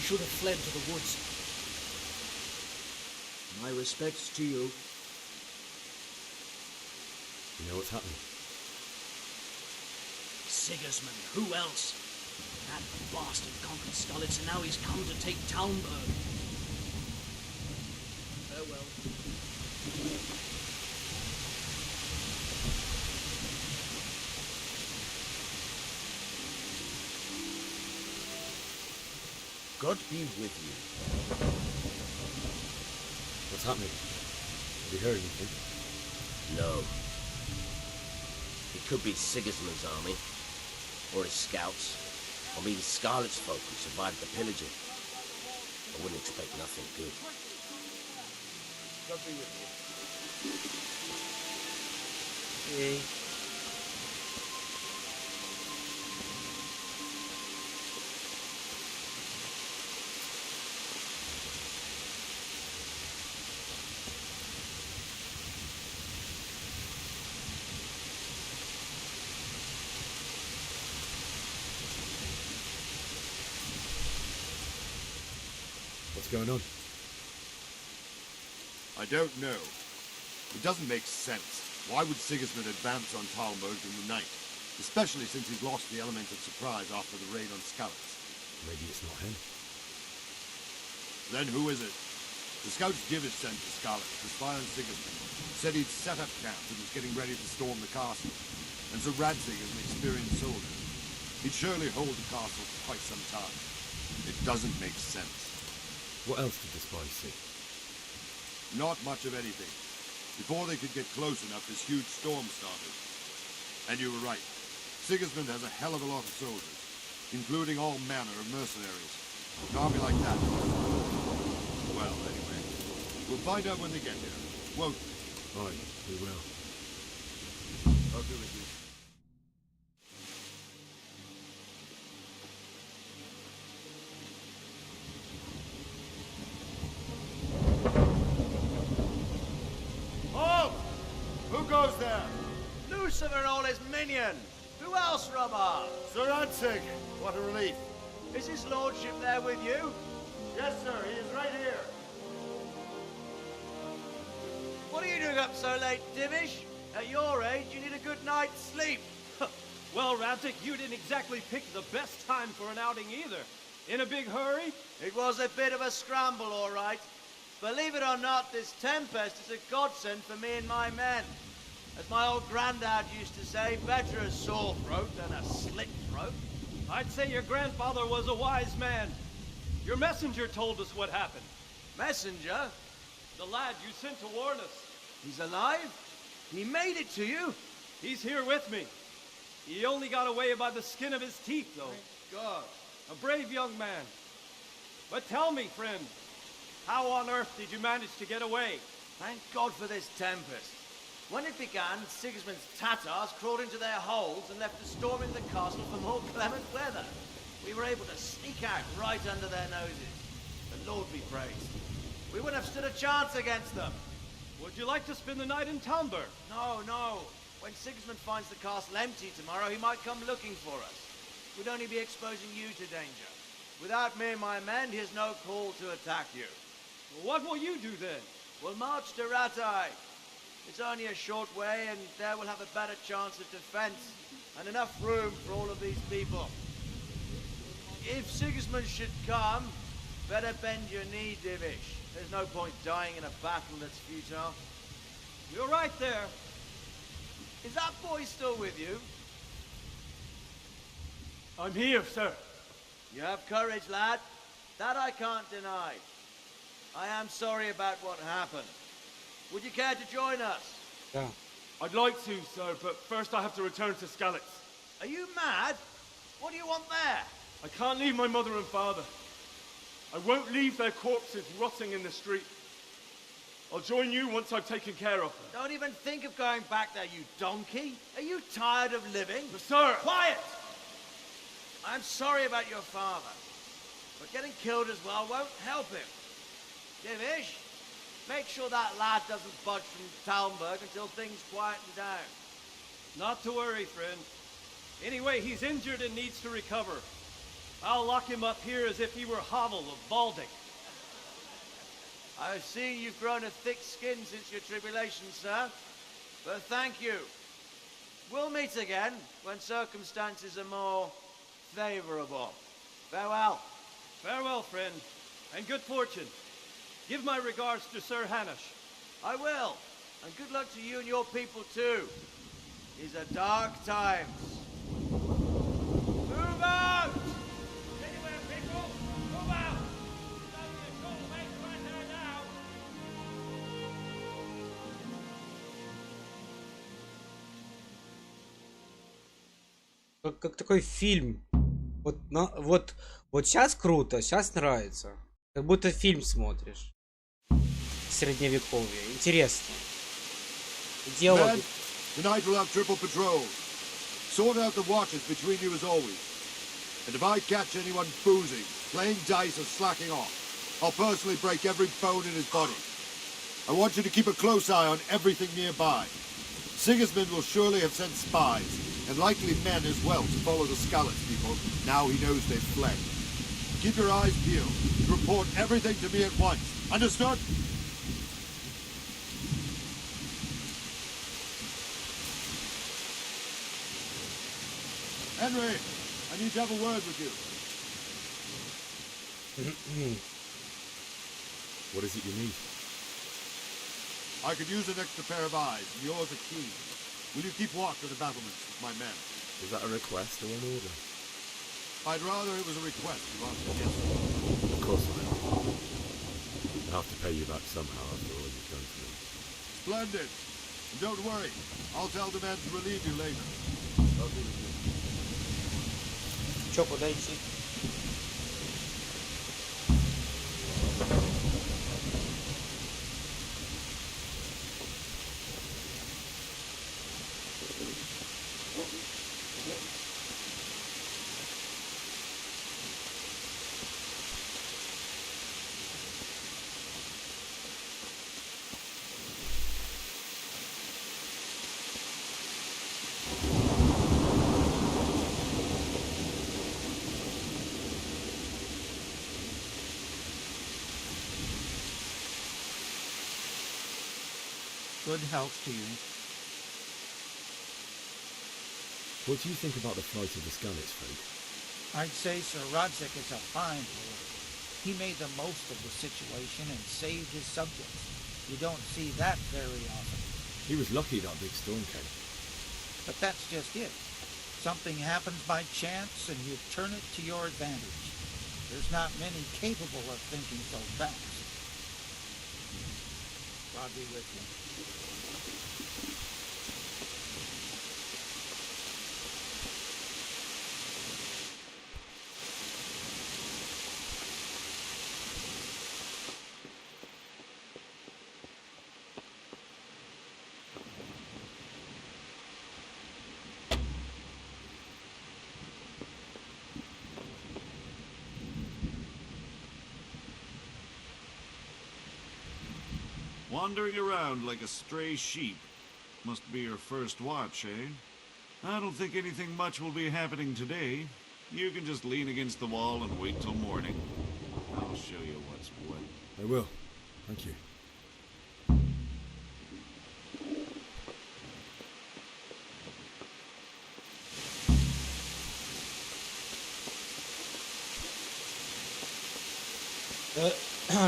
Should have fled to the woods. My respects to you. You know what's happening? Sigismund, who else? That bastard conquered Skalitz, and now he's come to take Talmberg. Farewell. God be with you. What's happening? Have you heard anything? No. It could be Sigismund's army, or his scouts, or maybe Scarlet's folk who survived the pillaging. I wouldn't expect nothing good. God be with you. Эй. What's going on? I don't know. It doesn't make sense. Why would Sigismund advance on Talmberg in the night? Especially since he's lost the element of surprise after the raid on Skalitz. Maybe it's not him. Then who is it? The scouts Divish sent to Skalitz to spy on Sigismund. Said he'd set up camp and was getting ready to storm the castle. And so Radzig is an experienced soldier. He'd surely hold the castle for quite some time. It doesn't make sense. What else did the spies see? Not much of anything. Before they could get close enough, this huge storm started. And you were right. Sigismund has a hell of a lot of soldiers, including all manner of mercenaries. An army like that. Well, anyway, we'll find out when they get here, won't we? Aye, we will. I'll do with you. Who goes there? Lucifer and all his minions. Who else, Rubber? Sir Radzig. What a relief. Is his lordship there with you? Yes, sir. He is right here. What are you doing up so late, Divish? At your age, you need a good night's sleep. Well, Radzik, you didn't exactly pick the best time for an outing either. In a big hurry? It was a bit of a scramble, all right. Believe it or not, this tempest is a godsend for me and my men. As my old granddad used to say, better a sore throat than a slit throat. I'd say your grandfather was a wise man. Your messenger told us what happened. Messenger? The lad you sent to warn us. He's alive? He made it to you? He's here with me. He only got away by the skin of his teeth, though. Thank God. A brave young man. But tell me, friend, how on earth did you manage to get away? Thank God for this tempest. When it began, Sigismund's Tatars crawled into their holes and left us storming the castle for more clement weather. We were able to sneak out right under their noses. The Lord be praised. We wouldn't have stood a chance against them. Would you like to spend the night in Talmberg? No, no. When Sigismund finds the castle empty tomorrow, he might come looking for us. We'd only be exposing you to danger. Without me and my men, he has no call to attack you. Well, what will you do then? We'll march to Ratai. It's only a short way, and there we'll have a better chance of defense and enough room for all of these people. If Sigismund should come, better bend your knee, Divish. There's no point dying in a battle that's futile. You're right there. Is that boy still with you? I'm here, sir. You have courage, lad. That I can't deny. I am sorry about what happened. Would you care to join us? Yeah. I'd like to, sir, but first I have to return to Skalitz. Are you mad? What do you want there? I can't leave my mother and father. I won't leave their corpses rotting in the street. I'll join you once I've taken care of them. Don't even think of going back there, you donkey. Are you tired of living? But sir! Quiet! I'm sorry about your father, but getting killed as well won't help him. Divish, make sure that lad doesn't budge from Talmberg until things quieten down. Not to worry, friend. Anyway, he's injured and needs to recover. I'll lock him up here as if he were Havel of Baldic. I've seen you've grown a thick skin since your tribulation, sir. But thank you. We'll meet again when circumstances are more favorable. Farewell. Farewell, friend, and good fortune. Give my regards to Sir Hanush. I will. And good luck to you and your people, too. These are dark times. Move out! Anywhere, people! Move out! It's only a short way right there now. Как такой фильм. Вот сейчас круто, сейчас нравится. Как будто фильм смотришь. Средневековье. Интересно. Диалоги. Tonight we'll have triple patrols. Sort out the watches between you as always. And if I catch anyone boozing, playing dice or slacking off, I'll personally break every bone in his body. I want you to keep a close eye on everything nearby. Sigismund will surely have sent spies, and likely men as well, to follow the Skalitz people, now he knows they've fled. Keep your eyes peeled. Report everything to me at once. Understood? Henry, I need to have a word with you. What is it you need? I could use an extra pair of eyes, and yours are keen. Will you keep watch of the battlements with my men? Is that a request or an order? I'd rather it was a request rather than yes. Of course I will. I'll have to pay you back somehow after all you've done for me. Splendid. And don't worry, I'll tell the men to relieve you later. I'll do it. Чё, куда идти? Good health to you. What do you think about the flight of the Skalitz fleet? I'd say Sir Rodzik is a fine lord. He made the most of the situation and saved his subjects. You don't see that very often. He was lucky that big storm came. But that's just it. Something happens by chance and you turn it to your advantage. There's not many capable of thinking so fast. God be with you. Wandering around like a stray sheep. Must be your first watch, eh? I don't think anything much will be happening today. You can just lean against the wall and wait till morning. I'll show you what's what. I will. Thank you.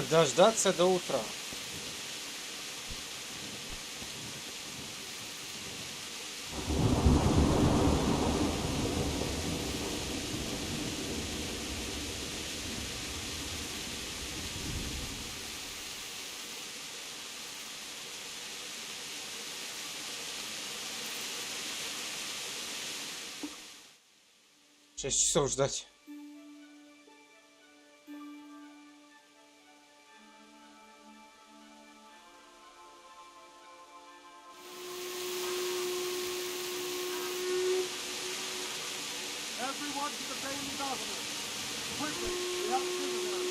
Дождаться до утра. Шесть часов ждать. Everyone to the Bailey's office. Quickly, we have visitors.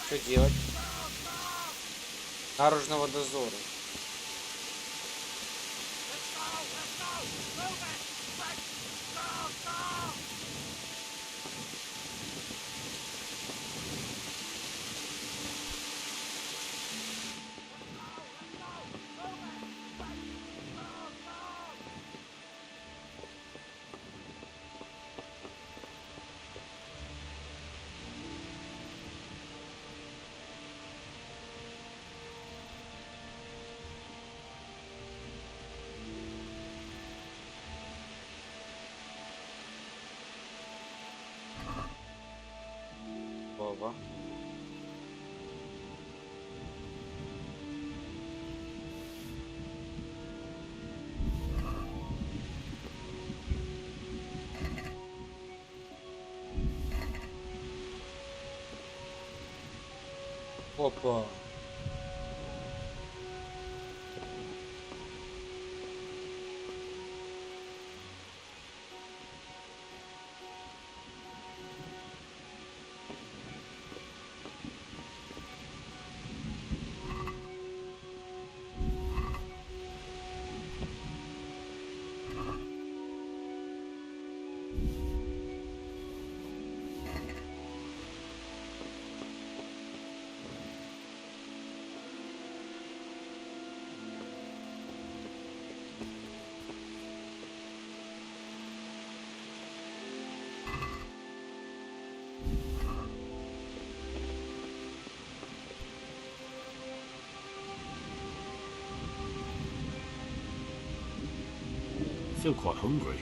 Что делать? Наружного дозора. Опа. Опа. I feel quite hungry.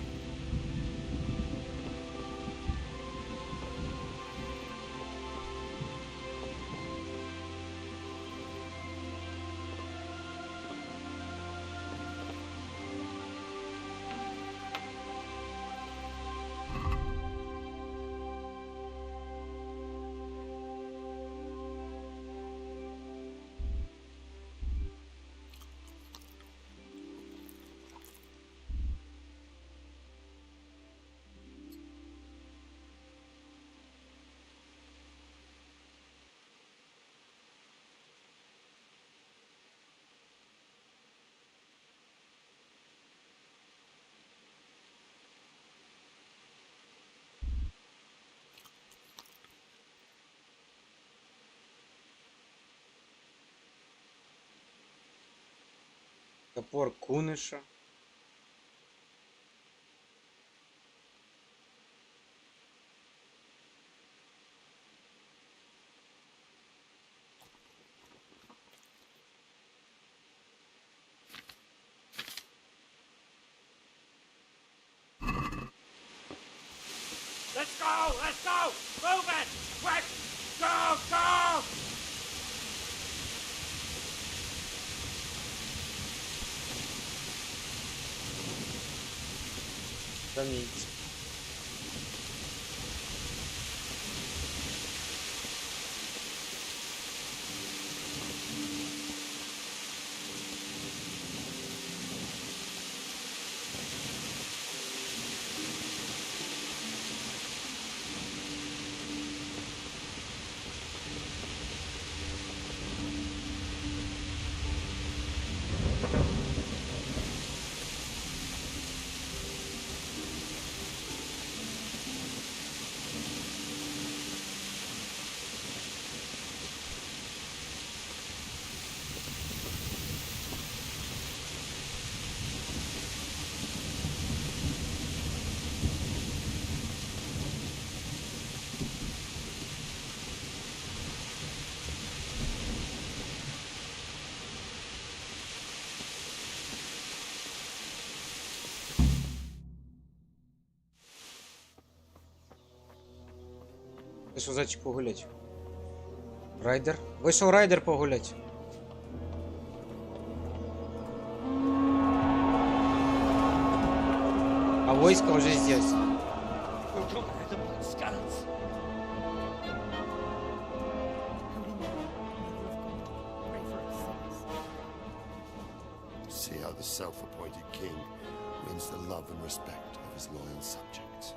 Топор Куныша. Let's go! Let's go! Move it! Quick! Go! Go! Томить. Вышел зайчик погулять. Райдер. Вышел райдер погулять. А войско уже здесь. See how the self-appointed king wins the love and respect of his loyal subjects.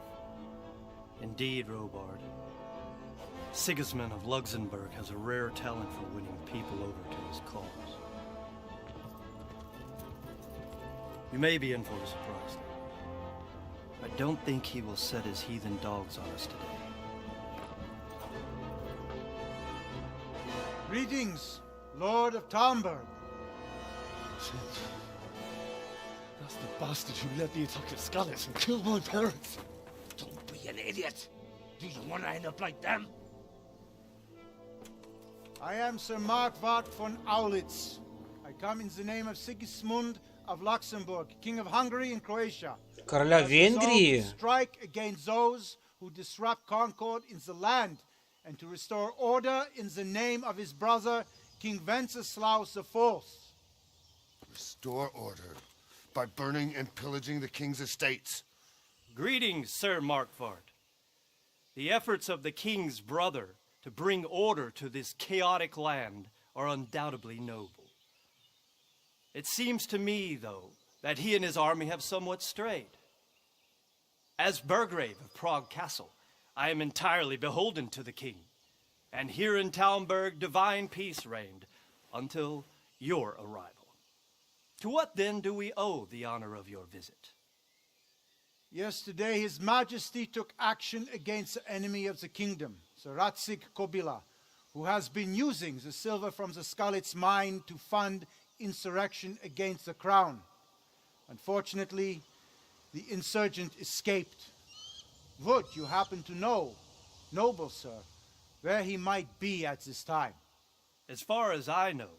Indeed, Robard. Sigismund of Luxembourg has a rare talent for winning people over to his cause. You may be in for a surprise. I don't think he will set his heathen dogs on us today. Greetings, Lord of Talmberg. Shit. That's the bastard who led the attack at Skalitz and killed my parents. Don't be an idiot. Do you want to end up like them? I am Sir Markwart von Aulitz. I come in the name of Sigismund of Luxembourg, King of Hungary and Croatia. Короля Венгрии. To strike against those who disrupt concord in the land and to restore order in the name of his brother, King Wenceslaus IV. Restore order by burning and pillaging the king's estates. Greetings, Sir Markwart. The efforts of the king's brother to bring order to this chaotic land are undoubtedly noble. It seems to me, though, that he and his army have somewhat strayed. As Burgrave of Prague Castle, I am entirely beholden to the king, and here in Talmberg divine peace reigned until your arrival. To what then do we owe the honor of your visit? Yesterday, His Majesty took action against the enemy of the kingdom, Sir Ratsig Kobila, who has been using the silver from the Skalitz mine to fund insurrection against the crown. Unfortunately, the insurgent escaped. Would you happen to know, noble sir, where he might be at this time? As far as I know,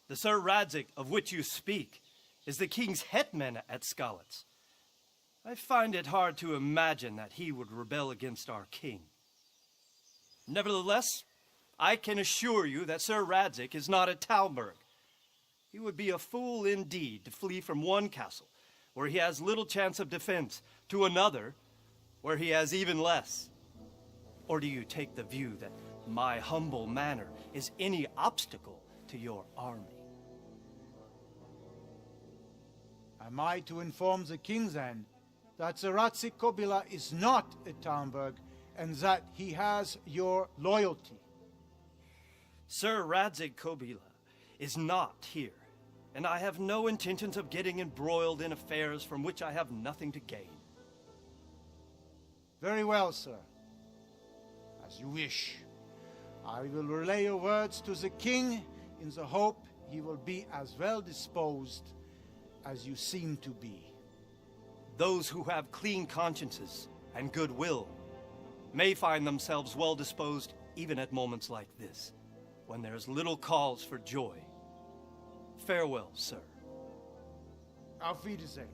the Sir Radzik of which you speak is the king's hetman at Skalitz. I find it hard to imagine that he would rebel against our king. Nevertheless, I can assure you that Sir Radzik is not at Talmberg. He would be a fool indeed to flee from one castle, where he has little chance of defense, to another, where he has even less. Or do you take the view that my humble manner is any obstacle to your army? Am I to inform the king then that Sir Ratsig Kobila is not at Talmberg and that he has your loyalty? Sir Ratsig Kobila is not here, and I have no intentions of getting embroiled in affairs from which I have nothing to gain. Very well, sir. As you wish. I will relay your words to the king in the hope he will be as well disposed as you seem to be. Those who have clean consciences and goodwill may find themselves well disposed even at moments like this, when there is little cause for joy. Farewell, sir. Auf Wiedersehen.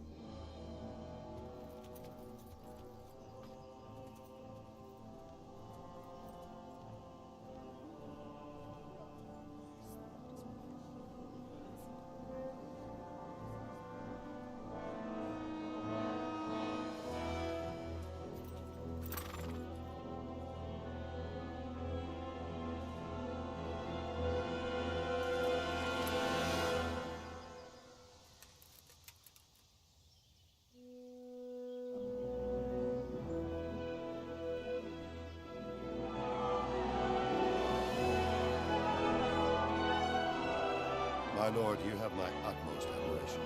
My lord, you have my utmost admiration.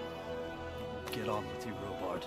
Get on with you, Robard.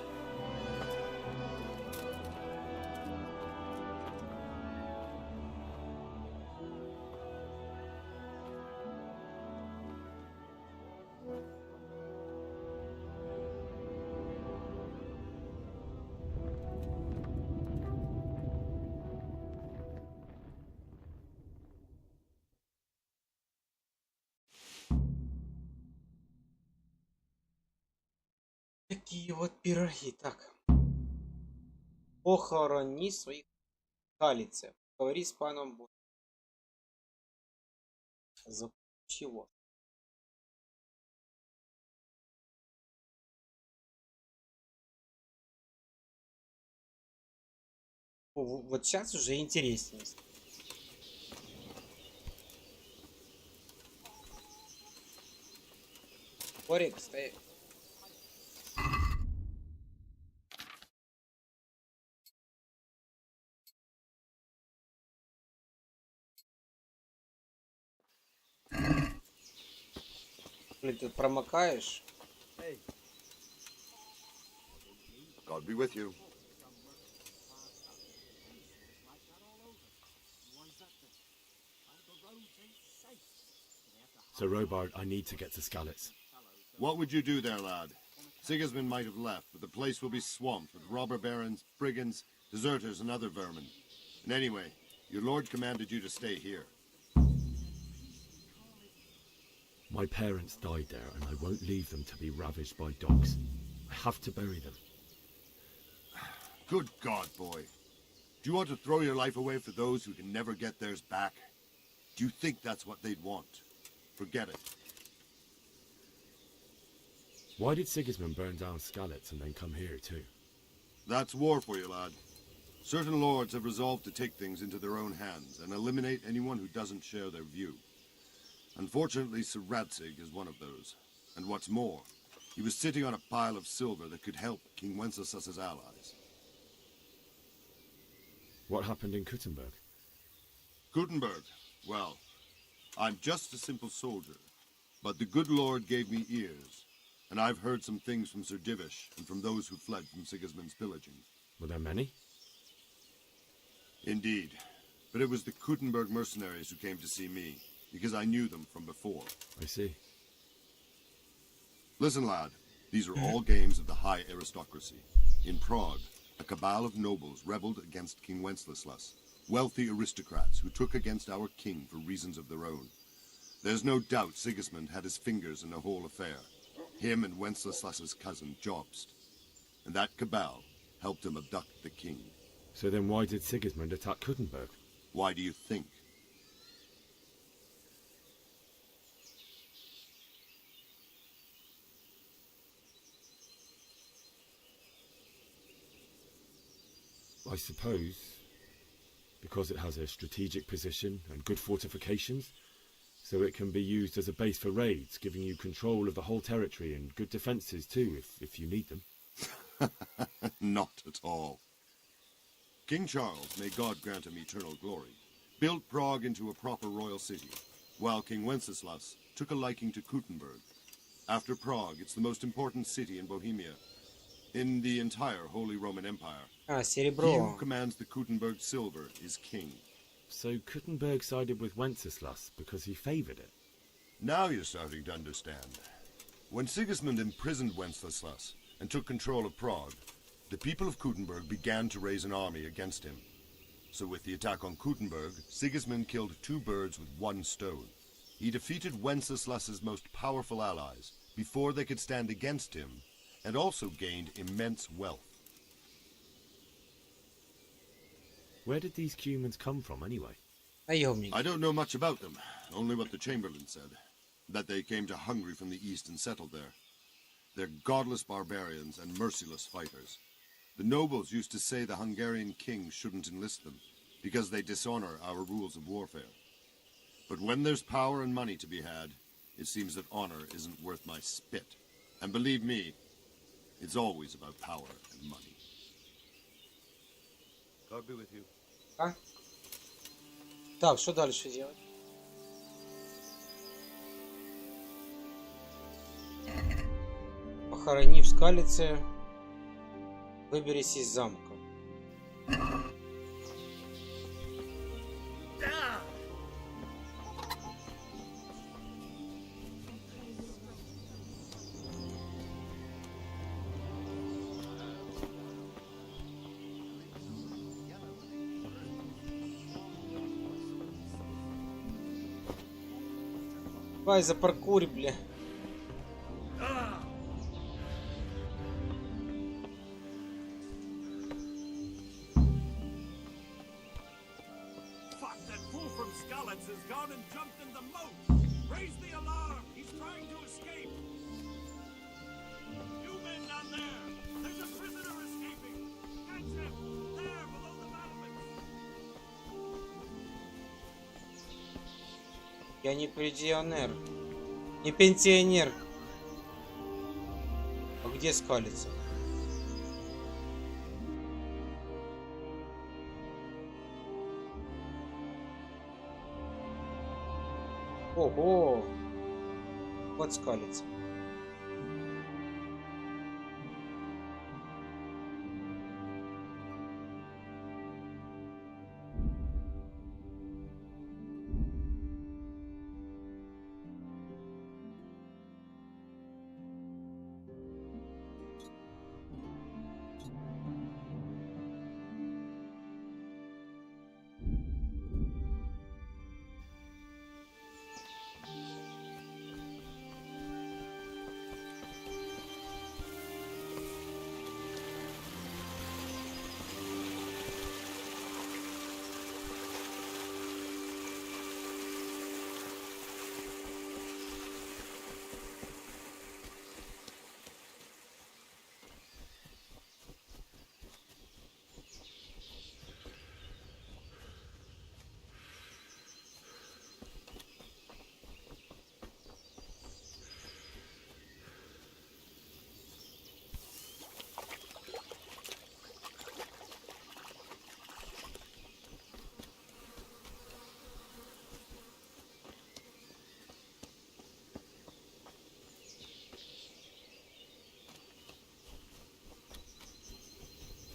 Такие вот пироги. Так. Похорони своих калице. Говори с паном Богом. За чего? Вот сейчас уже интереснее. Корик стоит. Ты промокаешь? God be with you. So, Robard, I need to get to Skalitz. What would you do there, lad? Sigismund might have left, but the place will be swamped with robber barons, brigands, deserters, and other vermin. And anyway, your lord commanded you to stay here. My parents died there, and I won't leave them to be ravaged by dogs. I have to bury them. Good God, boy. Do you want to throw your life away for those who can never get theirs back? Do you think that's what they'd want? Forget it. Why did Sigismund burn down Skalitz and then come here too? That's war for you, lad. Certain lords have resolved to take things into their own hands and eliminate anyone who doesn't share their view. Unfortunately, Sir Radzig is one of those. And what's more, he was sitting on a pile of silver that could help King Wenceslas's allies. What happened in Kuttenberg? Kuttenberg? Well, I'm just a simple soldier. But the good Lord gave me ears. And I've heard some things from Sir Divish and from those who fled from Sigismund's pillaging. Were there many? Indeed. But it was the Kuttenberg mercenaries who came to see me, because I knew them from before. I see. Listen, lad. These are all games of the high aristocracy. In Prague, a cabal of nobles rebelled against King Wenceslas, wealthy aristocrats who took against our king for reasons of their own. There's no doubt Sigismund had his fingers in the whole affair. Him and Wenceslas's cousin, Jobst. And that cabal helped him abduct the king. So then why did Sigismund attack Kuttenberg? Why do you think? I suppose because it has a strategic position and good fortifications, so it can be used as a base for raids, giving you control of the whole territory and good defences too, if you need them. Not at all. King Charles, may God grant him eternal glory, built Prague into a proper royal city, while King Wenceslas took a liking to Kuttenberg. After Prague, it's the most important city in Bohemia, in the entire Holy Roman Empire. Серебро. He who commands the Kuttenberg silver is king. So Kuttenberg sided with Wenceslas because he favoured it? Now you're starting to understand. When Sigismund imprisoned Wenceslas and took control of Prague, the people of Kuttenberg began to raise an army against him. So with the attack on Kuttenberg, Sigismund killed 2 birds with 1 stone. He defeated Wenceslas's most powerful allies before they could stand against him, and also gained immense wealth. Where did these humans come from, anyway? I don't know much about them, only what the Chamberlain said. That they came to Hungary from the east and settled there. They're godless barbarians and merciless fighters. The nobles used to say the Hungarian king shouldn't enlist them, because they dishonor our rules of warfare. But when there's power and money to be had, it seems that honor isn't worth my spit. And believe me, it's always about power and money. God be with you. А? Так, что дальше делать? Похорони в скалице. Выберись из замка. Давай запаркури, бля. Я не пенсионер. Не пенсионер. А где скалится? Ого! Вот скалится.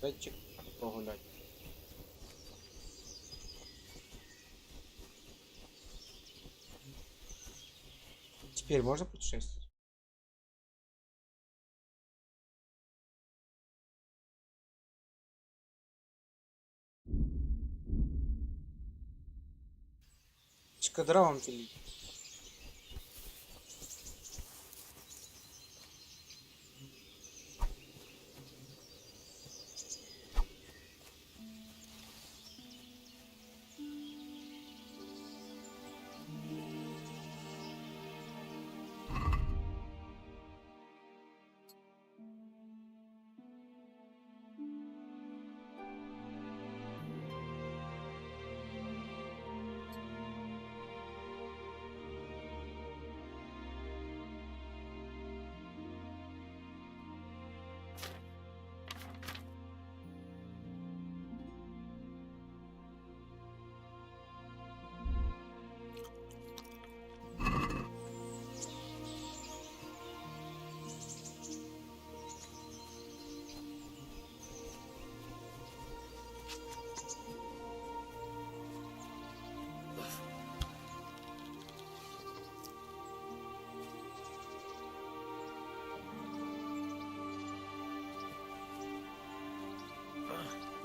Дайте погулять. Теперь можно путешествовать? Кадра вам пилить.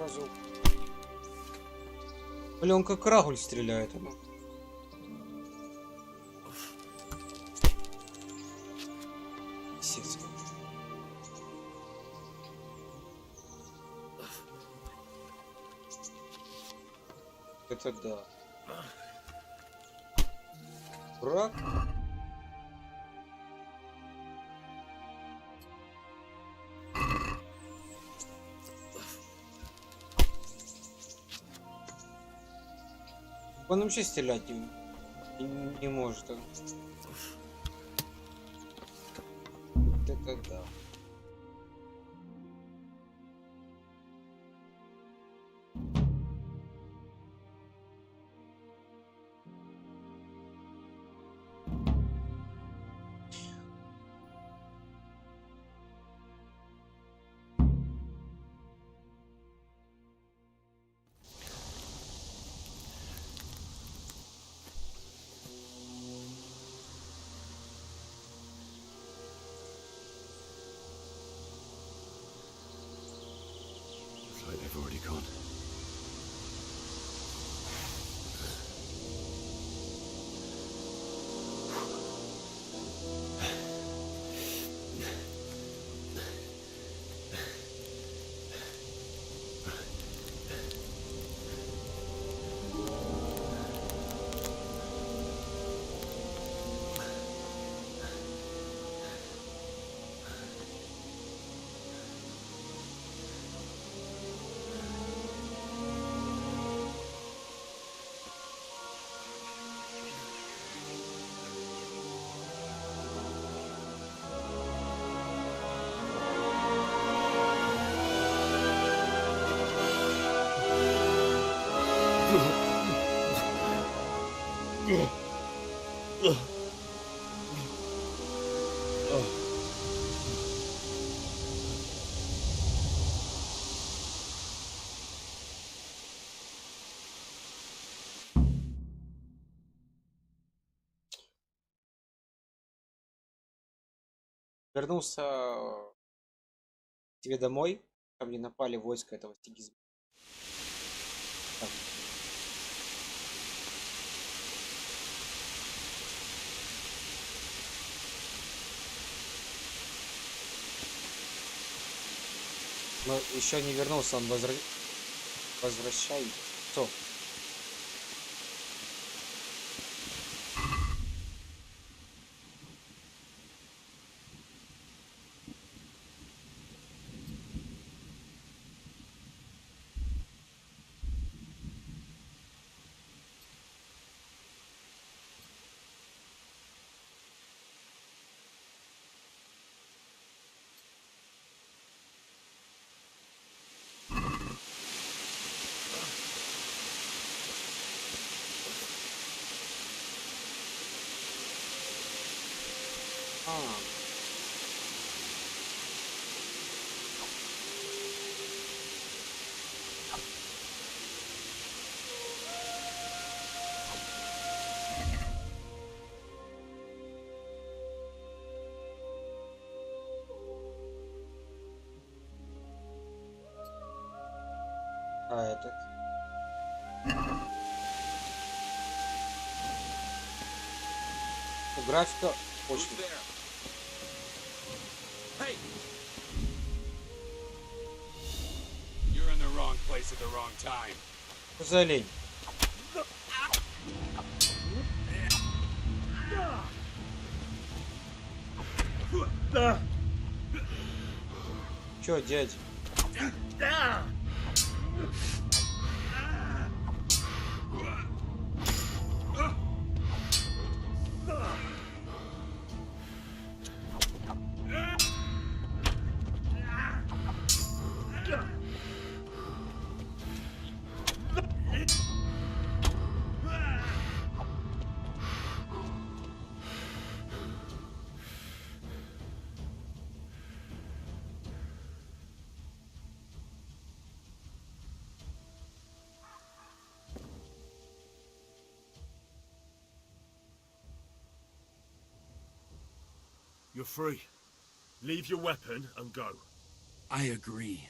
козел. Блин, он как рагуль стреляет она. Писец. Это да. Враг. Он вообще стрелять не может. Он. Это да. They've already gone. Вернулся к тебе домой, ко мне напали войска этого стигизма. Так. Но еще не вернулся, он возвращай. Что? А этот? Графика очень. Hey! You're in the wrong place at the wrong time. За олень. Чё, дядя? You're free. Leave your weapon and go. I agree.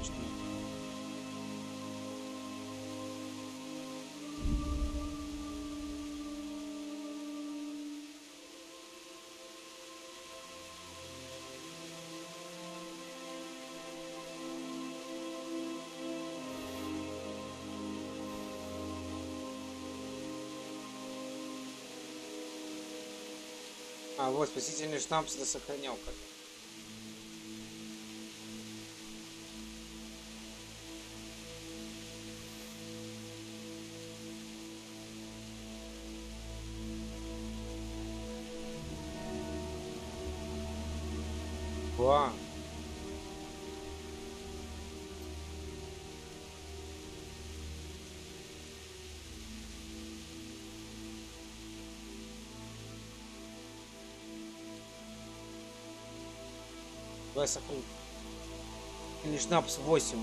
отлично. А, вот, спасительный шнапс это сохранялка. Ва. Давай сохраним. Или шнапс 8.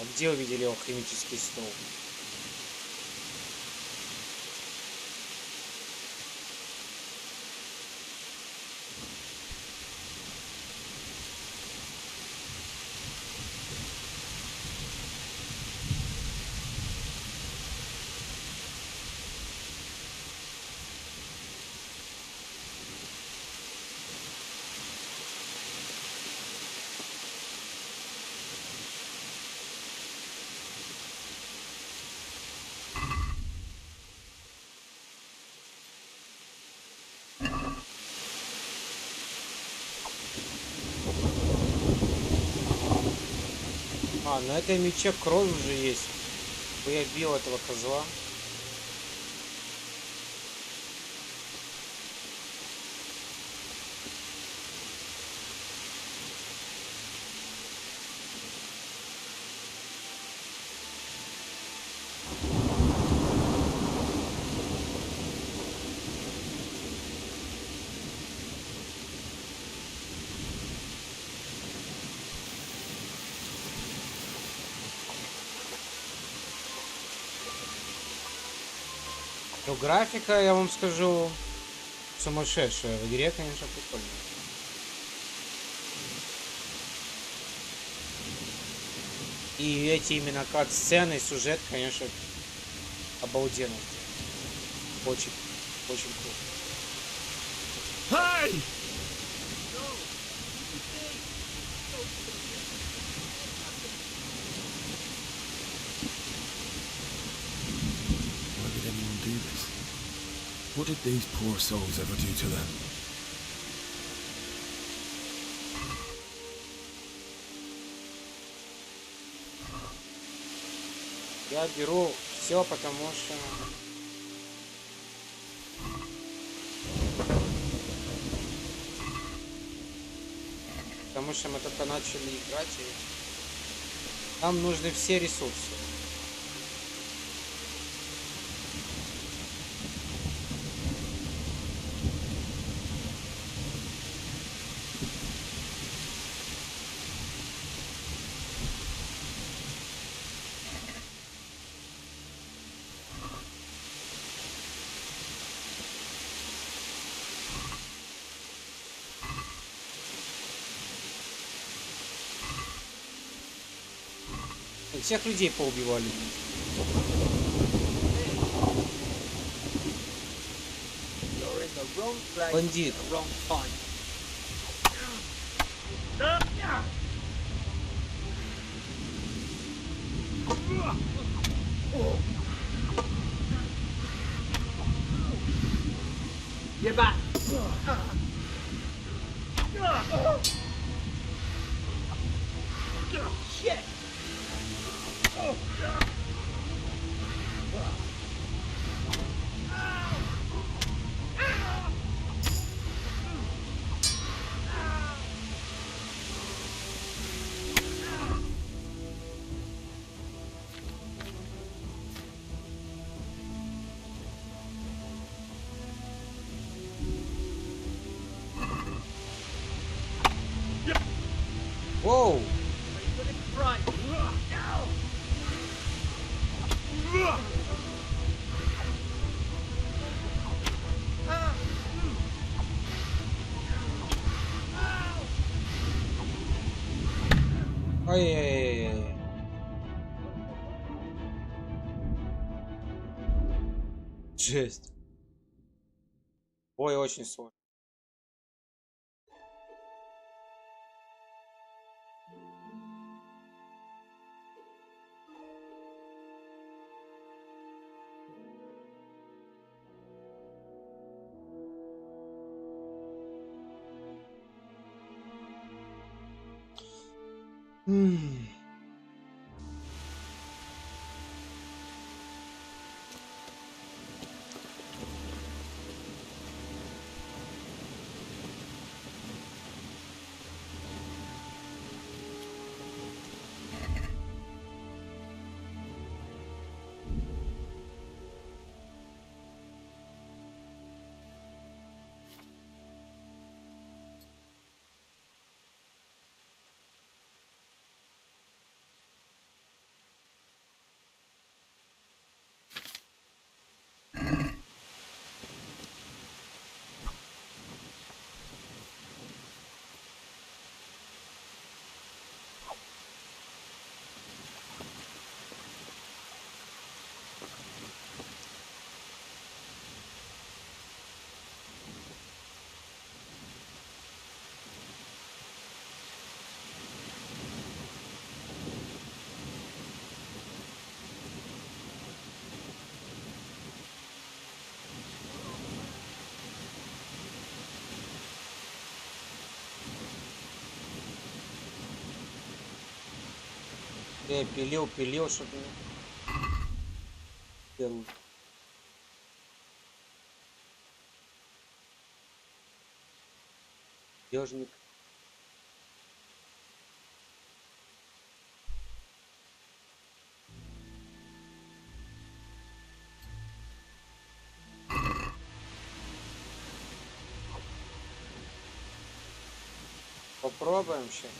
А где увидели алхимический стол? А, на этой мече кровь уже есть. Я бил этого козла. Ну, графика, я вам скажу, сумасшедшая. В игре, конечно, прикольно. И эти именно кат-сцены, сюжет, конечно, обалденно. Очень, очень круто. Hey! What did these poor souls ever do to them? Я беру все, потому что... Потому что мы только начали играть, и нам нужны все ресурсы. Всех людей поубивали. Бандит. Get back! Shit! Воу! Ай-яй-яй-яй. Жесть. Ой, очень сложно. Я пилил, чтобы... Дежник. Попробуем сейчас.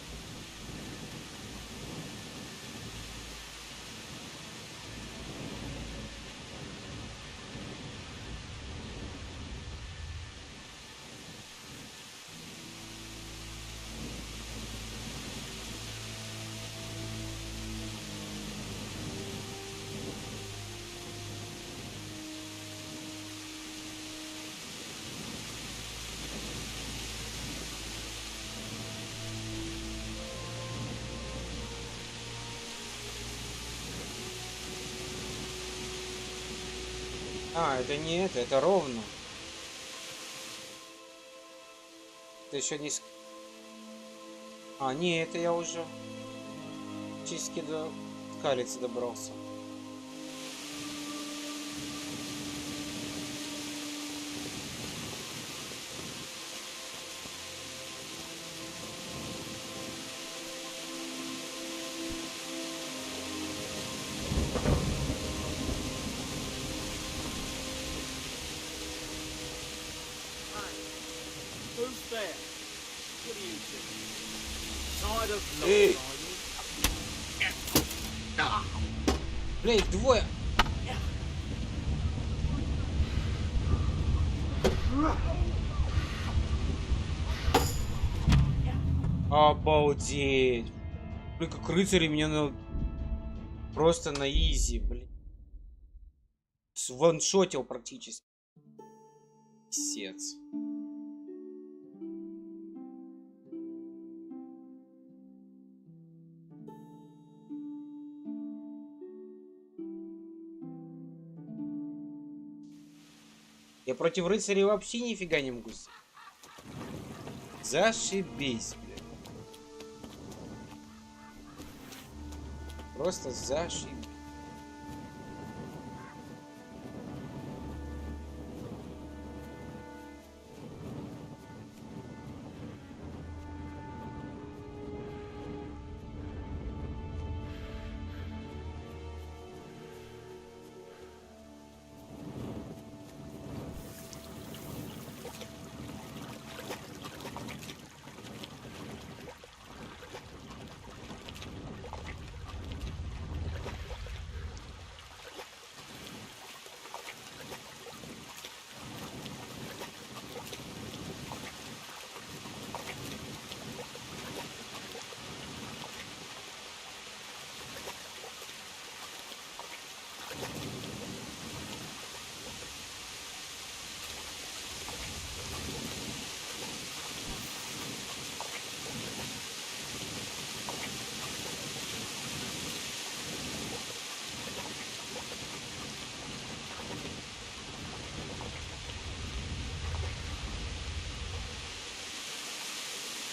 А, это не это ровно. Это еще не... А, не, это я уже чистки до скалицы добрался. Эй! Бля, их двое! Обалдеть! Блин, как рыцари меня на... Просто на изи, блин. Сваншотил практически. Писец. Я против рыцарей вообще нифига не могу. Зашибись, блядь. Просто зашибись.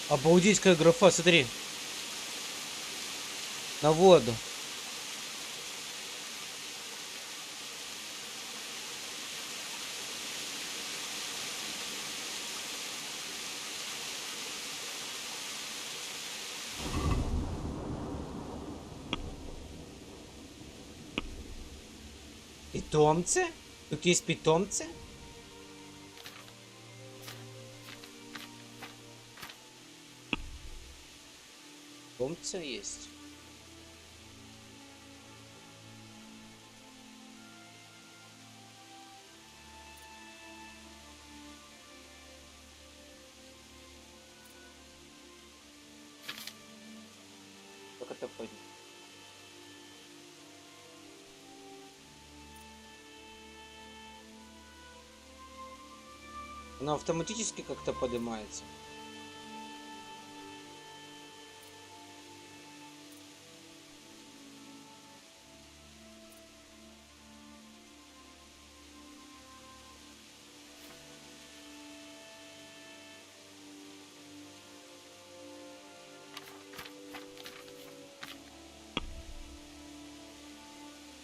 Обалдеть, какая графа, смотри. На воду. Питомцы? Тут есть питомцы? Питомцы есть. Как это понять? Она автоматически как-то поднимается.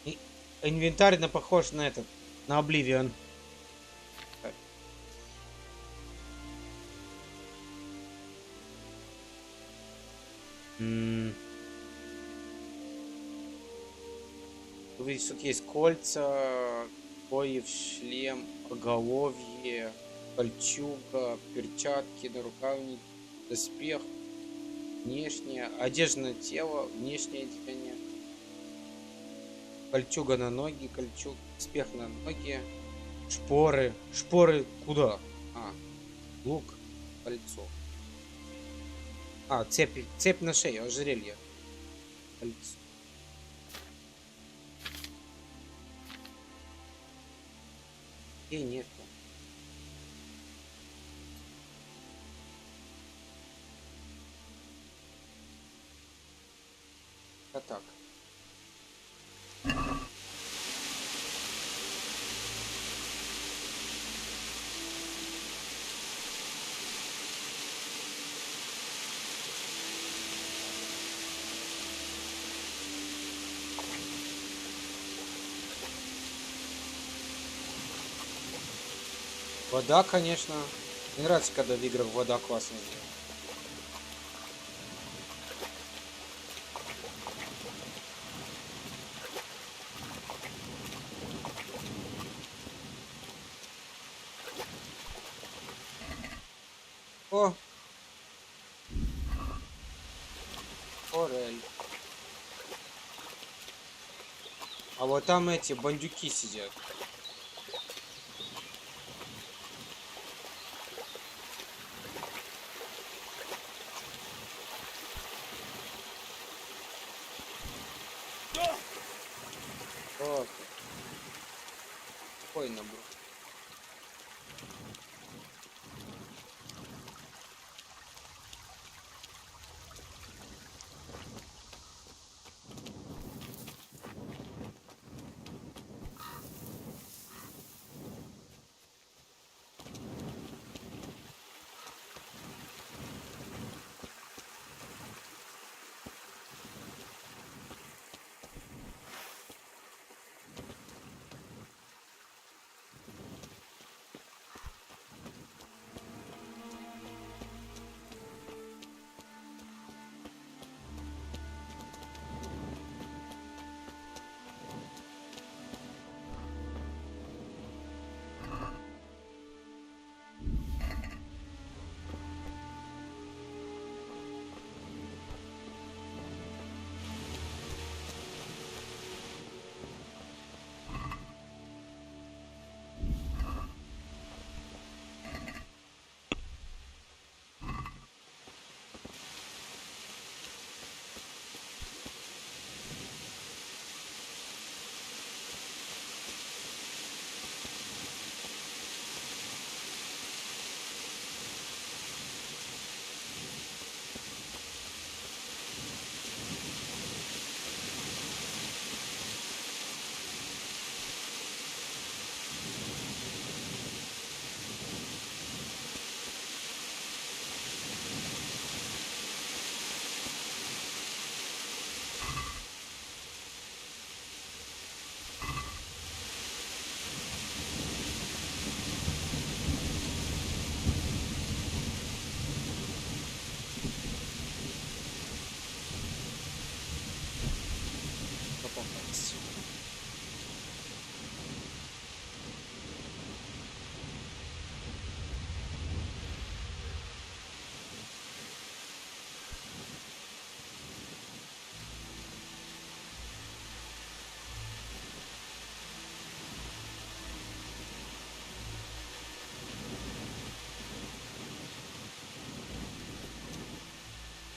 И инвентарь похож на этот, на Обливион. Видите, тут есть кольца, поев, шлем, оголовье, кольчуга, перчатки, нарукавники, доспех, внешняя, одежда на тело, внешнее одеяние, кольчуга на ноги, кольчуг, доспех на ноги, шпоры. Шпоры куда? Лук, кольцо. Цепь на шее, ожерелье. Кольцо. И нету. А так. Вода, конечно. Мне нравится, когда в играх вода классная. О! Форель. А вот там эти бандюки сидят. Ой, набор.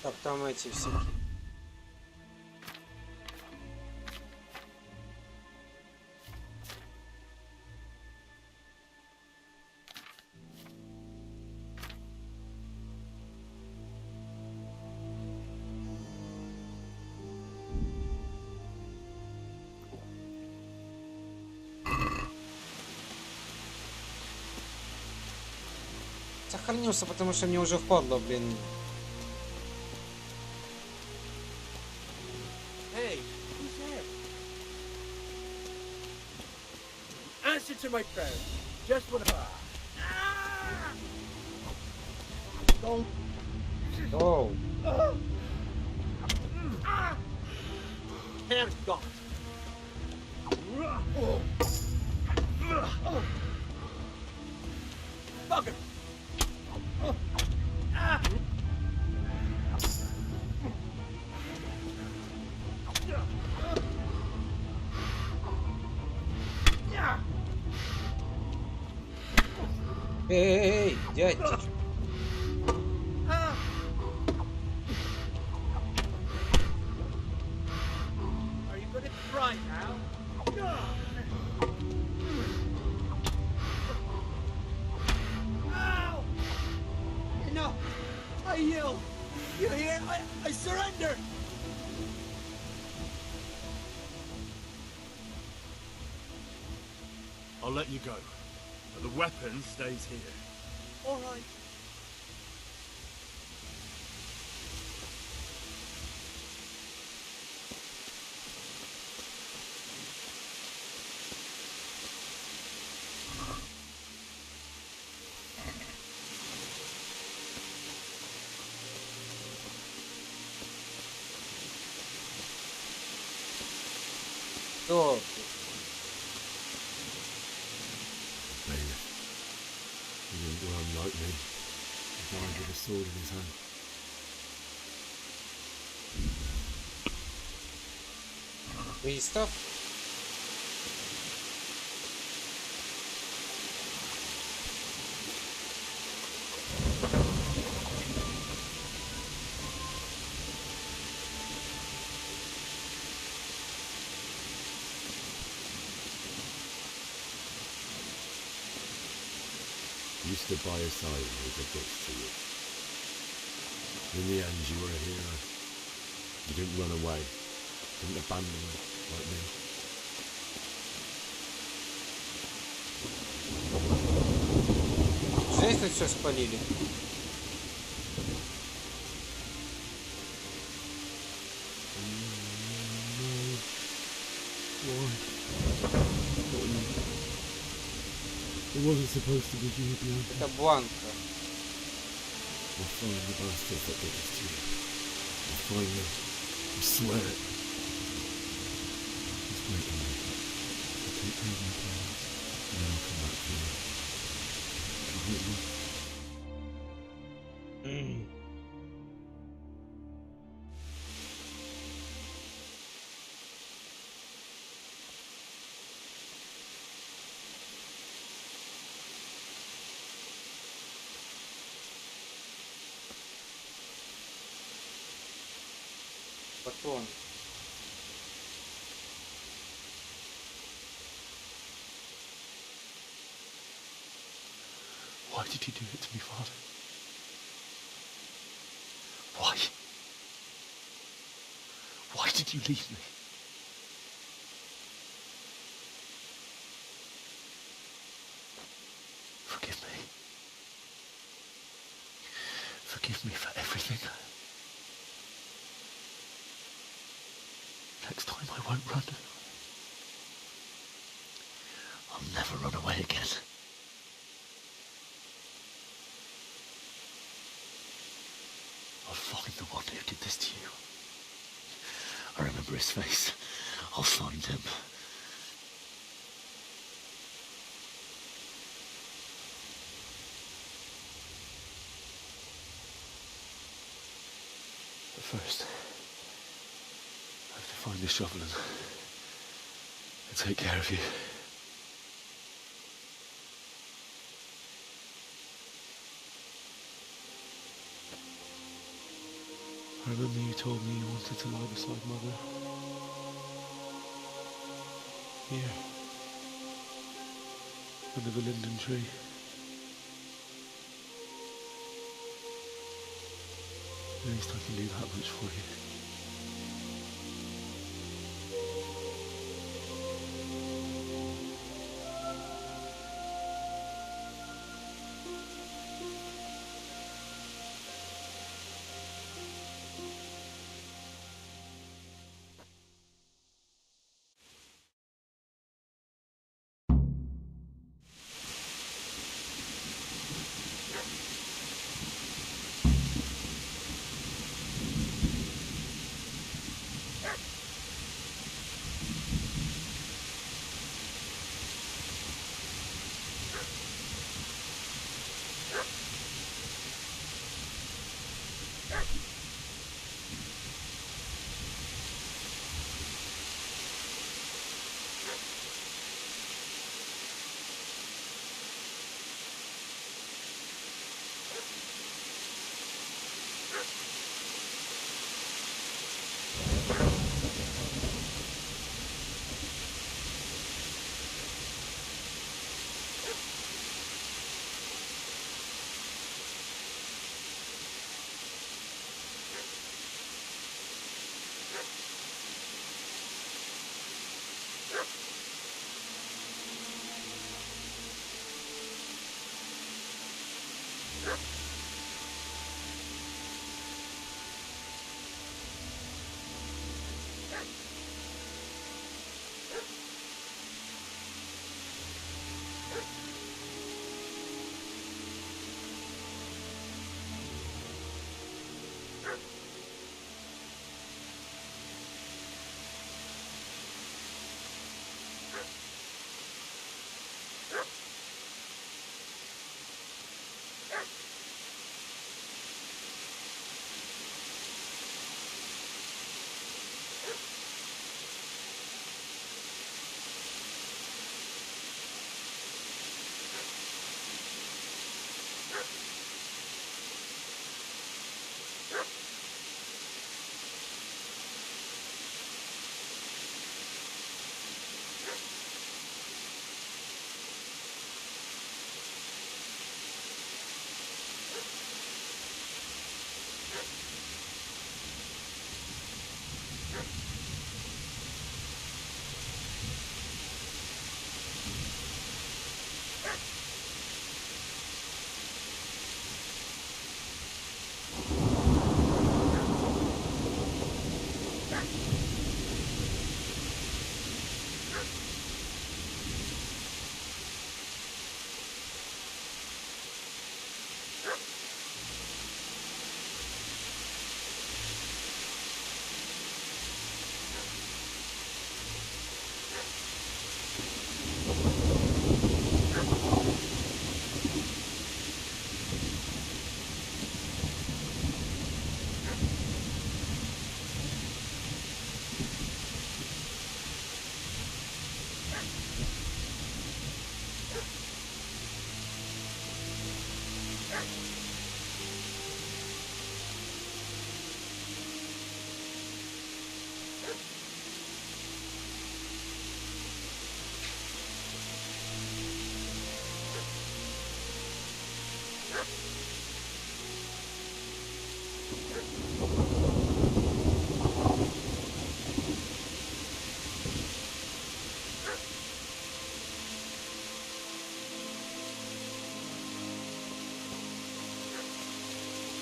Как там эти все. Сохранился, потому что мне уже впадло, блин. Hey, who's there? Answer to my prayer. Just what. Don't. Oh. Hand God. Bugger. Эй, дядь, ты чё? Are you gonna try now? Ow! Enough! I yield! You hear? I surrender! I'll let you go. But the weapon stays here. All right. Что? He didn't go on like me. He died with a sword in his hand. Пристав? You stood by his side and he did this to you. In the end, you were a hero. You didn't run away. Didn't abandon him like me. Жесть, тут все спалили. It wasn't supposed to be you, Bianca. Это Банка. I'll find the bastards that did this to you. I'll find them. I swear it. Just wait for me. I'll take care of my plans, and then I'll come back for you. Come with me. Батон. Why did you do it to me, Father? Why? Why did you leave me? Forgive me. Forgive me for everything. Next time I won't run. I'll never run away again. I'll find the one who did this to you. I remember his face. I'll find him. But first, I have to find the shovel and take care of you. I I remember you told me you wanted to lie beside Mother. Here. Under the linden tree. At least I can do that much for you.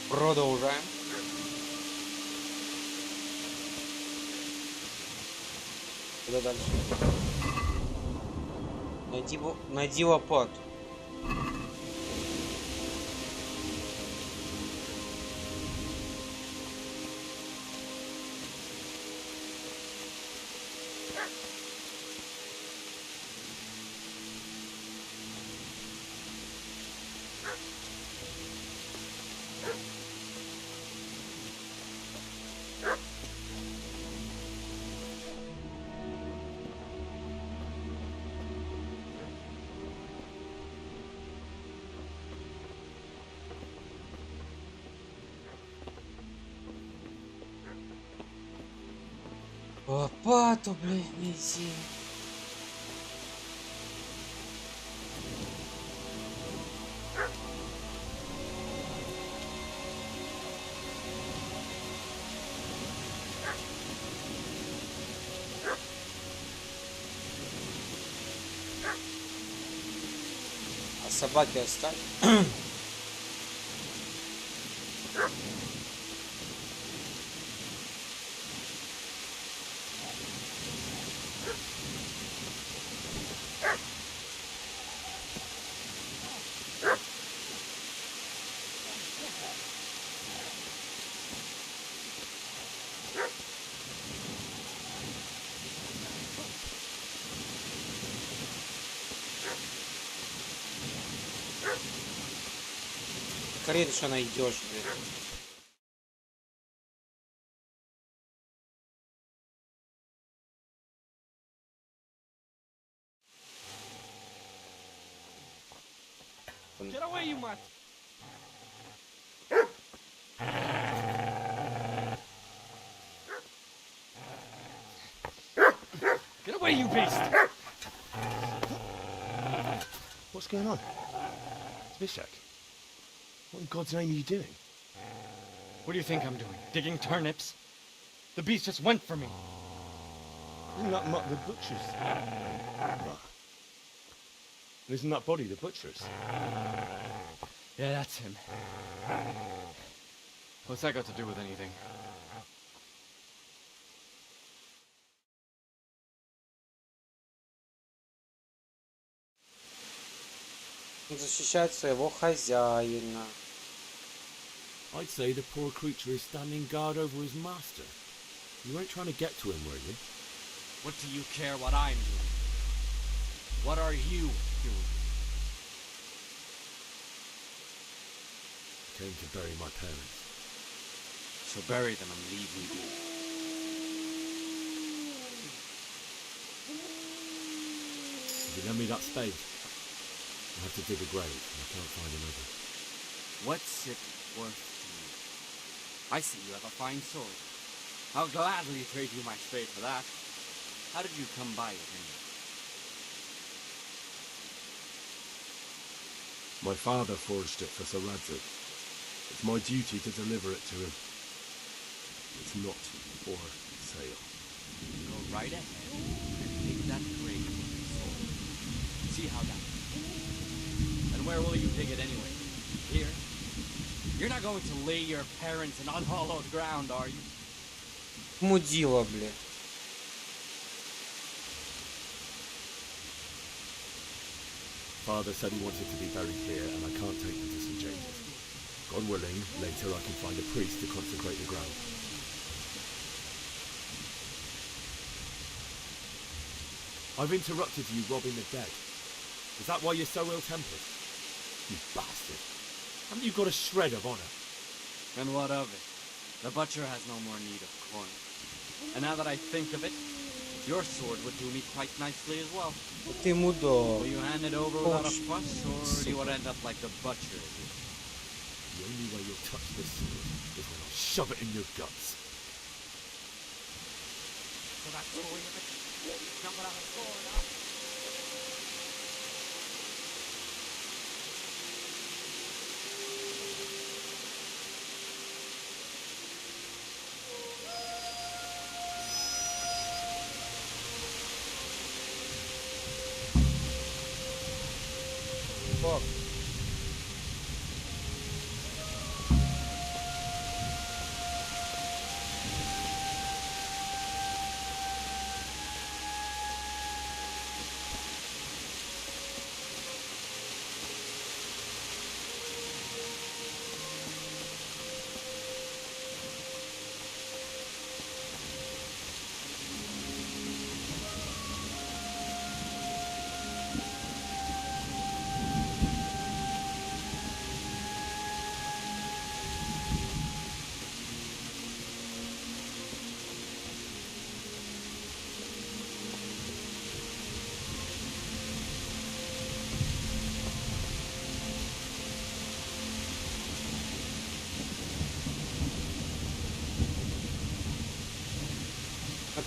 Продолжаем. Куда дальше? Найди лопату. Лопату, блин, неси. А собаки оставь. Хрен, что найдешь, блин. Get away, you mutt! Get away, you beast! What's going on? Zbyszek, what in God's name are you doing? What do you think I'm doing? Digging turnips? The beast just went for me. Isn't that Mutt the butcher's? Isn't that body the butcher's? Yeah, that's him. What's that got to do with anything? Защищать своего хозяина. I'd say the poor creature is standing guard over his master. You weren't trying to get to him, were you? What do you care what I'm doing? What are you doing? Came to bury my parents. So bury them and leave me be. If you lend me that spade, I'll have to dig a grave, and I can't find another. What's it worth to you? I see you have a fine sword. I'll gladly trade you my spade for that. How did you come by it anyway? My father forged it for Sir Radzig. It's my duty to deliver it to him. It's not for sale. Go right ahead and dig that grave with your sword. See how that goes. And where will you dig it anyway? Here? You're not going to lay your parents in unhallowed ground, are you? Мудила, бля. Father said he wanted to be buried here, and I can't take him to St. James's. God willing, later I can find a priest to consecrate the ground. I've interrupted you robbing the dead. Is that why you're so ill-tempered? You bastard. Haven't you got a shred of honour? And what of it? The butcher has no more need of corn. And now that I think of it, your sword would do me quite nicely as well. Ты мудо. Will you hand it over without a fuss, or you would end up like the butcher? The only way you'll touch this sword is when I shove it in your guts. So that's the way of it. Not without a sword, huh? Fuck.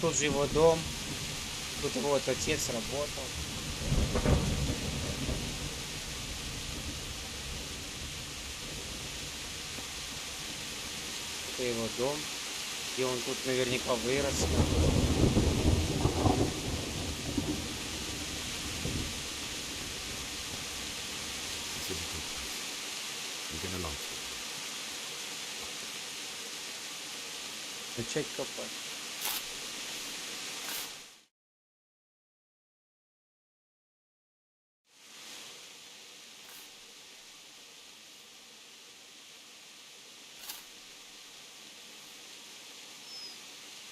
тут же его дом. Тут его вот отец работал. Это его дом. И он тут наверняка вырос. Начать копать.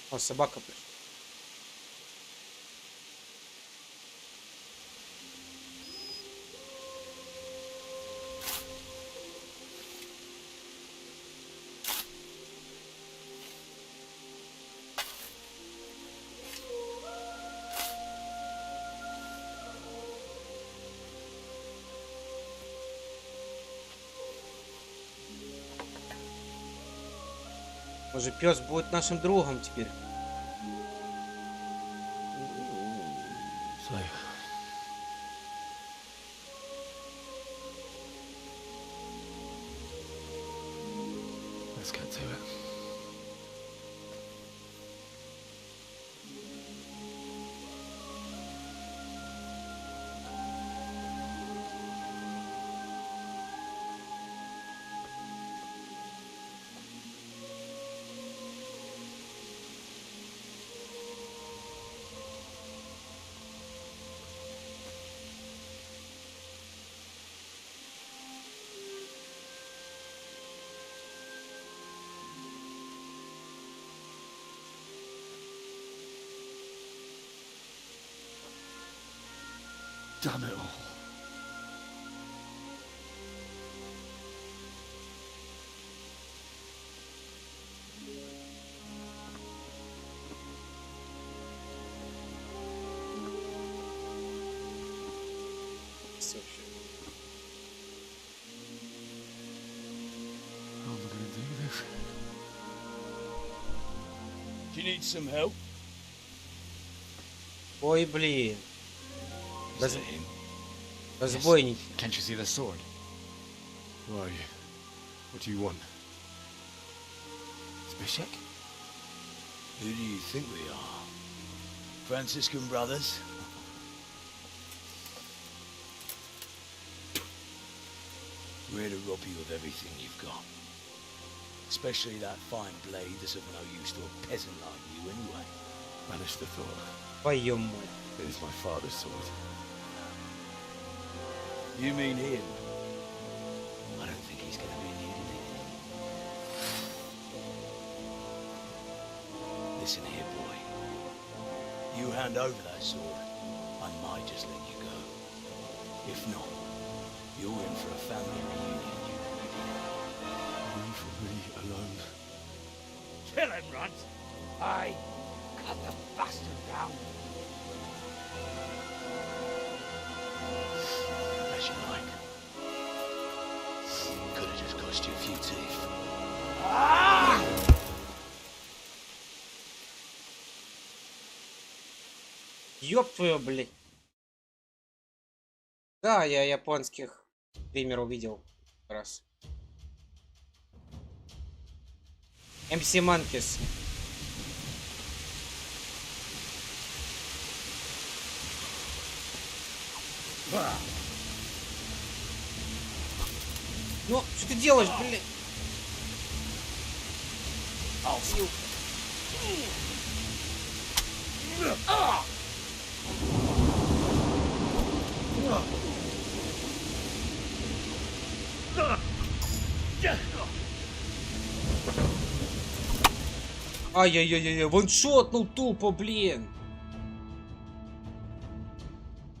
О, собака пришла. Может, пес будет нашим другом теперь? So, let's get to it. Damn it all. How am I going to do this? Do you need some help? Ой, блин. Is it him? Разбойники. Can't you see the sword? Who are you? What do you want? Zbyszek? Who do you think we are? Franciscan brothers? We're here to rob you of everything you've got. Especially that fine blade that's of no use to a peasant like you anyway. Banish the thought. Твою мать. It is my father's sword. You mean him? I don't think he's going to be needing it. Listen here, boy. You hand over that sword, I might just let you go. If not, you're in for a family reunion, you idiot. Leave me alone. Kill him, Runt! Aye, cut the bastard down. As you like. Could have just cost you a few teeth. Ah! Ёб твою, блядь. Да, я японских стримеров видел раз. MC Monkeys. Ну, что ты делаешь, блядь? Ай-яй-яй-яй, ваншотнул тупо, блин.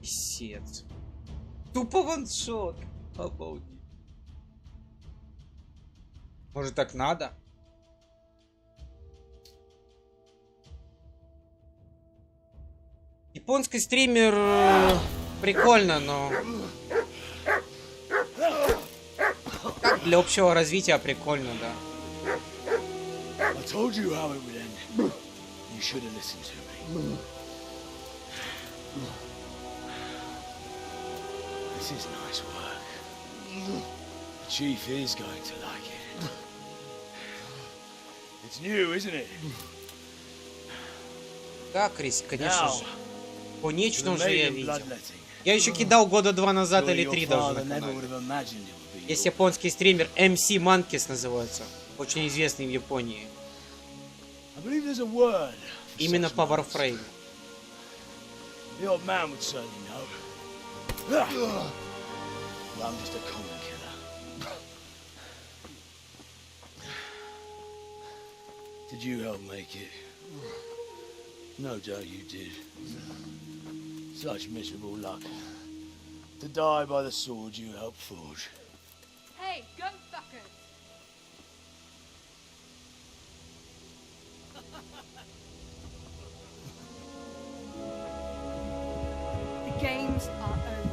Писец. Тупо ваншот. Обалдеть. Может, так надо? Японский стример прикольно, но так для общего развития прикольно, да. I told you how it would end. You should have listened to me. This is nice work. The chief is going to like it. It's new, isn't it? Да, Крис, конечно же. Конечно уже я видел. Я еще кидал года 2 назад или 3 даже на канале. Есть японский стример MC Monkeys называется. Очень известный в Японии. Именно по Warframe. The old man would certainly know. Well, I'm just a common killer. Did you help make it? No doubt you did. Such miserable luck. To die by the sword you helped forge. Hey, gunfuckers! The games are over.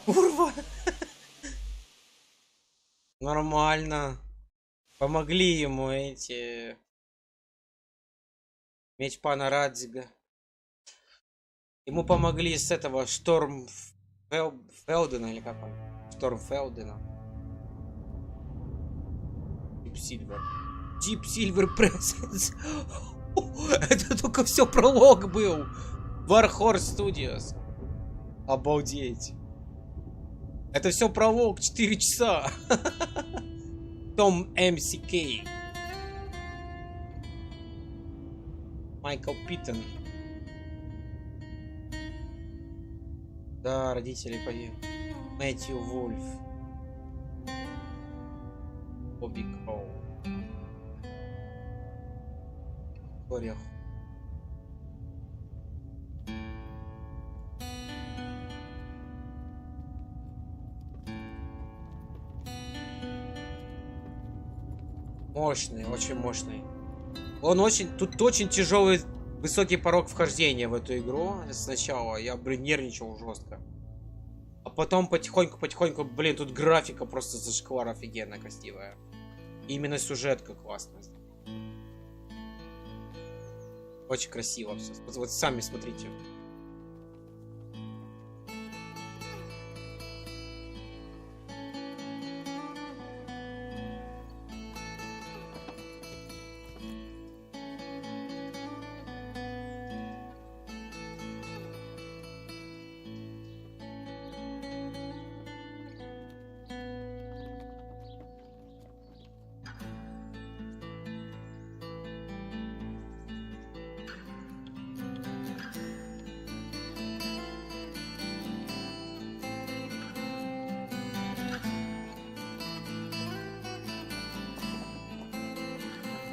Курва! Нормально. Помогли ему эти... Меч пана Радзига. Ему помогли с этого Фелдена, или как он? Фелдена. Deep Silver Presence. Это только все пролог был. Warhorse Studios. Обалдеть. Это все пролог, 4 часа. Том МСК. Майкл Питон. Да, родители поверили. Мэтью Вульф. Бобби Кроу. Орех. Мощный, очень мощный. Он очень... Тут очень тяжелый, высокий порог вхождения в эту игру. Сначала я, нервничал жестко. А потом потихоньку, блин, тут графика просто зашквар офигенно красивая. И именно сюжетка классная. Очень красиво все. Вот сами смотрите.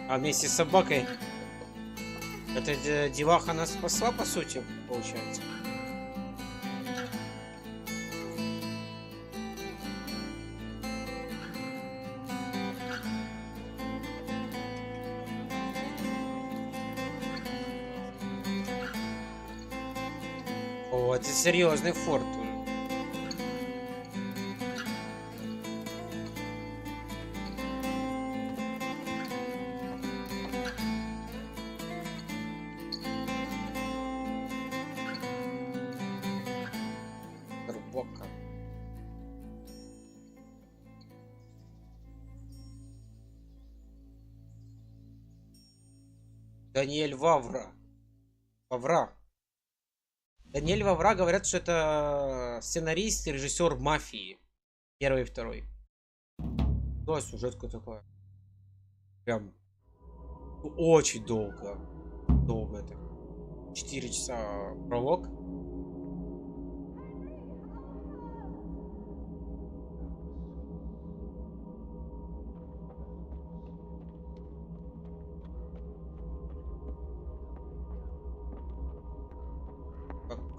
А вместе с собакой эта деваха нас спасла, по сути, получается. О, это серьезный форт. Даниэль Вавра. Даниэль Вавра, говорят, что это сценарист и режиссер «Мафии». Первый и второй. Да, сюжетка такая. Прям очень долго. Долго это. 4 часа пролог.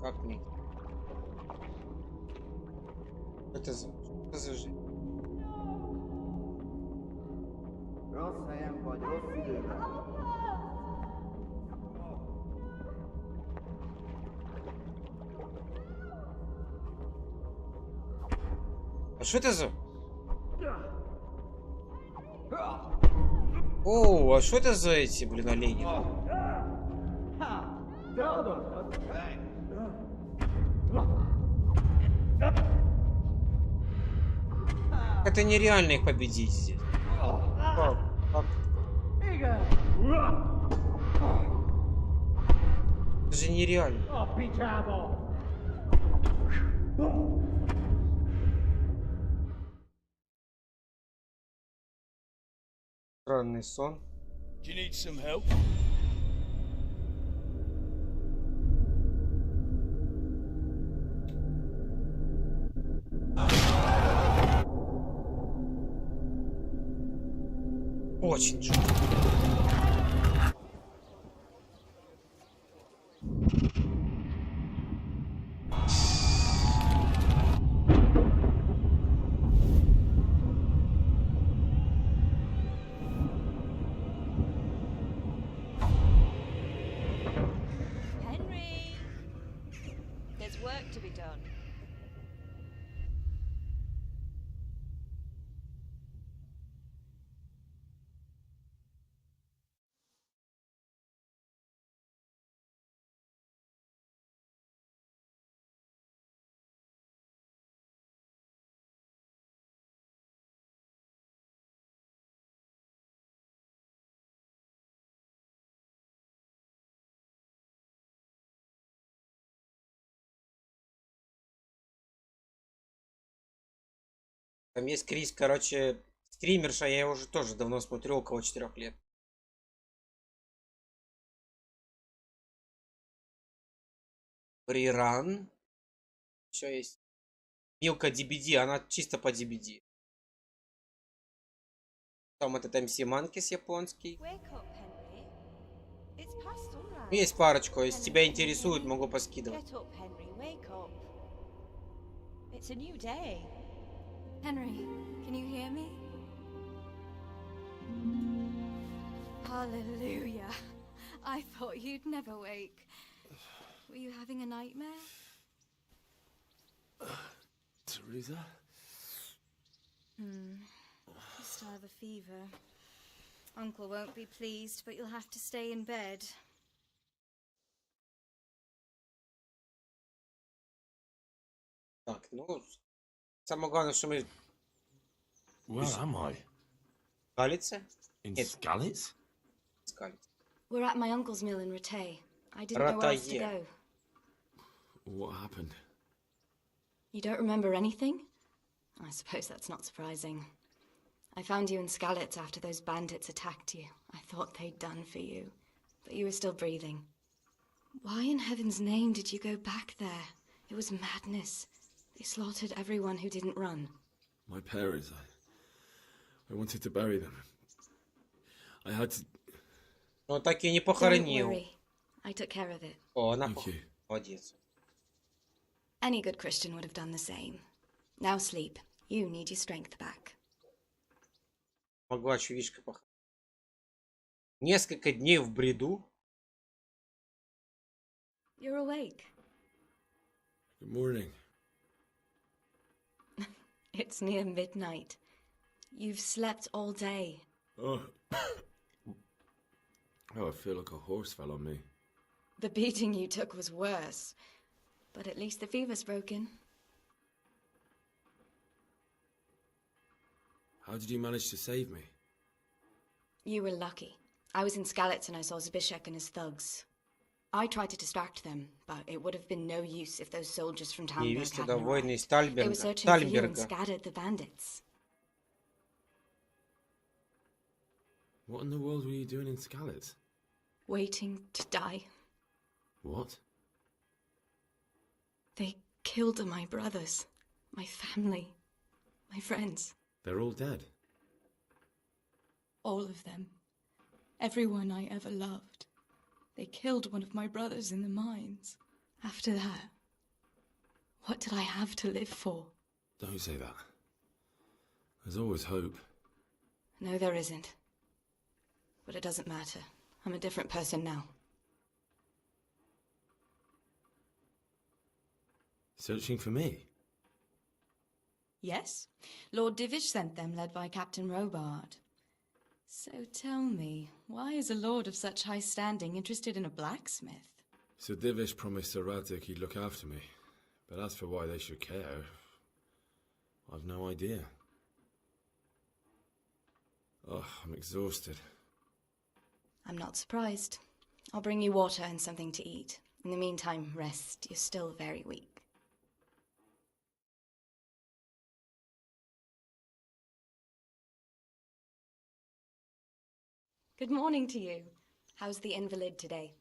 Как мне? Это за жизнь? А что это за... О, а что это за эти, блин, олени? Это нереально их победить здесь. Как? Это же нереально. Странный сон. Do you need some help? Очень жутко. Henry, there's work to be done. Там есть Крис, короче, стримерша, я его уже тоже давно смотрю, около 4 лет. Реран. Еще есть. Милка DBD, она чисто по DBD. Там этот MC Манкис японский. Есть парочку, если тебя интересует, могу поскидывать. Henry, can you hear me? Hallelujah. I thought you'd never wake. Were you having a nightmare? Teresa? You still have a fever. Uncle won't be pleased, but you'll have to stay in bed. Так, ну... Самое главное, что мы... Where am I? Скалице? In Нет. Skalitz? Скалице. We're at my uncle's mill in Ratay. I didn't know where else to go. What happened? You don't remember anything? I suppose that's not surprising. I found you in Skalitz after those bandits attacked you. I thought they'd done for you, but you were still breathing. Why in heaven's name did you go back there? It was madness. They slaughtered everyone who didn't run. My parents, I wanted to bury them. I had to... Ну, так и не Don't похоронил. worry. I took care of it. О, она молодец. Any good Christian would have done the same. Now sleep. You need your strength back. Могла чувишка похоронить. Несколько дней в бреду. You're awake. Good morning. It's near midnight. You've slept all day. Oh. Oh, I feel like a horse fell on me. The beating you took was worse. But at least the fever's broken. How did you manage to save me? You were lucky. I was in Skalitz and I saw Zbyszek and his thugs. I tried to distract them, but it would have been no use if those soldiers from Talmberg hadn't arrived. They were searching for you and scattered the bandits. What in the world were you doing in Skalitz? Waiting to die. What? They killed my brothers, my family, my friends. They're all dead. All of them. Everyone I ever loved. They killed one of my brothers in the mines. After that, what did I have to live for? Don't say that. There's always hope. No, there isn't. But it doesn't matter. I'm a different person now. Searching for me? Yes. Lord Divish sent them, led by Captain Robard. So tell me, why is a lord of such high standing interested in a blacksmith? Sir Divish promised Sir Radzig he'd look after me. But as for why they should care, I've no idea. Oh, I'm exhausted. I'm not surprised. I'll bring you water and something to eat. In the meantime, rest. You're still very weak. Good morning to you. How's the invalid today?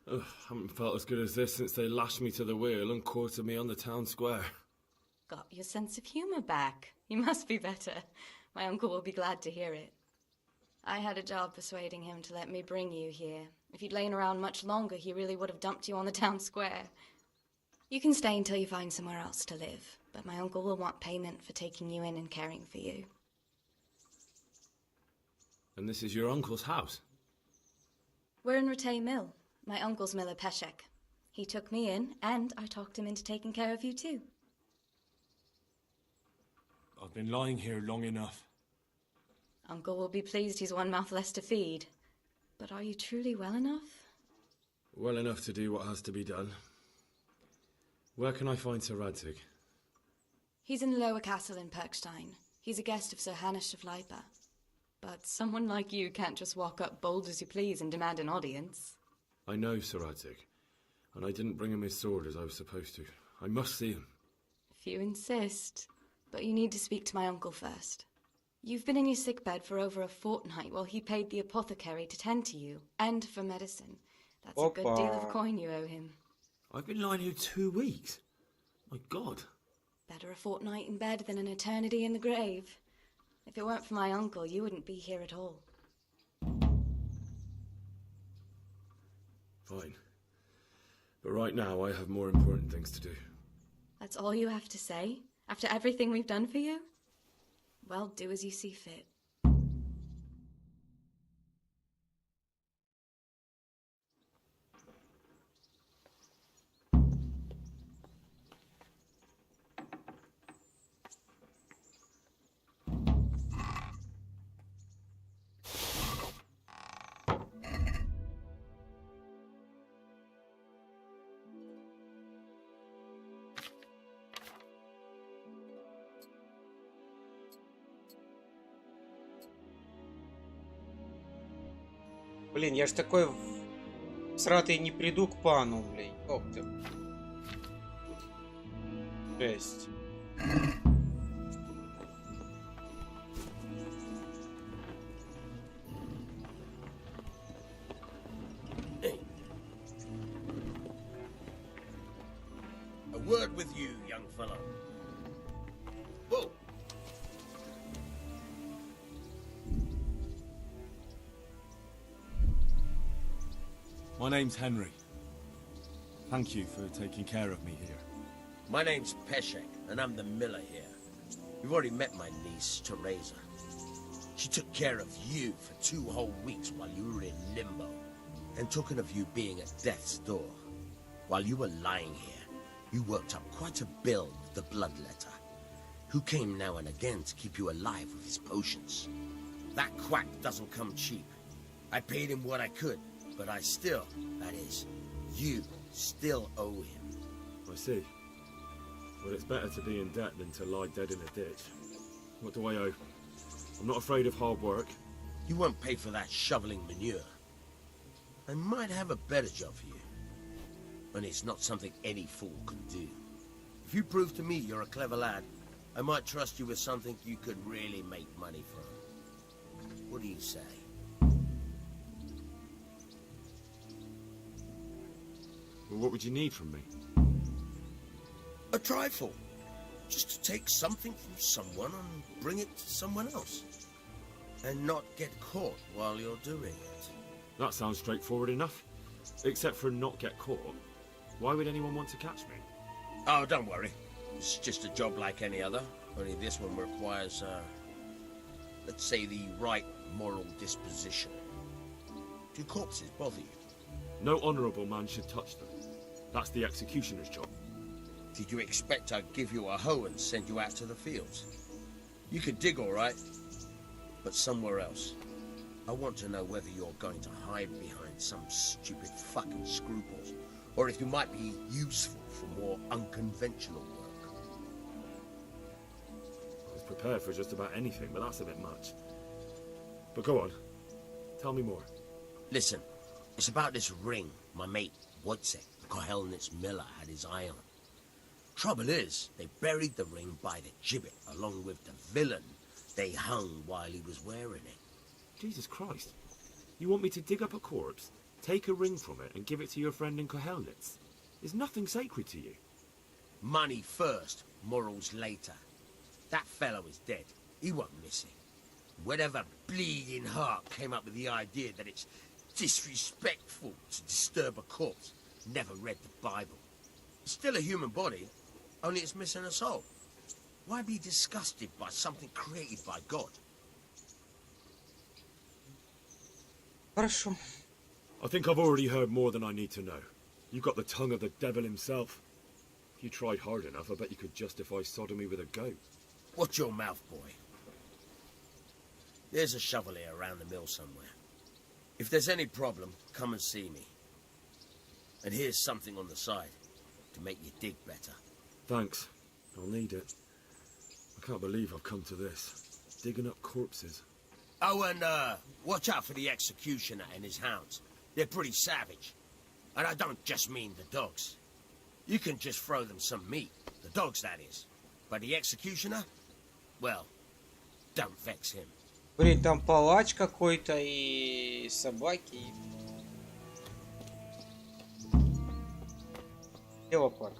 Oh, I haven't felt as good as this since they lashed me to the wheel and quartered me on the town square. Got your sense of humour back. You must be better. My uncle will be glad to hear it. I had a job persuading him to let me bring you here. If you'd lain around much longer, he really would have dumped you on the town square. You can stay until you find somewhere else to live, but my uncle will want payment for taking you in and caring for you. And this is your uncle's house? We're in Ratay Mill. My uncle's miller Peshek. He took me in, and I talked him into taking care of you too. I've been lying here long enough. Uncle will be pleased he's one mouth less to feed. But are you truly well enough? Well enough to do what has to be done. Where can I find Sir Radzig? He's in the lower castle in Perkstein. He's a guest of Sir Hanush of Leipa. But someone like you can't just walk up bold as you please and demand an audience. I know Sir Radzig, and I didn't bring him his sword as I was supposed to. I must see him. If you insist. But you need to speak to my uncle first. You've been in your sickbed for over a fortnight while he paid the apothecary to tend to you, and for medicine. That's a good deal of coin you owe him. I've been lying here 2 weeks. My God. Better a fortnight in bed than an eternity in the grave. If it weren't for my uncle, you wouldn't be here at all. Fine. But right now, I have more important things to do. That's all you have to say? After everything we've done for you? Well, do as you see fit. Блин, я ж такой всратый не приду к пану, блин. Ох ты. Жесть. A word with you, young fellow. Whoa. My name's Henry. Thank you for taking care of me here. My name's Peshek, and I'm the miller here. You've already met my niece, Teresa. She took care of you for 2 whole weeks while you were in limbo. And talking of you being at death's door, while you were lying here, you worked up quite a bill with the bloodletter, who came now and again to keep you alive with his potions. That quack doesn't come cheap. I paid him what I could, but I still, that is, you still owe him. I see. Well, it's better to be in debt than to lie dead in a ditch. What do I owe? I'm not afraid of hard work. You won't pay for that shoveling manure. I might have a better job for you. And it's not something any fool can do. If you prove to me you're a clever lad, I might trust you with something you could really make money from. What do you say? Well, what would you need from me? A trifle. Just to take something from someone and bring it to someone else. And not get caught while you're doing it. That sounds straightforward enough. Except for not get caught. Why would anyone want to catch me? Oh, don't worry. It's just a job like any other. Only this one requires, let's say, the right moral disposition. Do corpses bother you? No honourable man should touch them. That's the executioner's job. Did you expect I'd give you a hoe and send you out to the fields? You could dig all right, but somewhere else. I want to know whether you're going to hide behind some stupid fucking scruples, or if you might be useful for more unconventional work. I was prepared for just about anything, but that's a bit much. But go on. Tell me more. Listen, it's about this ring my mate, Wojciech, the Kohelnitz miller, had his eye on. Trouble is, they buried the ring by the gibbet, along with the villain they hung while he was wearing it. Jesus Christ. You want me to dig up a corpse, take a ring from it, and give it to your friend in Kohelnitz? Is nothing sacred to you? Money first, morals later. That fellow is dead. He won't miss it. Whatever bleeding heart came up with the idea that it's disrespectful to disturb a corpse never read the Bible. It's still a human body, only it's missing a soul. Why be disgusted by something created by God? Хорошо. I think I've already heard more than I need to know. You've got the tongue of the devil himself. If you tried hard enough, I bet you could justify sodomy with a goat. Watch your mouth, boy. There's a shovel here around the mill somewhere. If there's any problem, come and see me. And here's something on the side to make you dig better. Thanks. I'll need it. I can't believe I've come to this. Digging up corpses. Oh, and watch out for the executioner and his hounds. They're pretty savage. And I don't just mean the dogs. You can just throw them some meat. The dogs, that is. But the executioner? Well, don't vex him. Блин, там палач какой-то и собаки. Леопард.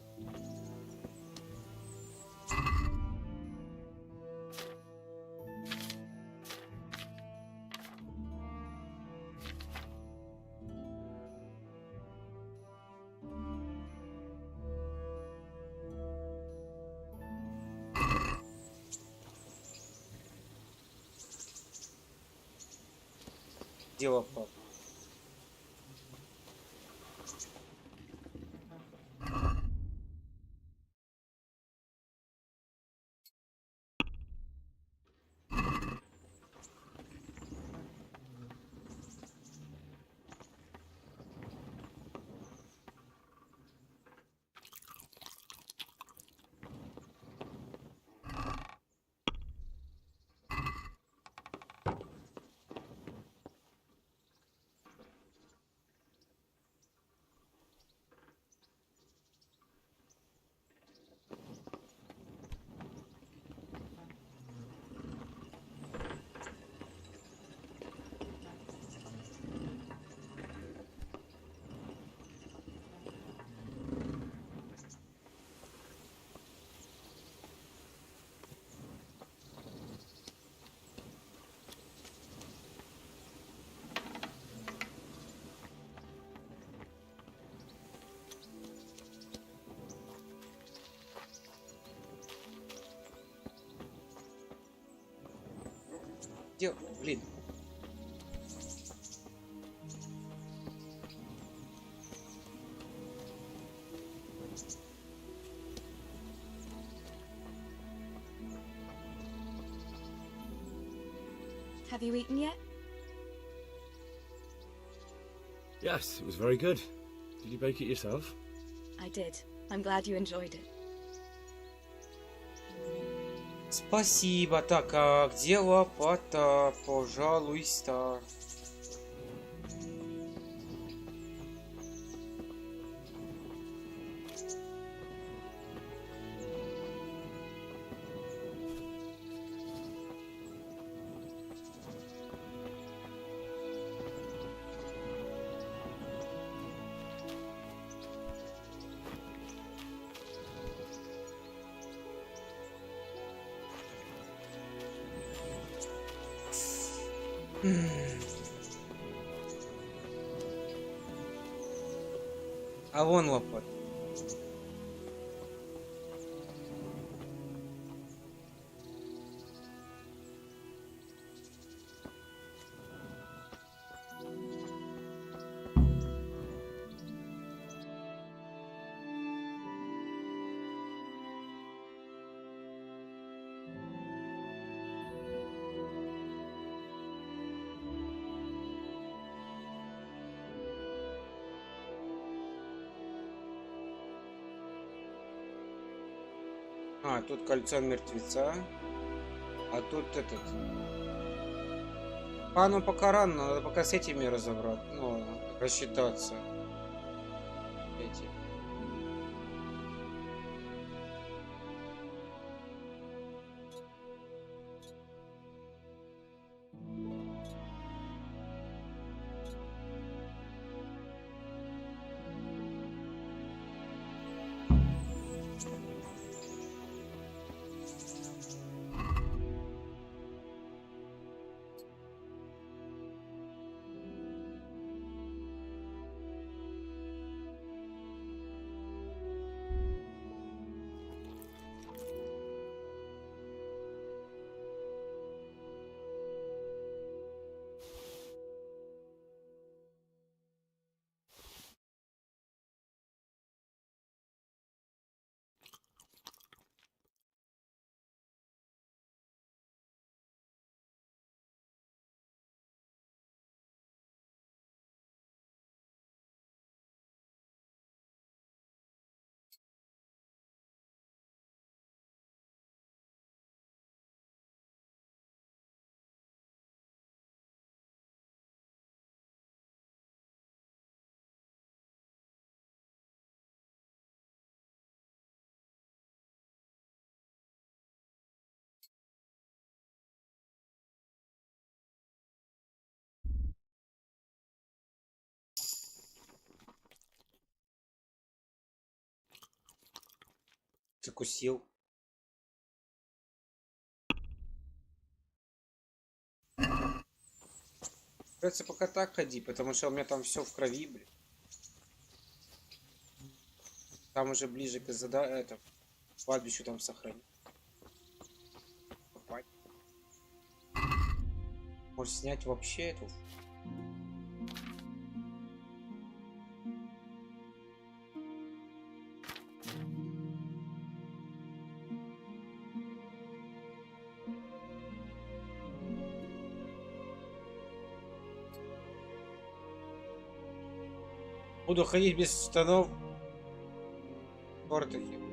Дело пап. Где, блин? Have you eaten yet? Yes, it was very good. Did you bake it yourself? I did. I'm glad you enjoyed it. Спасибо. Так, а где лопата? Пожалуйста. А вон лопата. А, тут кольцо мертвеца. А тут этот... А, ну пока рано, надо пока с этими разобрать. Ну, рассчитаться. Эти. Закусил. Придется пока так ходи, потому что у меня там все в крови, блин. Там уже ближе к это, кладбищу там сохранить. Может снять вообще эту? Буду ходить без штанов. Тортахи.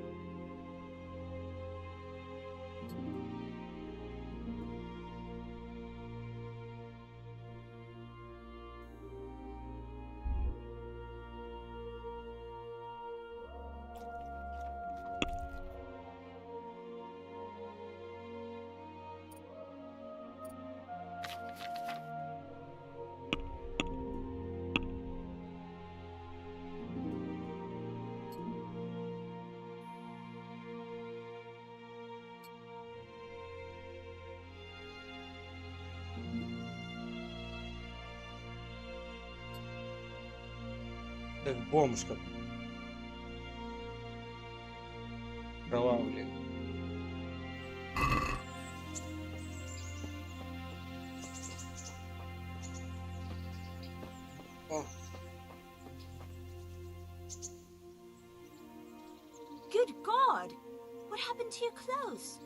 Как бомж как. Кровавый. О. Good God! What happened to your clothes?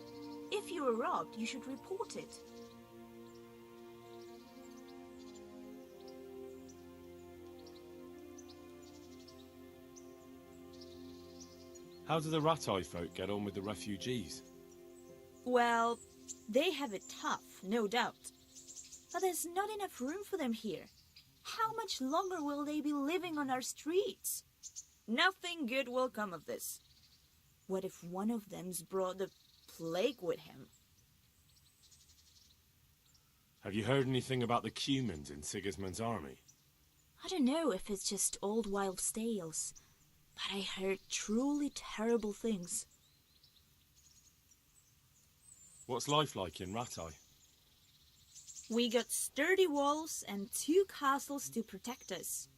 If you were robbed, you should report it. How do the Ratai folk get on with the refugees? Well, they have it tough, no doubt. But there's not enough room for them here. How much longer will they be living on our streets? Nothing good will come of this. What if one of them's brought the plague with him? Have you heard anything about the Cumans in Sigismund's army? I don't know if it's just old wild tales, but I heard truly terrible things. What's life like in Ratai? We got sturdy walls and 2 castles to protect us.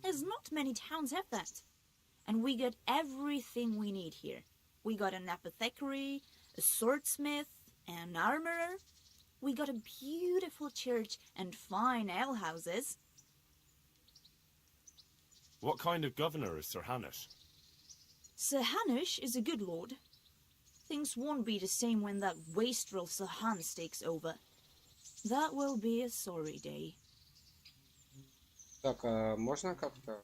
There's not many towns have that. And we got everything we need here. We got an apothecary, a swordsmith, an armorer. We got a beautiful church and fine alehouses. What kind of governor is Sir Hanush? Sir Hanush is a good lord. Things won't be the same when that wastrel Sir Hans takes over. That will be a sorry day. Так, а можно как-то?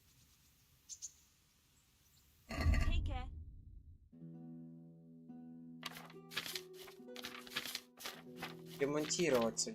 Take care. Демонтироваться,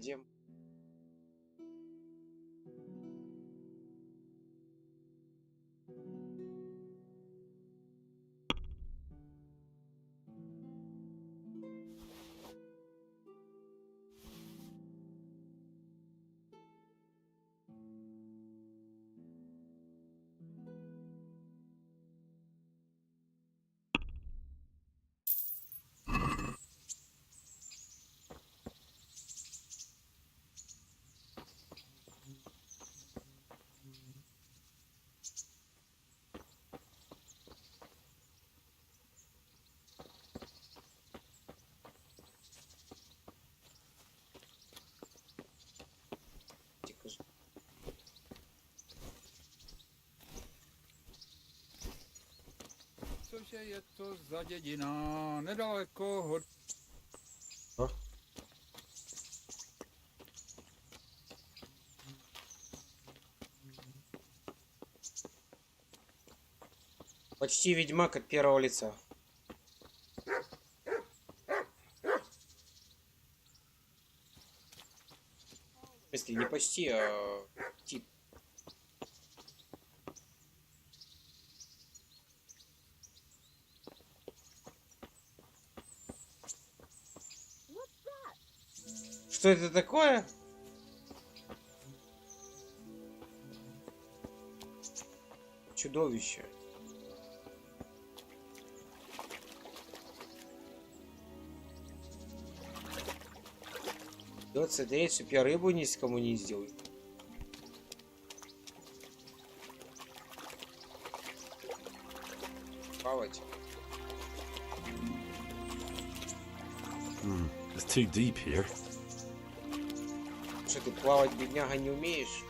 Což je to za dědina, nedaleko hod... Почти ведьмак от первого лица. В смысле, не почти, а тип. Что это такое? Чудовище. Вот смотреть, чтоб я рыбу ни с кому не сделал. Плавать. It's too deep here. Что ты плавать, бедняга, не умеешь?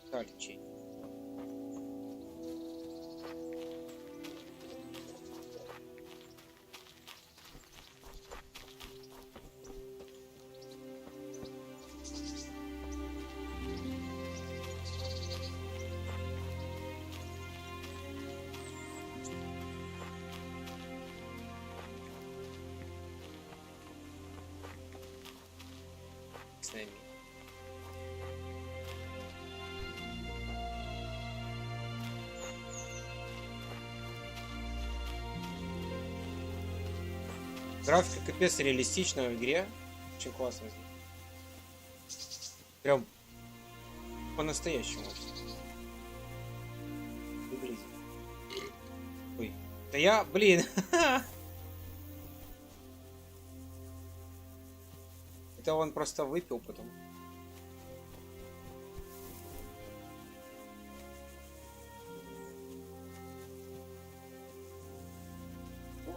Тальчи. С нами. Графика капец реалистичная в игре. Очень классно. Прям по-настоящему. Выглядит. Ой. Да я, блин. Это он просто выпил потом.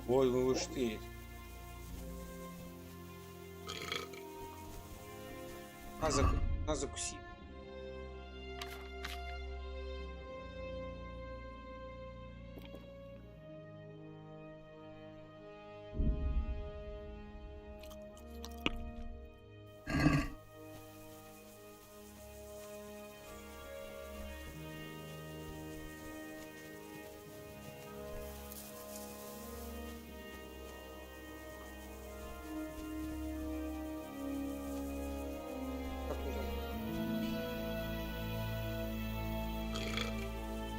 Ой, вы штырит. На закуси.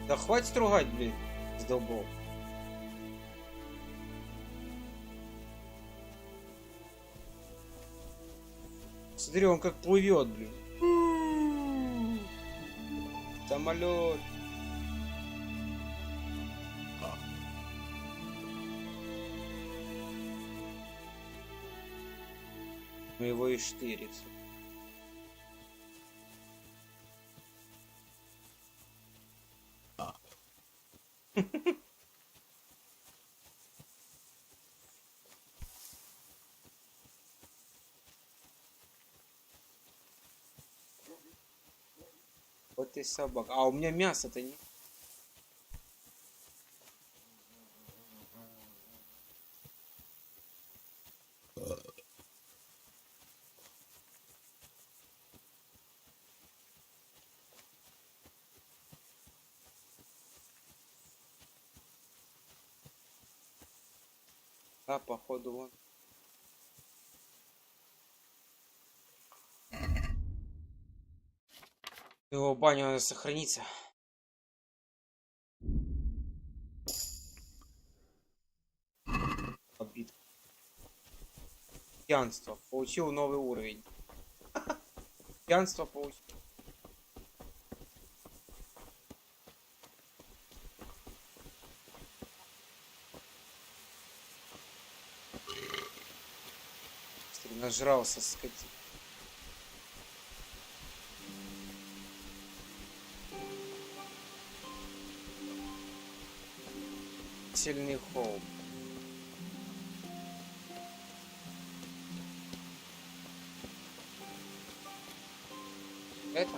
Да хватит ругать, блин, сдолбал. Смотри, он как плывет, блин. Самолет. Ну его и штырится. Вот и собака. А у меня мясо-то не... Да, походу вон. Его баня надо сохраниться. Обид. Пьянство. Получил новый уровень. Пьянство получил. Нажрался, скотина. Сильный холм. Это?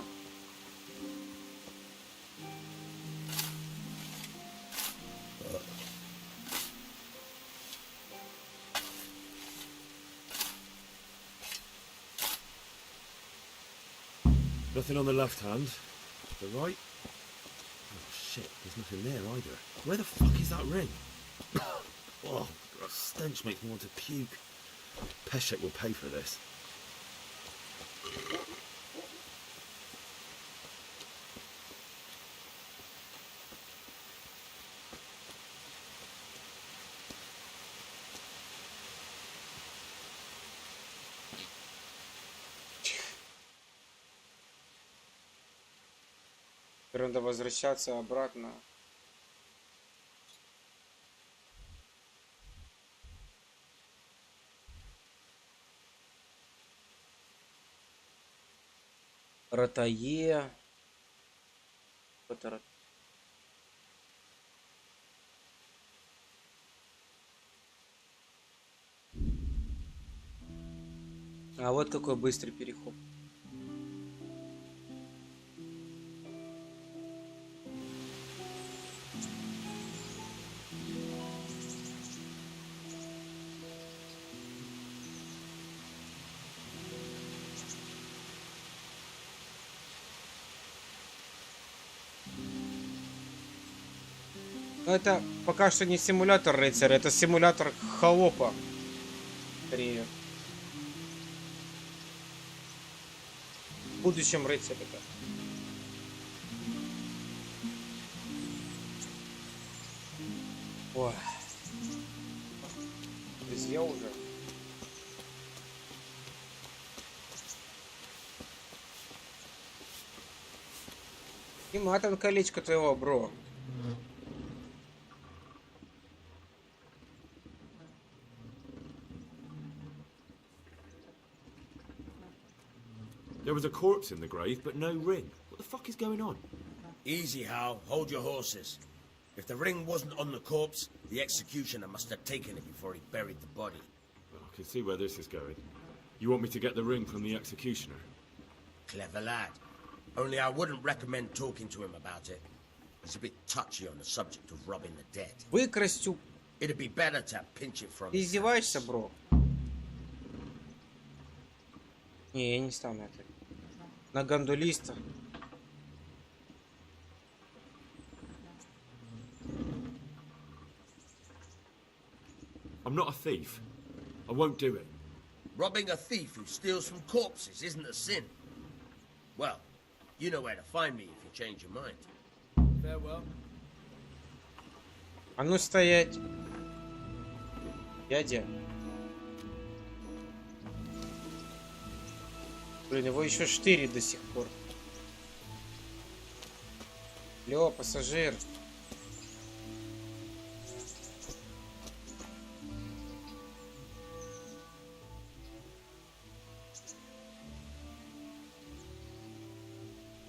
Nothing on the left hand. The right? Oh shit, there's nothing there either. Where the fuck is that ring? Oh, the stench makes me want to puke. Peshek will pay for this. Надо возвращаться обратно. Ротае. А вот какой быстрый переход. Но это пока что не симулятор рыцаря, это симулятор холопа. Скорее. В будущем рыцарь это. Ой. Друзья уже. И матом колечко твоего, бро. There was a corpse in the grave, but no ring. What the fuck is going on? Easy, Hal. Hold your horses. If the ring wasn't on the corpse, the executioner must have taken it before he buried the body. Well, I can see where this is going. You want me to get the ring from the executioner? Clever lad. Only I wouldn't recommend talking to him about it. He's a bit touchy on the subject of robbing the dead. Выкрасть. It'd be better to pinch it from. Ты издеваешься, бро? Не, я не стану это. На гондолиста. I'm not a thief. I won't do it. Robbing a thief who steals from corpses isn't a sin. Well, you know where to find me if you change your mind. Farewell. А ну стоять. Дядя. Блин, его еще штырит до сих пор. Лё, пассажир.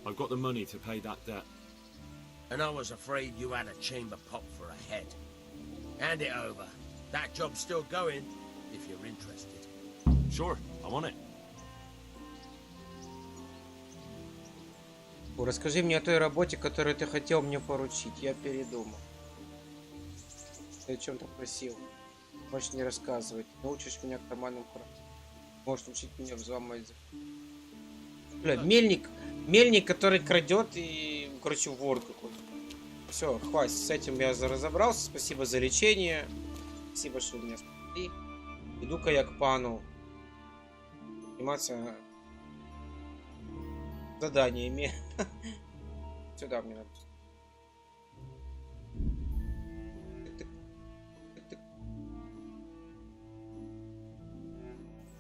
I've got the money to pay that debt. And I was afraid you had a chamber pot for a head. Hand it over. That job's still going, if you're interested. Sure, I'm on it. Расскажи мне о той работе, которую ты хотел мне поручить. Я передумал. Ты о чем-то просил. Можешь не рассказывать. Научишь меня карманным храм. Можешь учить меня взломать. Бля, мельник, который крадет и, короче, вор какой-то. Все, хватит, с этим я разобрался. Спасибо за лечение. Спасибо, что вы меня спасли. Иду-ка я к пану заниматься заданиями. Сюда мне надо.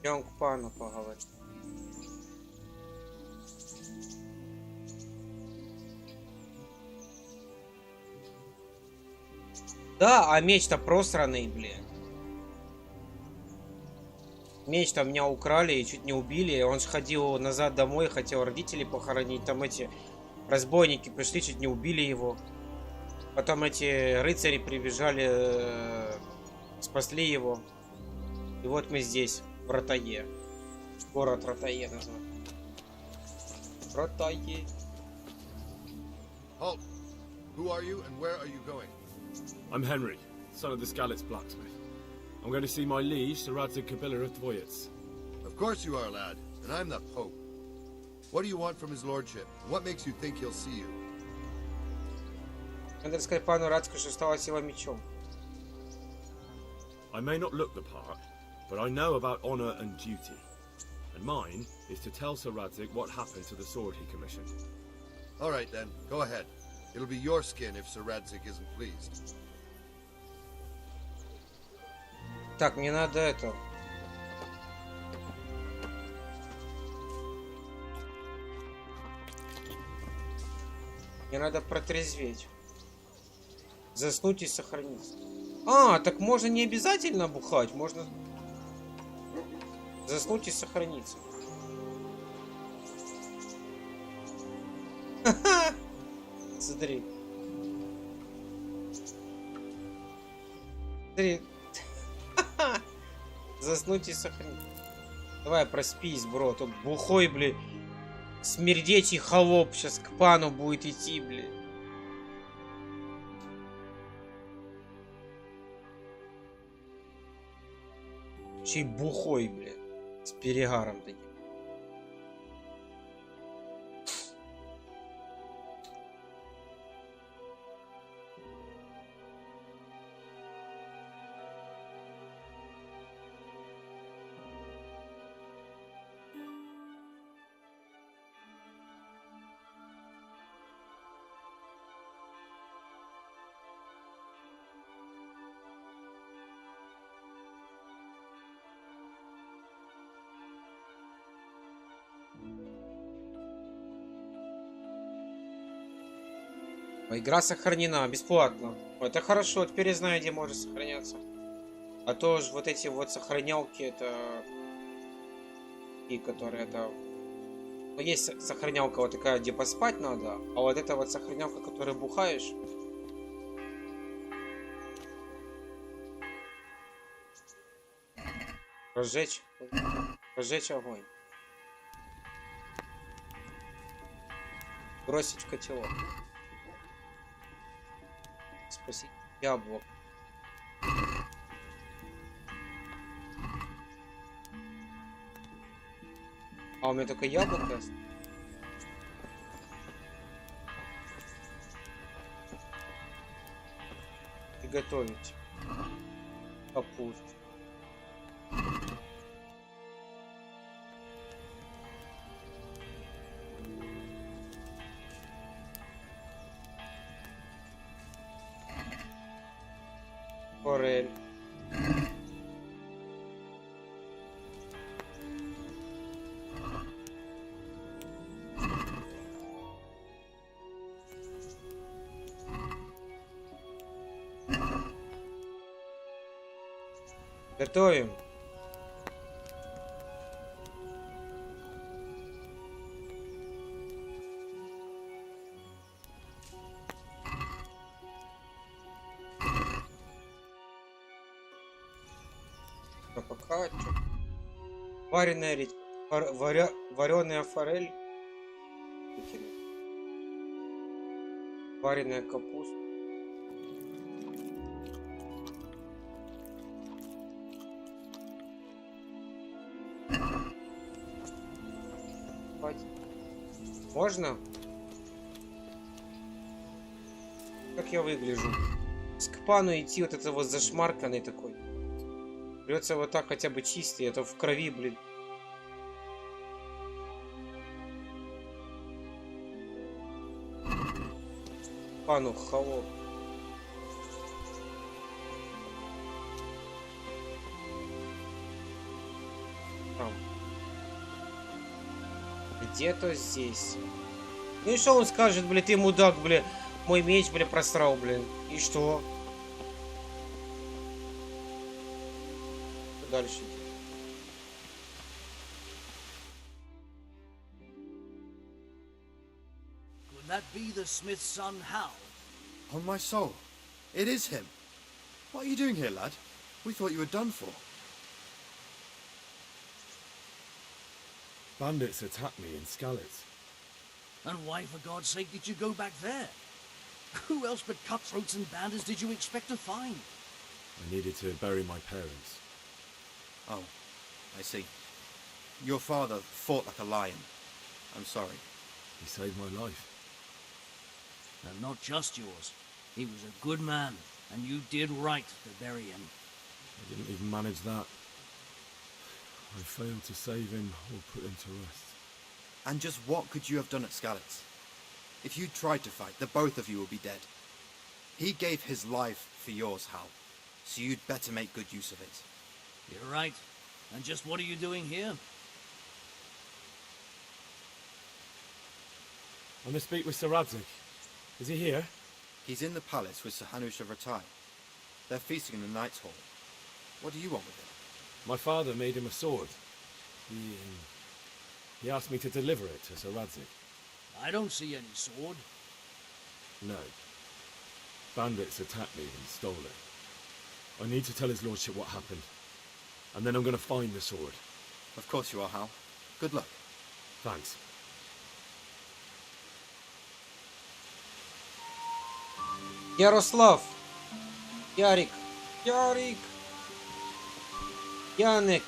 Я к пану поговорю. Да, а меч-то просранный, блин. Меч-то меня украли и чуть не убили. Он же ходил назад домой, хотел родителей похоронить. Там эти разбойники пришли, чуть не убили его. Потом эти рыцари прибежали, спасли его. И вот мы здесь, в Ротае. Город Ротае называют. Ротае. Halt! Who are you and where are you going? I'm Henry, son of the Skalitz blacksmith. I'm going to see my liege, Sir Radzig Kobyla of Dvoyets. Of course you are, lad, and I'm the Pope. What do you want from his lordship? What makes you think he'll see you? Надо сказать пану Радску, что стала сила мечом. I may not look the part, but I know about honor and duty. And mine is to tell Sir Radzig what happened to the sword he commissioned. All right then, go ahead. It'll be your skin if Sir Radzig isn't pleased. Так, мне надо это. Мне надо протрезветь. Заснуть и сохраниться. А, так можно не обязательно бухать, можно заснуть и сохраниться. Смотри. Смотри. Заснуть и сохранить. Давай проспись, бро. Тут бухой, блин. Смердечий холоп сейчас к пану будет идти, блин. Чей бухой, блин. С перегаром таким. Игра сохранена бесплатно. Это хорошо, теперь я знаю, где может сохраняться. А то ж вот эти вот сохранялки, это... И которые это... Ну, есть сохранялка вот такая, где поспать надо. А вот это вот сохранялка, которой бухаешь. Разжечь. Разжечь огонь. Бросить в котелок. Спасибо. Яблок. А у меня только яблоко. И готовить капусту. Форель. Готовим. Пока вареная редька, вареная форель. Вареная капуста. Можно? Как я выгляжу? К пану идти вот это вот зашмарканный такой. Придется вот так хотя бы чистый, а то в крови, блин. Пану холоп. Там. Где-то здесь. Ну и что он скажет, блин, ты мудак, блин. Мой меч, блин, просрал, блин. И что? Что дальше? Could that be the smith's son, Hal? On my soul, it is him. What are you doing here, lad? We thought you were done for. Bandits attacked me in Skalitz. And why, for God's sake, did you go back there? Who else but cutthroats and bandits did you expect to find? I needed to bury my parents. Oh, I see. Your father fought like a lion. I'm sorry. He saved my life. And not just yours. He was a good man, and you did right to bury him. I didn't even manage that. I failed to save him or put him to rest. And just what could you have done at Skalitz? If you tried to fight, the both of you would be dead. He gave his life for yours, Hal. So you'd better make good use of it. You're right. And just what are you doing here? I must speak with Sir Radzik. Is he here? He's in the palace with Sir Hanush of Ratai. They're feasting in the Knight's Hall. What do you want with him? My father made him a sword. He asked me to deliver it to Sir Radzik. I don't see any sword. No. Bandits attacked me and stole it. I need to tell his lordship what happened. And then I'm going to find the sword. Of course you are, Hal. Good luck. Thanks. Ярослав. Ярик. Ярик. Яник.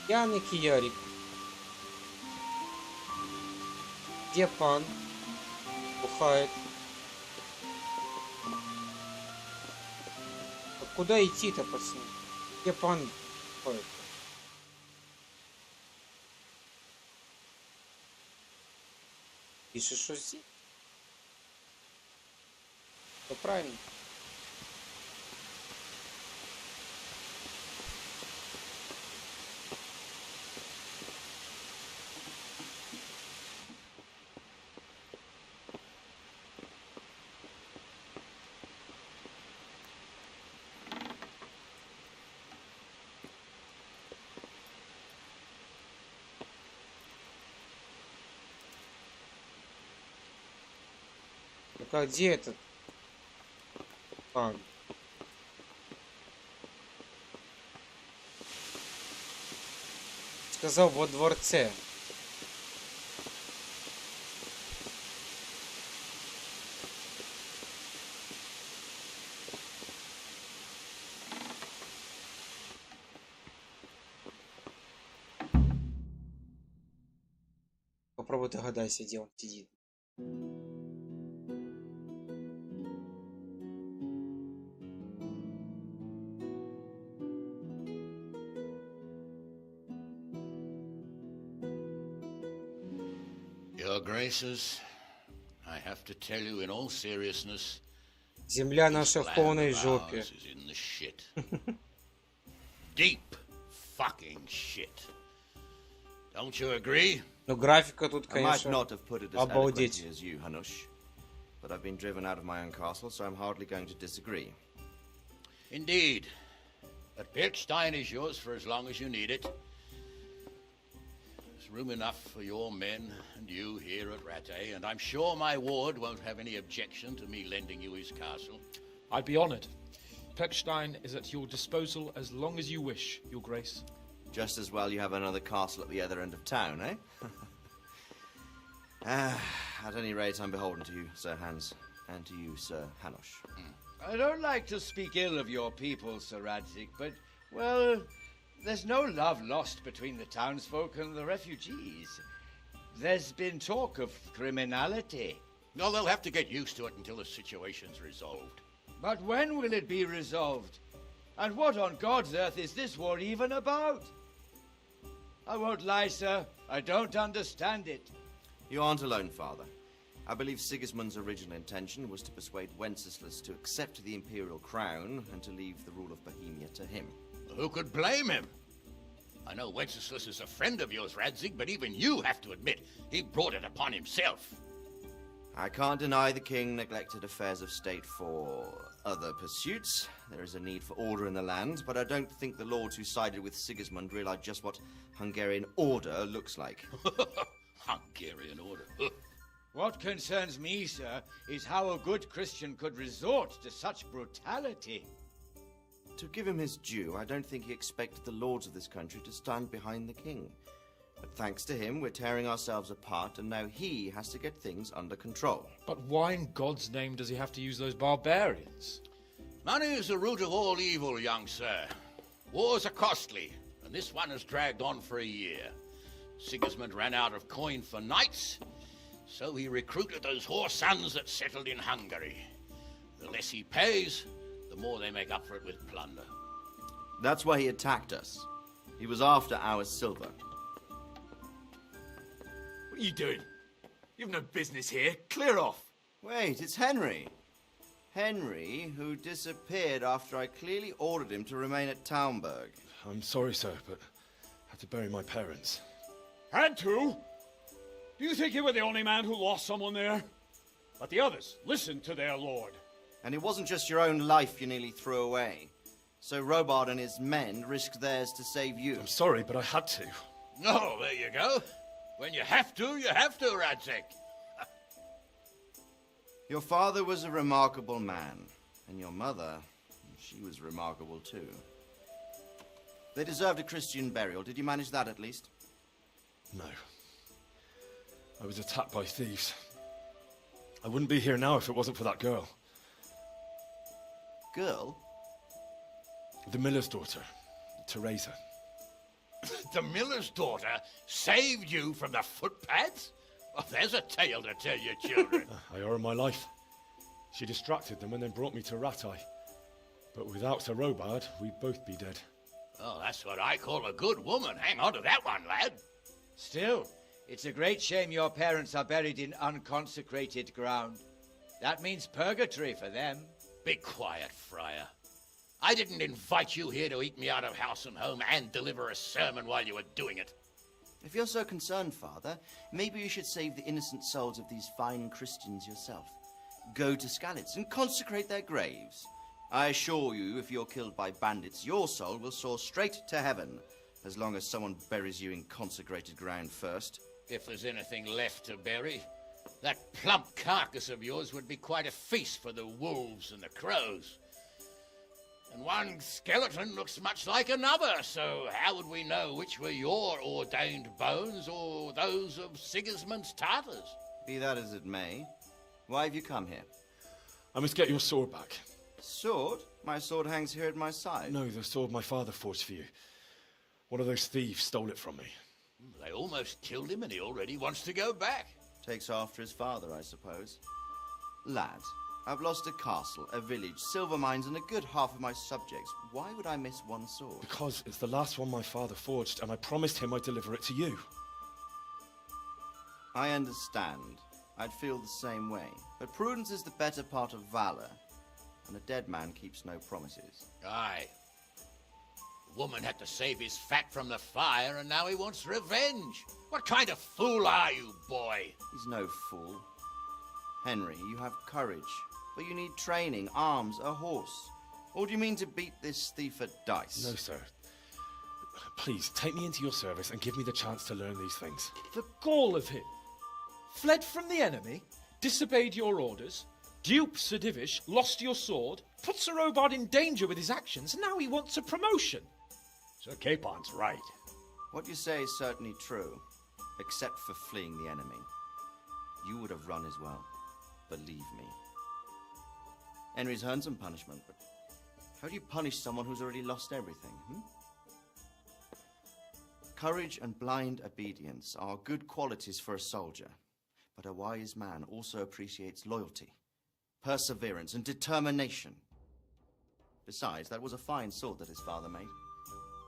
Яник и Ярик. Где пан? Бухает. А куда идти-то, пацаны? Где пан бухает? Пишешь, что здесь? Все правильно. Так а где этот? Сказал во дворце. Попробуй догадайся, где он сидит. Your Graces, I have to tell you in all seriousness, Земля наша в полной жопе. is in the shit. Deep fucking shit. Don't you agree? Но графика тут, I might конечно, not have put it as обалдеть. eloquently as you, Hanush, but I've been driven out of my own castle, so I'm hardly going to disagree. Indeed. But Pilchstein is yours for as long as you need it. There's room enough for your men and you here at Rattay, and I'm sure my ward won't have any objection to me lending you his castle. I'd be honored. Pechstein is at your disposal as long as you wish, Your Grace. Just as well you have another castle at the other end of town, eh? At any rate, I'm beholden to you, Sir Hans. And to you, Sir Hanush. I don't like to speak ill of your people, Sir Radzig, but, well, there's no love lost between the townsfolk and the refugees. There's been talk of criminality. No, they'll have to get used to it until the situation's resolved. But when will it be resolved? And what on God's earth is this war even about? I won't lie, sir. I don't understand it. You aren't alone, Father. I believe Sigismund's original intention was to persuade Wenceslas to accept the imperial crown and to leave the rule of Bohemia to him. Who could blame him? I know Wenceslas is a friend of yours, Radzig, but even you have to admit he brought it upon himself. I can't deny the king neglected affairs of state for other pursuits. There is a need for order in the land, but I don't think the lords who sided with Sigismund realized just what Hungarian order looks like. Hungarian order? What concerns me, sir, is how a good Christian could resort to such brutality. To give him his due, I don't think he expected the lords of this country to stand behind the king. But thanks to him, we're tearing ourselves apart, and now he has to get things under control. But why in God's name does he have to use those barbarians? Money is the root of all evil, young sir. Wars are costly, and this one has dragged on for a year. Sigismund ran out of coin for knights, so he recruited those whore sons that settled in Hungary. The less he pays, the more they make up for it with plunder. That's why he attacked us. He was after our silver. What are you doing? You've no business here. Clear off. Wait, it's Henry. Henry, who disappeared after I clearly ordered him to remain at Taunberg. I'm sorry, sir, but I had to bury my parents. Had to? Do you think you were the only man who lost someone there? But the others listened to their lord. And it wasn't just your own life you nearly threw away. So Robard and his men risked theirs to save you. I'm sorry, but I had to. Oh, there you go. When you have to, Radzig. Your father was a remarkable man, and your mother, she was remarkable too. They deserved a Christian burial. Did you manage that at least? No. I was attacked by thieves. I wouldn't be here now if it wasn't for that girl. Girl? The miller's daughter, Teresa. The miller's daughter saved you from the footpads? Well, there's a tale to tell your children. I owe her my life. She distracted them and then brought me to Rattay. But without Sir Robard, we'd both be dead. Oh, that's what I call a good woman. Hang on to that one, lad. Still, it's a great shame your parents are buried in unconsecrated ground. That means purgatory for them. Be quiet, friar. I didn't invite you here to eat me out of house and home and deliver a sermon while you were doing it. If you're so concerned, Father, maybe you should save the innocent souls of these fine Christians yourself. Go to Skalitz and consecrate their graves. I assure you, if you're killed by bandits, your soul will soar straight to heaven, as long as someone buries you in consecrated ground first. If there's anything left to bury, that plump carcass of yours would be quite a feast for the wolves and the crows. And one skeleton looks much like another, so how would we know which were your ordained bones or those of Sigismund's Tartars? Be that as it may, why have you come here? I must get your sword back. Sword? My sword hangs here at my side. No, the sword my father forged for you. One of those thieves stole it from me. They almost killed him and he already wants to go back. Takes after his father, I suppose. Lad, I've lost a castle, a village, silver mines, and a good half of my subjects. Why would I miss one sword? Because it's the last one my father forged, and I promised him I'd deliver it to you. I understand. I'd feel the same way. But prudence is the better part of valor, and a dead man keeps no promises. Aye. The woman had to save his fat from the fire, and now he wants revenge. What kind of fool are you, boy? He's no fool. Henry, you have courage, but you need training, arms, a horse. Or do you mean to beat this thief at dice? No, sir. Please, take me into your service and give me the chance to learn these things. The gall of him. Fled from the enemy, disobeyed your orders, duped Sir Divish, lost your sword, put Sir Robard in danger with his actions, and now he wants a promotion. Sir Capon's right. What you say is certainly true, except for fleeing the enemy. You would have run as well. Believe me. Henry's earned some punishment, but how do you punish someone who's already lost everything, hmm? Courage and blind obedience are good qualities for a soldier, but a wise man also appreciates loyalty, perseverance, and determination. Besides, that was a fine sword that his father made.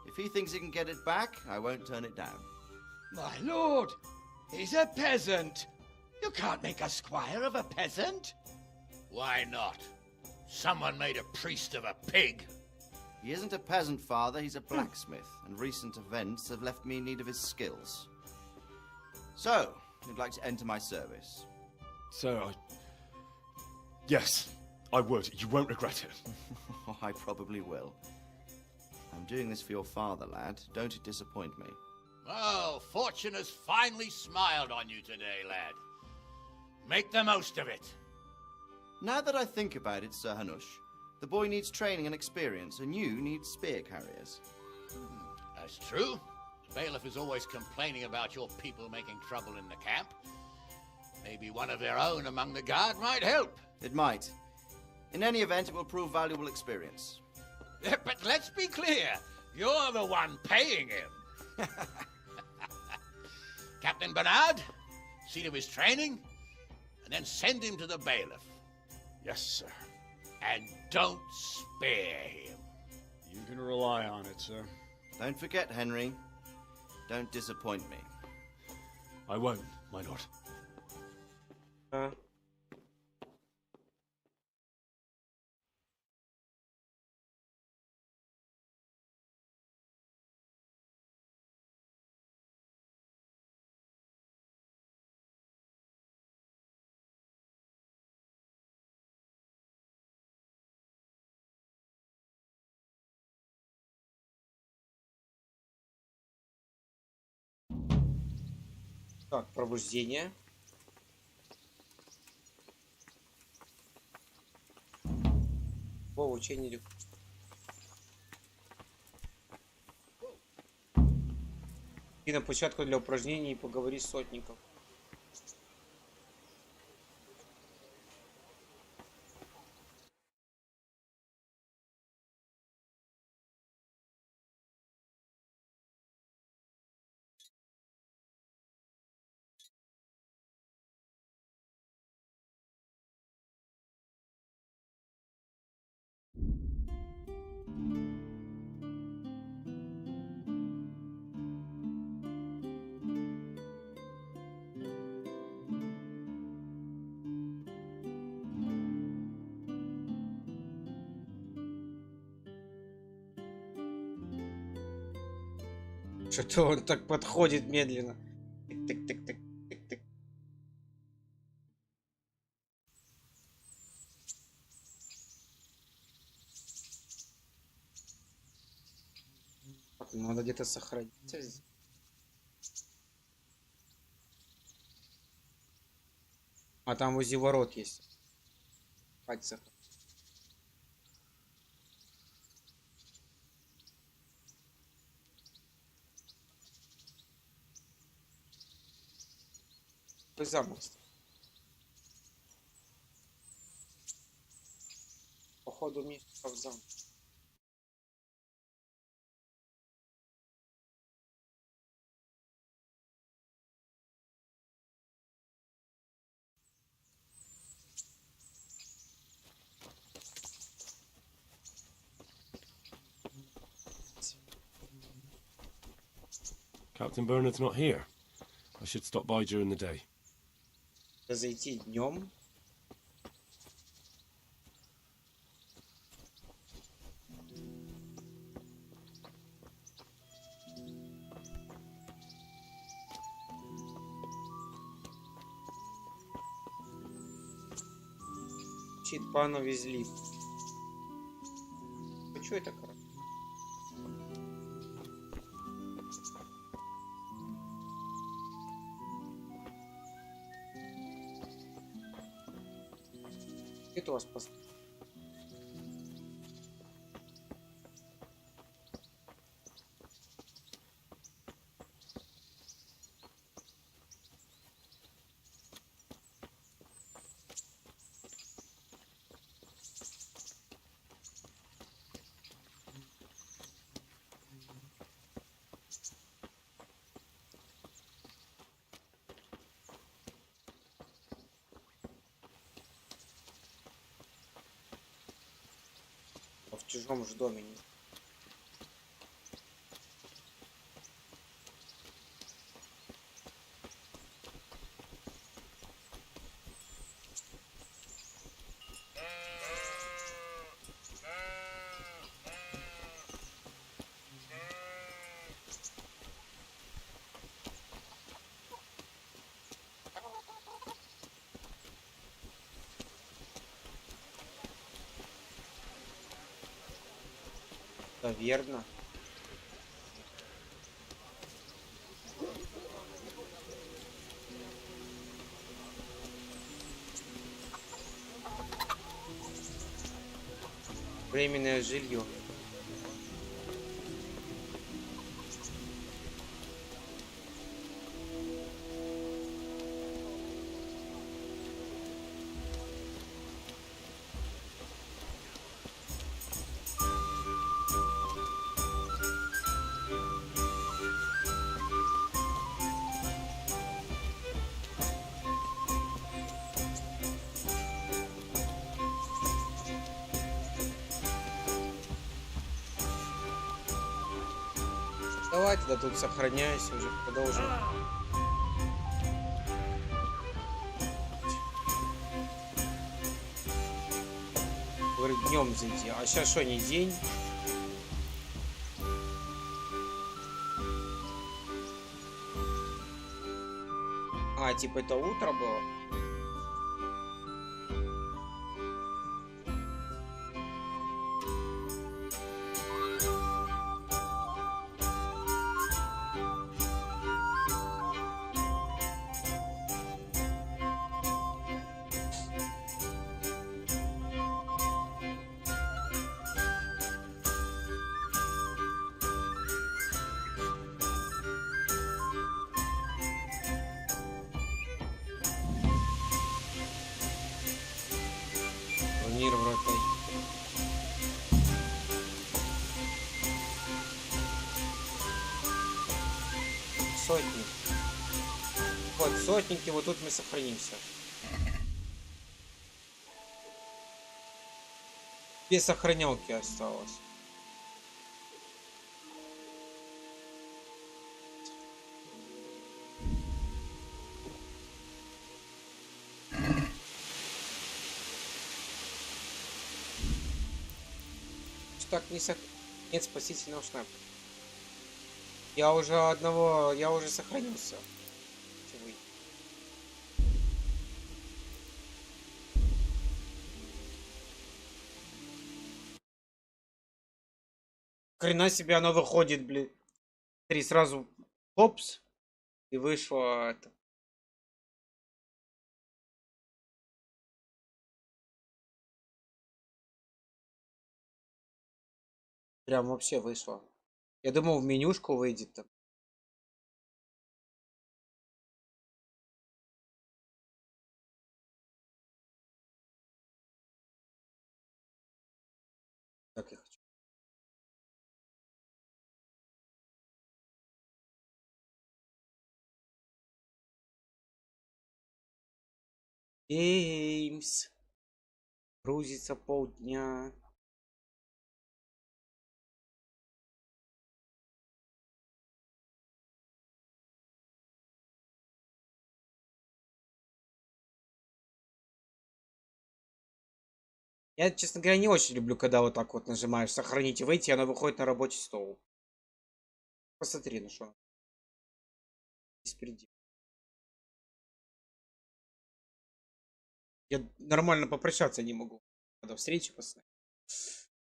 If he thinks he can get it back, I won't turn it down. My lord, he's a peasant. You can't make a squire of a peasant. Why not? Someone made a priest of a pig. He isn't a peasant, father, he's a blacksmith, and recent events have left me in need of his skills. So, you'd like to enter my service? Sir, yes, I would. You won't regret it. I probably will. I'm doing this for your father, lad. Don't you disappoint me. Oh, fortune has finally smiled on you today, lad. Make the most of it. Now that I think about it, Sir Hanush, the boy needs training and experience, and you need spear carriers. That's true. The bailiff is always complaining about your people making trouble in the camp. Maybe one of their own among the guard might help. It might. In any event, it will prove valuable experience. But let's be clear, you're the one paying him. Captain Bernard, see to his training, and then send him to the bailiff. Yes, sir. And don't spare him. You can rely on it, sir. Don't forget, Henry. Don't disappoint me. I won't, my lord. Так, пробуждение. О, учение. И на площадку для упражнений и поговори с сотником. Что-то он так подходит медленно. Тык-тык-тык-тык-тык-тык. Надо где-то сохраниться здесь. А там возле ворот есть. Пальцев. Замок. Походу место в замок. Captain Bernard's not here. I should stop by during the day. Зайти днем. Чит пана везли. А что это как? Это у вас пост. чужом же доме. Наверно. Временное жилье. Давай тогда тут сохраняйся, уже продолжим. Говорит, днем зайти. А сейчас что, не день? А, типа это утро было? Сотник. Вот, сотники, вот тут мы сохранимся. Без сохранялки осталось. Так, нет спасительного шнапа. Я уже сохранился. Хрена себе оно выходит, блин. Смотри, сразу хопс. И вышло это. Прям вообще вышло. Я думал, в менюшку выйдет там. Так я хочу. Games. Грузится полдня. Я, честно говоря, не очень люблю, когда вот так вот нажимаешь сохранить и выйти, и оно выходит на рабочий стол. Посмотри, ну что. Я нормально попрощаться не могу. Надо встречу поставить.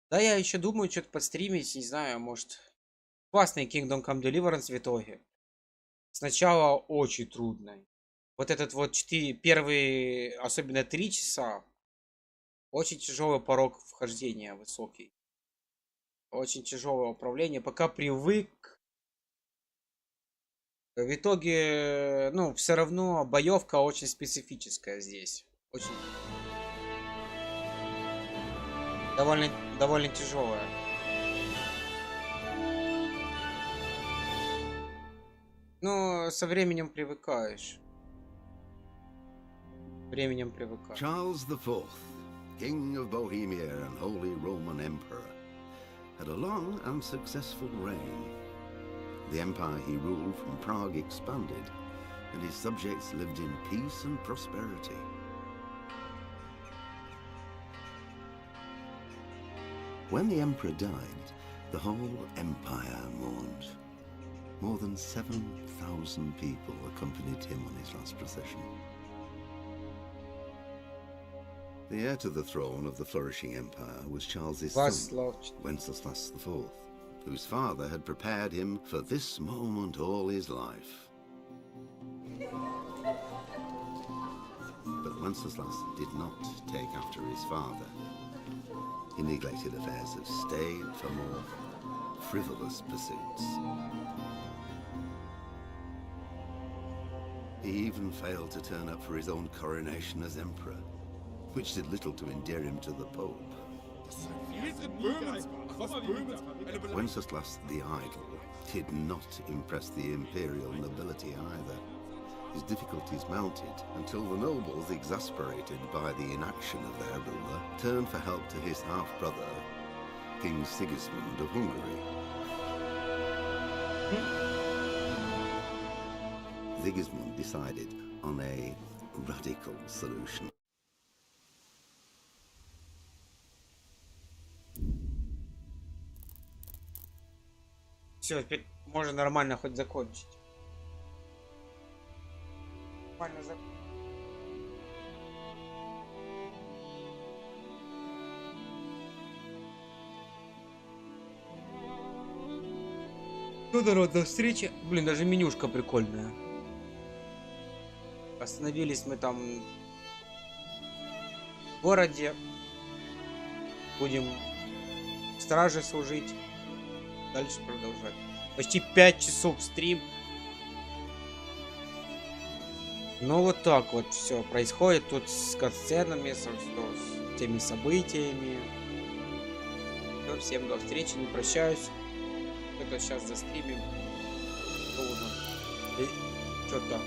Да, я еще думаю, что-то подстримить, не знаю, может. Классный Kingdom Come Deliverance в итоге. Сначала очень трудный. Вот этот вот первые, особенно 3 часа. Очень тяжелый порог вхождения, высокий. Очень тяжелое управление. Пока привык. В итоге, ну, все равно боевка очень специфическая здесь. Очень... Довольно тяжелая. Но со временем привыкаешь. Charles IV, King of Bohemia and Holy Roman Emperor, had a long and successful reign. The empire he ruled from Prague expanded, and his subjects lived in peace and prosperity. When the emperor died, the whole empire mourned. More than 7,000 people accompanied him on his last procession. The heir to the throne of the flourishing empire was Charles's son, Wenceslas IV, whose father had prepared him for this moment all his life. But Wenceslas did not take after his father. He neglected affairs of state for more frivolous pursuits. He even failed to turn up for his own coronation as emperor, which did little to endear him to the Pope. Wenceslas the Idle did not impress the imperial nobility either. His difficulties mounted until the nobles, exasperated by the inaction of their ruler, turned for help to his half-brother, King Sigismund of Hungary. Sigismund decided on a radical solution. Все, теперь можно нормально хоть закончить. Нормально закончить. Ну, народ, до встречи. Блин, даже менюшка прикольная. Остановились мы там в городе. Будем страже служить. Дальше продолжать. Почти 5 часов стрим. Ну вот так вот все происходит тут с катсценами, с теми событиями. Ну, всем до встречи, не прощаюсь. Это сейчас застримим. Что там?